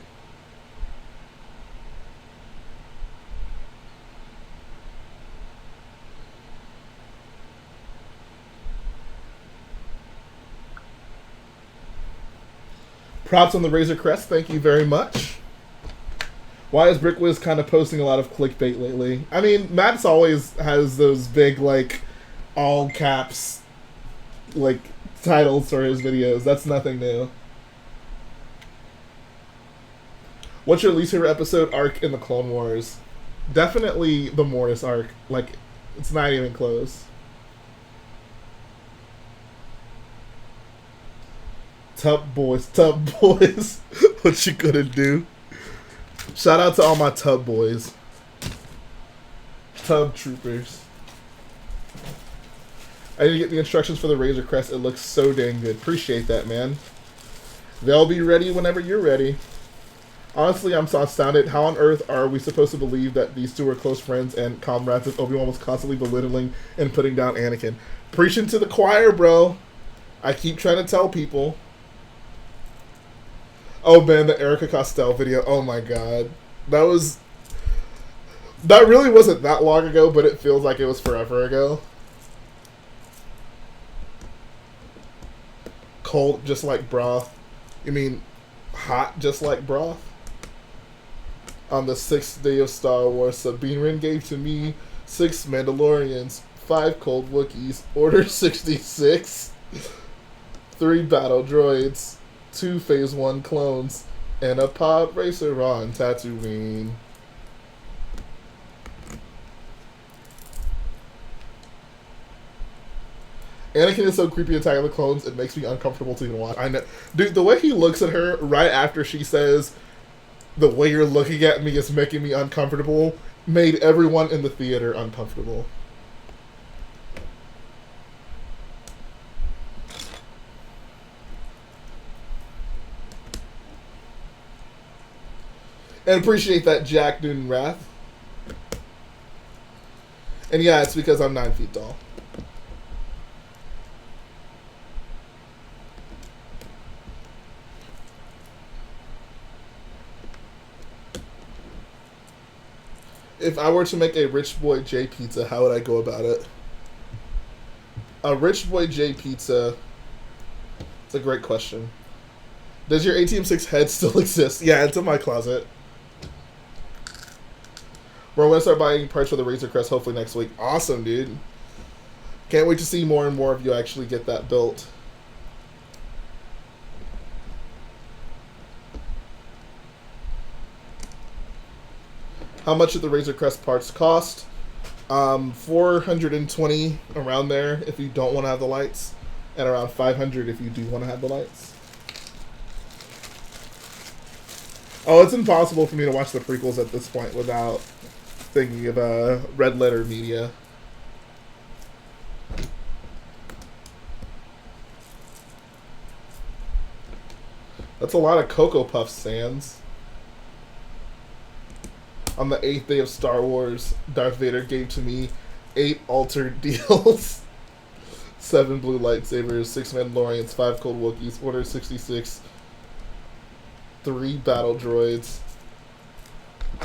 Props on the Razor Crest, thank you very much. Why is BrickWiz kind of posting a lot of clickbait lately? I mean, Matt's always has those big, like, all caps, like, titles for his videos. That's nothing new. What's your least favorite episode arc in the Clone Wars? Definitely the Mortis arc. Like, it's not even close. Tub boys. What you gonna do? Shout out to all my tub boys. Tub troopers. I need to get the instructions for the Razor Crest. It looks so dang good. Appreciate that, man. They'll be ready whenever you're ready. Honestly, I'm so astounded. How on earth are we supposed to believe that these two are close friends and comrades if Obi-Wan was constantly belittling and putting down Anakin? Preaching to the choir, bro. I keep trying to tell people. Oh, man, the Erica Costello video. Oh, my God. That really wasn't that long ago, but it feels like it was forever ago. Cold, just like broth. You mean hot, just like broth? On the 6th day of Star Wars, Sabine Wren gave to me 6 Mandalorians, 5 cold Wookiees, Order 66, 3 battle droids, 2 Phase 1 clones, and a pod racer on Tatooine. Anakin is so creepy attacking the clones, it makes me uncomfortable to even watch. I know. Dude, the way he looks at her right after she says, the way you're looking at me is making me uncomfortable, made everyone in the theater uncomfortable. And appreciate that, Jack Newton Wrath. And yeah, it's because I'm 9 feet tall. If I were to make a Rich Boy J pizza, how would I go about it? A Rich Boy J pizza. It's a great question. Does your ATM6 head still exist? Yeah, it's in my closet. We're going to start buying parts for the Razor Crest hopefully next week. Awesome, dude. Can't wait to see more and more of you actually get that built. How much did the Razor Crest parts cost? $420 around there if you don't want to have the lights. and around 500 if you do want to have the lights. Oh, it's impossible for me to watch the prequels at this point without thinking of Red Letter Media. That's a lot of Cocoa Puffs, Sans. On the 8th day of Star Wars, Darth Vader gave to me 8 altered deals, 7 blue lightsabers, 6 Mandalorians, 5 cold Wookiees, Order 66, 3 battle droids,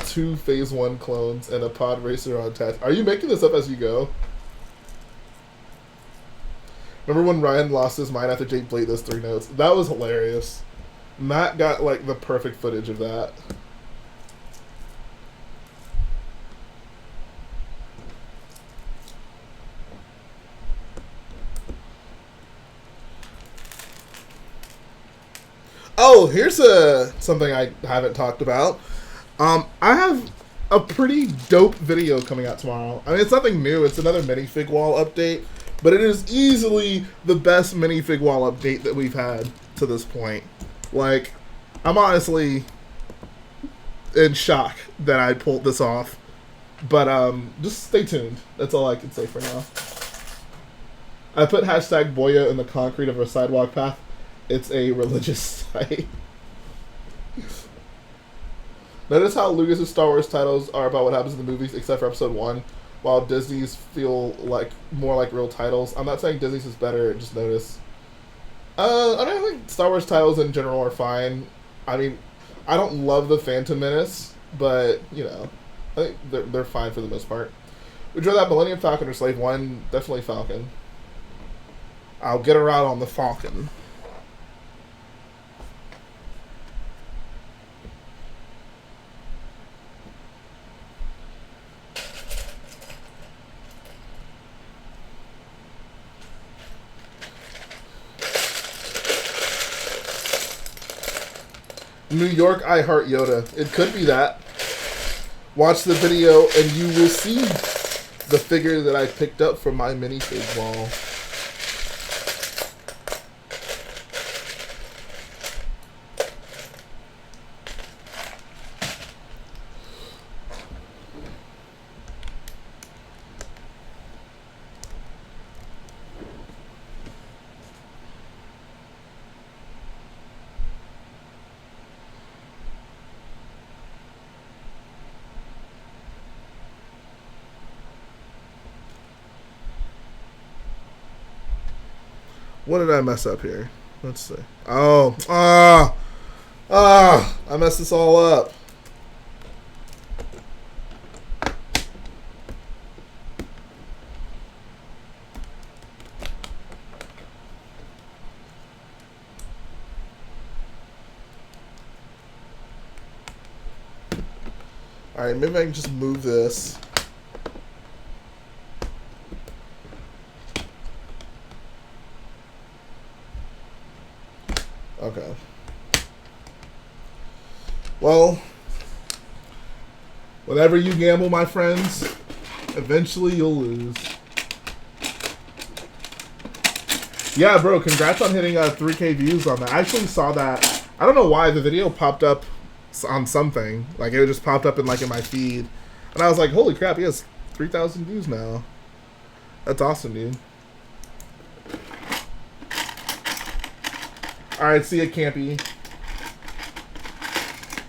2 Phase 1 clones, and a pod racer on Tatooine. Are you making this up as you go? Remember when Ryan lost his mind after Jake played those 3 notes? That was hilarious. Matt got, like, the perfect footage of that. Oh, here's something I haven't talked about. I have a pretty dope video coming out tomorrow. I mean, it's nothing new. It's another minifig wall update, but it is easily the best minifig wall update that we've had to this point. Like, I'm honestly in shock that I pulled this off. But just stay tuned. That's all I can say for now. I put hashtag BOYO in the concrete of our sidewalk path. It's a religious site. Notice how Lucas's Star Wars titles are about what happens in the movies, except for Episode 1, while Disney's feel like more like real titles. I'm not saying Disney's is better, just notice. I don't think Star Wars titles in general are fine. I mean, I don't love the Phantom Menace, but, you know, I think they're fine for the most part. Would you rather have Millennium Falcon or Slave 1? Definitely Falcon. I'll get her out on the Falcon. New York, I Heart Yoda. It could be that. Watch the video and you will see the figure that I picked up from my minifig wall. What did I mess up here? Let's see. Oh, I messed this all up. All right, maybe I can just move this. Okay. Well, whenever you gamble, my friends, eventually you'll lose. Yeah, bro, congrats on hitting 3K views on that. I actually saw that. I don't know why the video popped up on something. Like, it just popped up in my feed. And I was like, holy crap, he has 3,000 views now. That's awesome, dude. Alright, see ya, Campy.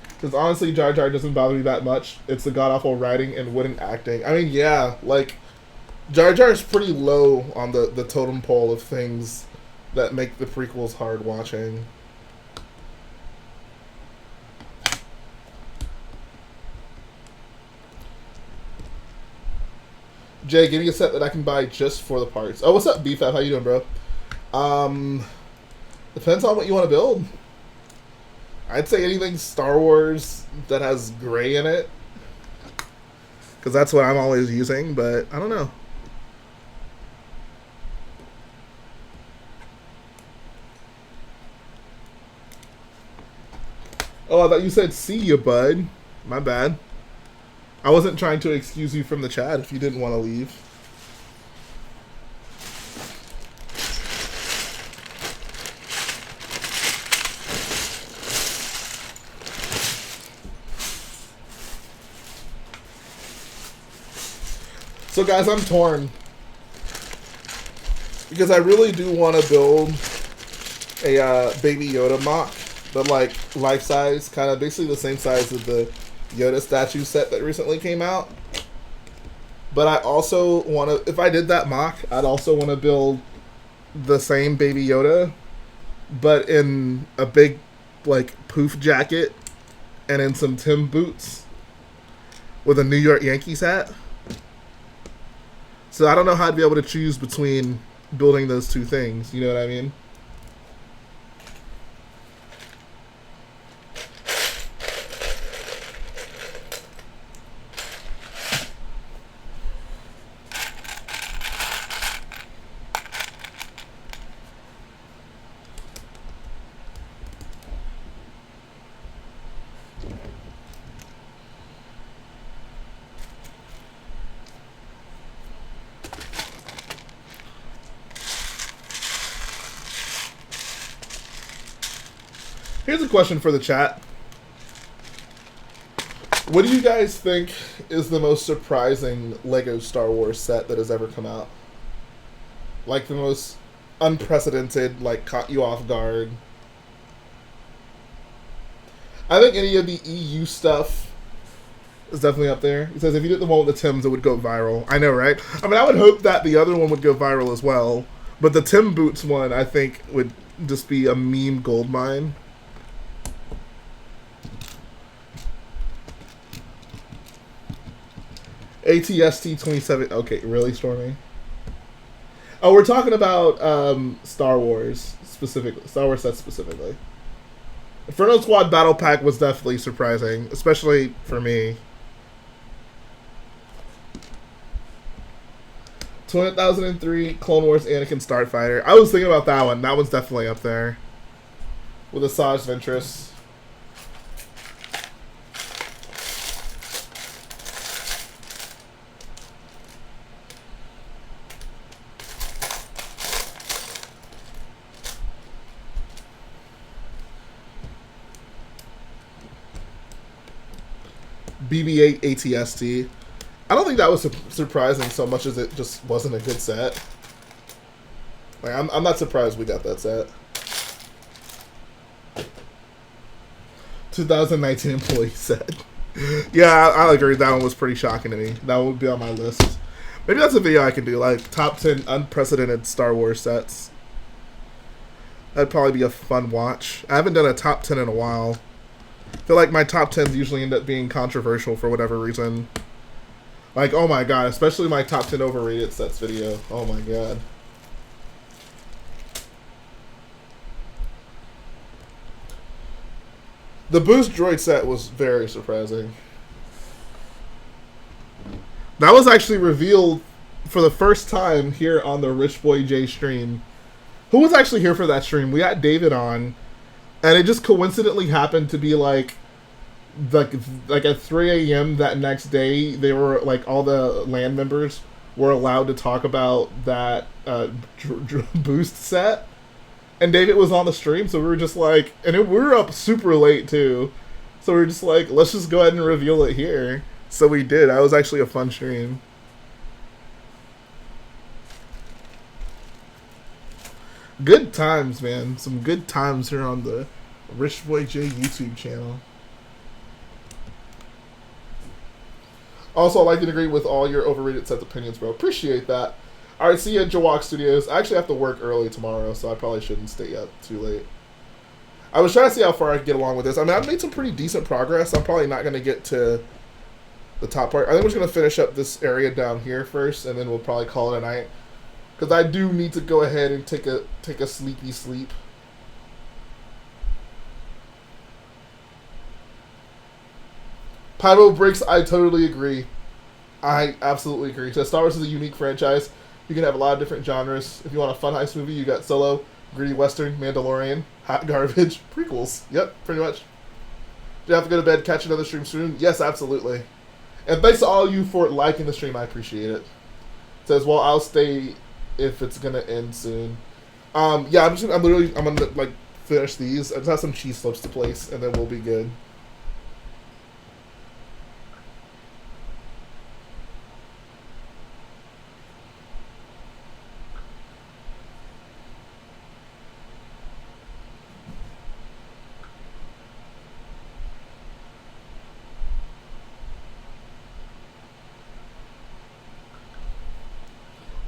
Because honestly, Jar Jar doesn't bother me that much. It's the god-awful writing and wooden acting. I mean, yeah, like, Jar Jar's pretty low on the totem pole of things that make the prequels hard watching. Jay, give me a set that I can buy just for the parts. Oh, what's up, BFAP? How you doing, bro? Depends on what you want to build. I'd say anything Star Wars that has gray in it. Because that's what I'm always using, but I don't know. Oh, I thought you said see you, bud. My bad. I wasn't trying to excuse you from the chat if you didn't want to leave. So guys, I'm torn. Because I really do want to build a Baby Yoda mock. But like life size, kind of basically the same size as the Yoda statue set that recently came out. But I also want to, if I did that mock, I'd also want to build the same Baby Yoda, but in a big, like, poof jacket and in some Tim boots with a New York Yankees hat. So I don't know how I'd be able to choose between building those two things, you know what I mean? Here's a question for the chat. What do you guys think is the most surprising Lego Star Wars set that has ever come out? Like the most unprecedented, like caught you off guard? I think any of the EU stuff is definitely up there. It says if you did the one with the Tims, it would go viral. I know, right? I mean, I would hope that the other one would go viral as well. But the Tim Boots one, I think, would just be a meme goldmine. ATST27. Okay, really, Stormy? Oh, we're talking about Star Wars specifically. Star Wars sets specifically. Inferno Squad Battle Pack was definitely surprising, especially for me. 2003 Clone Wars Anakin Starfighter. I was thinking about that one. That one's definitely up there. With Asajj Ventress. BB-8 ATST. I don't think that was surprising so much as it just wasn't a good set. Like, I'm not surprised we got that set. 2019 employee set. Yeah, I agree. That one was pretty shocking to me. That would be on my list. Maybe that's a video I can do, like top 10 unprecedented Star Wars sets. That'd probably be a fun watch. I haven't done a top 10 in a while. I feel like my top 10s usually end up being controversial for whatever reason. Like, oh my god, especially my top 10 overrated sets video. Oh my god. The Boost Droid set was very surprising. That was actually revealed for the first time here on the Rich Boy J stream. Who was actually here for that stream? We had David on. And it just coincidentally happened to be like at 3 a.m. that next day, they were like all the land members were allowed to talk about that boost set, and David was on the stream, so we were just like, and we were up super late too, so we were just like, let's just go ahead and reveal it here. So we did. That was actually a fun stream. Good times, man. Some good times here on the Rich Boy J YouTube channel. Also, I'd like to agree with all your overrated sets opinions, bro. Appreciate that. Alright, see you at Jawok Studios. I actually have to work early tomorrow, so I probably shouldn't stay up too late. I was trying to see how far I could get along with this. I mean, I've made some pretty decent progress. I'm probably not going to get to the top part. I think we're just going to finish up this area down here first, and then we'll probably call it a night. Because I do need to go ahead and take a sleepy sleep. ReboBricks, I totally agree. I absolutely agree. So Star Wars is a unique franchise. You can have a lot of different genres. If you want a fun heist movie, you got Solo, Gritty Western, Mandalorian, Hot Garbage, prequels. Yep, pretty much. Do you have to go to bed, catch another stream soon? Yes, absolutely. And thanks to all of you for liking the stream. I appreciate it. It says, well, I'll stay if it's gonna end soon. Yeah, I'm gonna like finish these. I just have some cheese slips to place, and then we'll be good.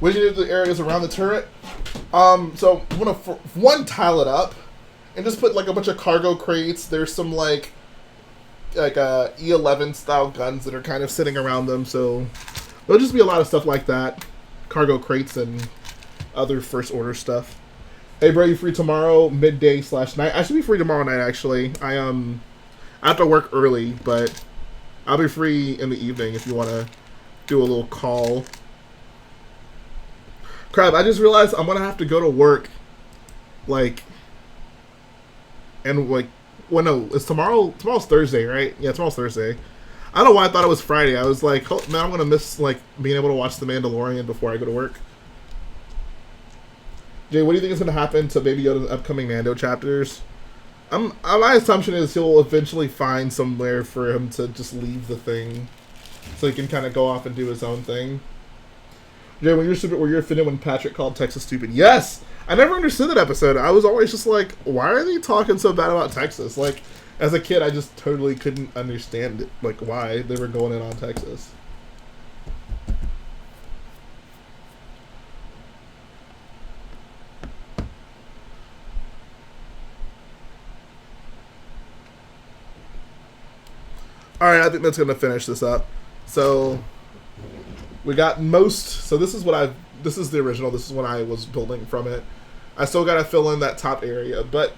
What did you do to the areas around the turret? So I'm gonna one tile it up, and just put like a bunch of cargo crates. There's some like E11 style guns that are kind of sitting around them. So there'll just be a lot of stuff like that, cargo crates and other first order stuff. Hey bro, you free tomorrow midday/night? I should be free tomorrow night actually. I have to work early, but I'll be free in the evening if you want to do a little call. Crap, I just realized I'm going to have to go to work, like, and, like, well, no, it's tomorrow. Tomorrow's Thursday, right? Yeah, tomorrow's Thursday. I don't know why I thought it was Friday. I was like, oh, man, I'm going to miss, like, being able to watch The Mandalorian before I go to work. Jay, what do you think is going to happen to Baby Yoda's upcoming Mando chapters? My assumption is he'll eventually find somewhere for him to just leave the thing, so he can kind of go off and do his own thing. Jay, when you're stupid, were you offended when Patrick called Texas stupid? Yes! I never understood that episode. I was always just like, why are they talking so bad about Texas? Like, as a kid, I just totally couldn't understand it, like why they were going in on Texas. Alright, I think that's going to finish this up. So, we got most... So this is what this is the original. This is what I was building from it. I still got to fill in that top area, but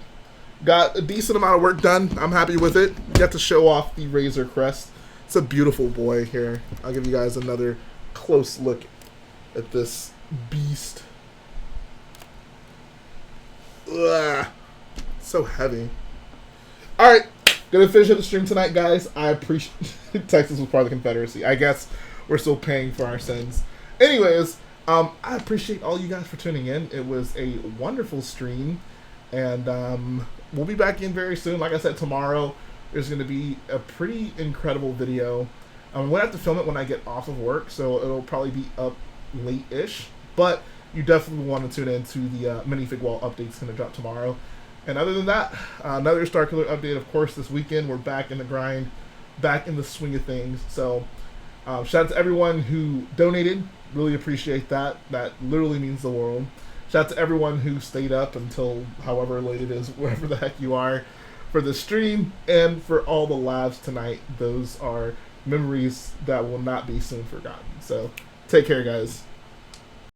got a decent amount of work done. I'm happy with it. Got to show off the Razor Crest. It's a beautiful boy here. I'll give you guys another close look at this beast. Ugh. So heavy. Alright. Gonna finish up the stream tonight, guys. I appreciate... Texas was part of the Confederacy. I guess we're still paying for our sins. Anyways, I appreciate all you guys for tuning in. It was a wonderful stream. And we'll be back in very soon. Like I said, tomorrow there's going to be a pretty incredible video. I'm going to have to film it when I get off of work, so it'll probably be up late-ish. But you definitely want to tune in to the minifig wall update's going to drop tomorrow. And other than that, another Starkiller update, of course, this weekend. We're back in the grind, back in the swing of things. So, shout out to everyone who donated. Really appreciate that. That literally means the world. Shout out to everyone who stayed up until however late it is, wherever the heck you are, for the stream and for all the laughs tonight. Those are memories that will not be soon forgotten. So, take care, guys.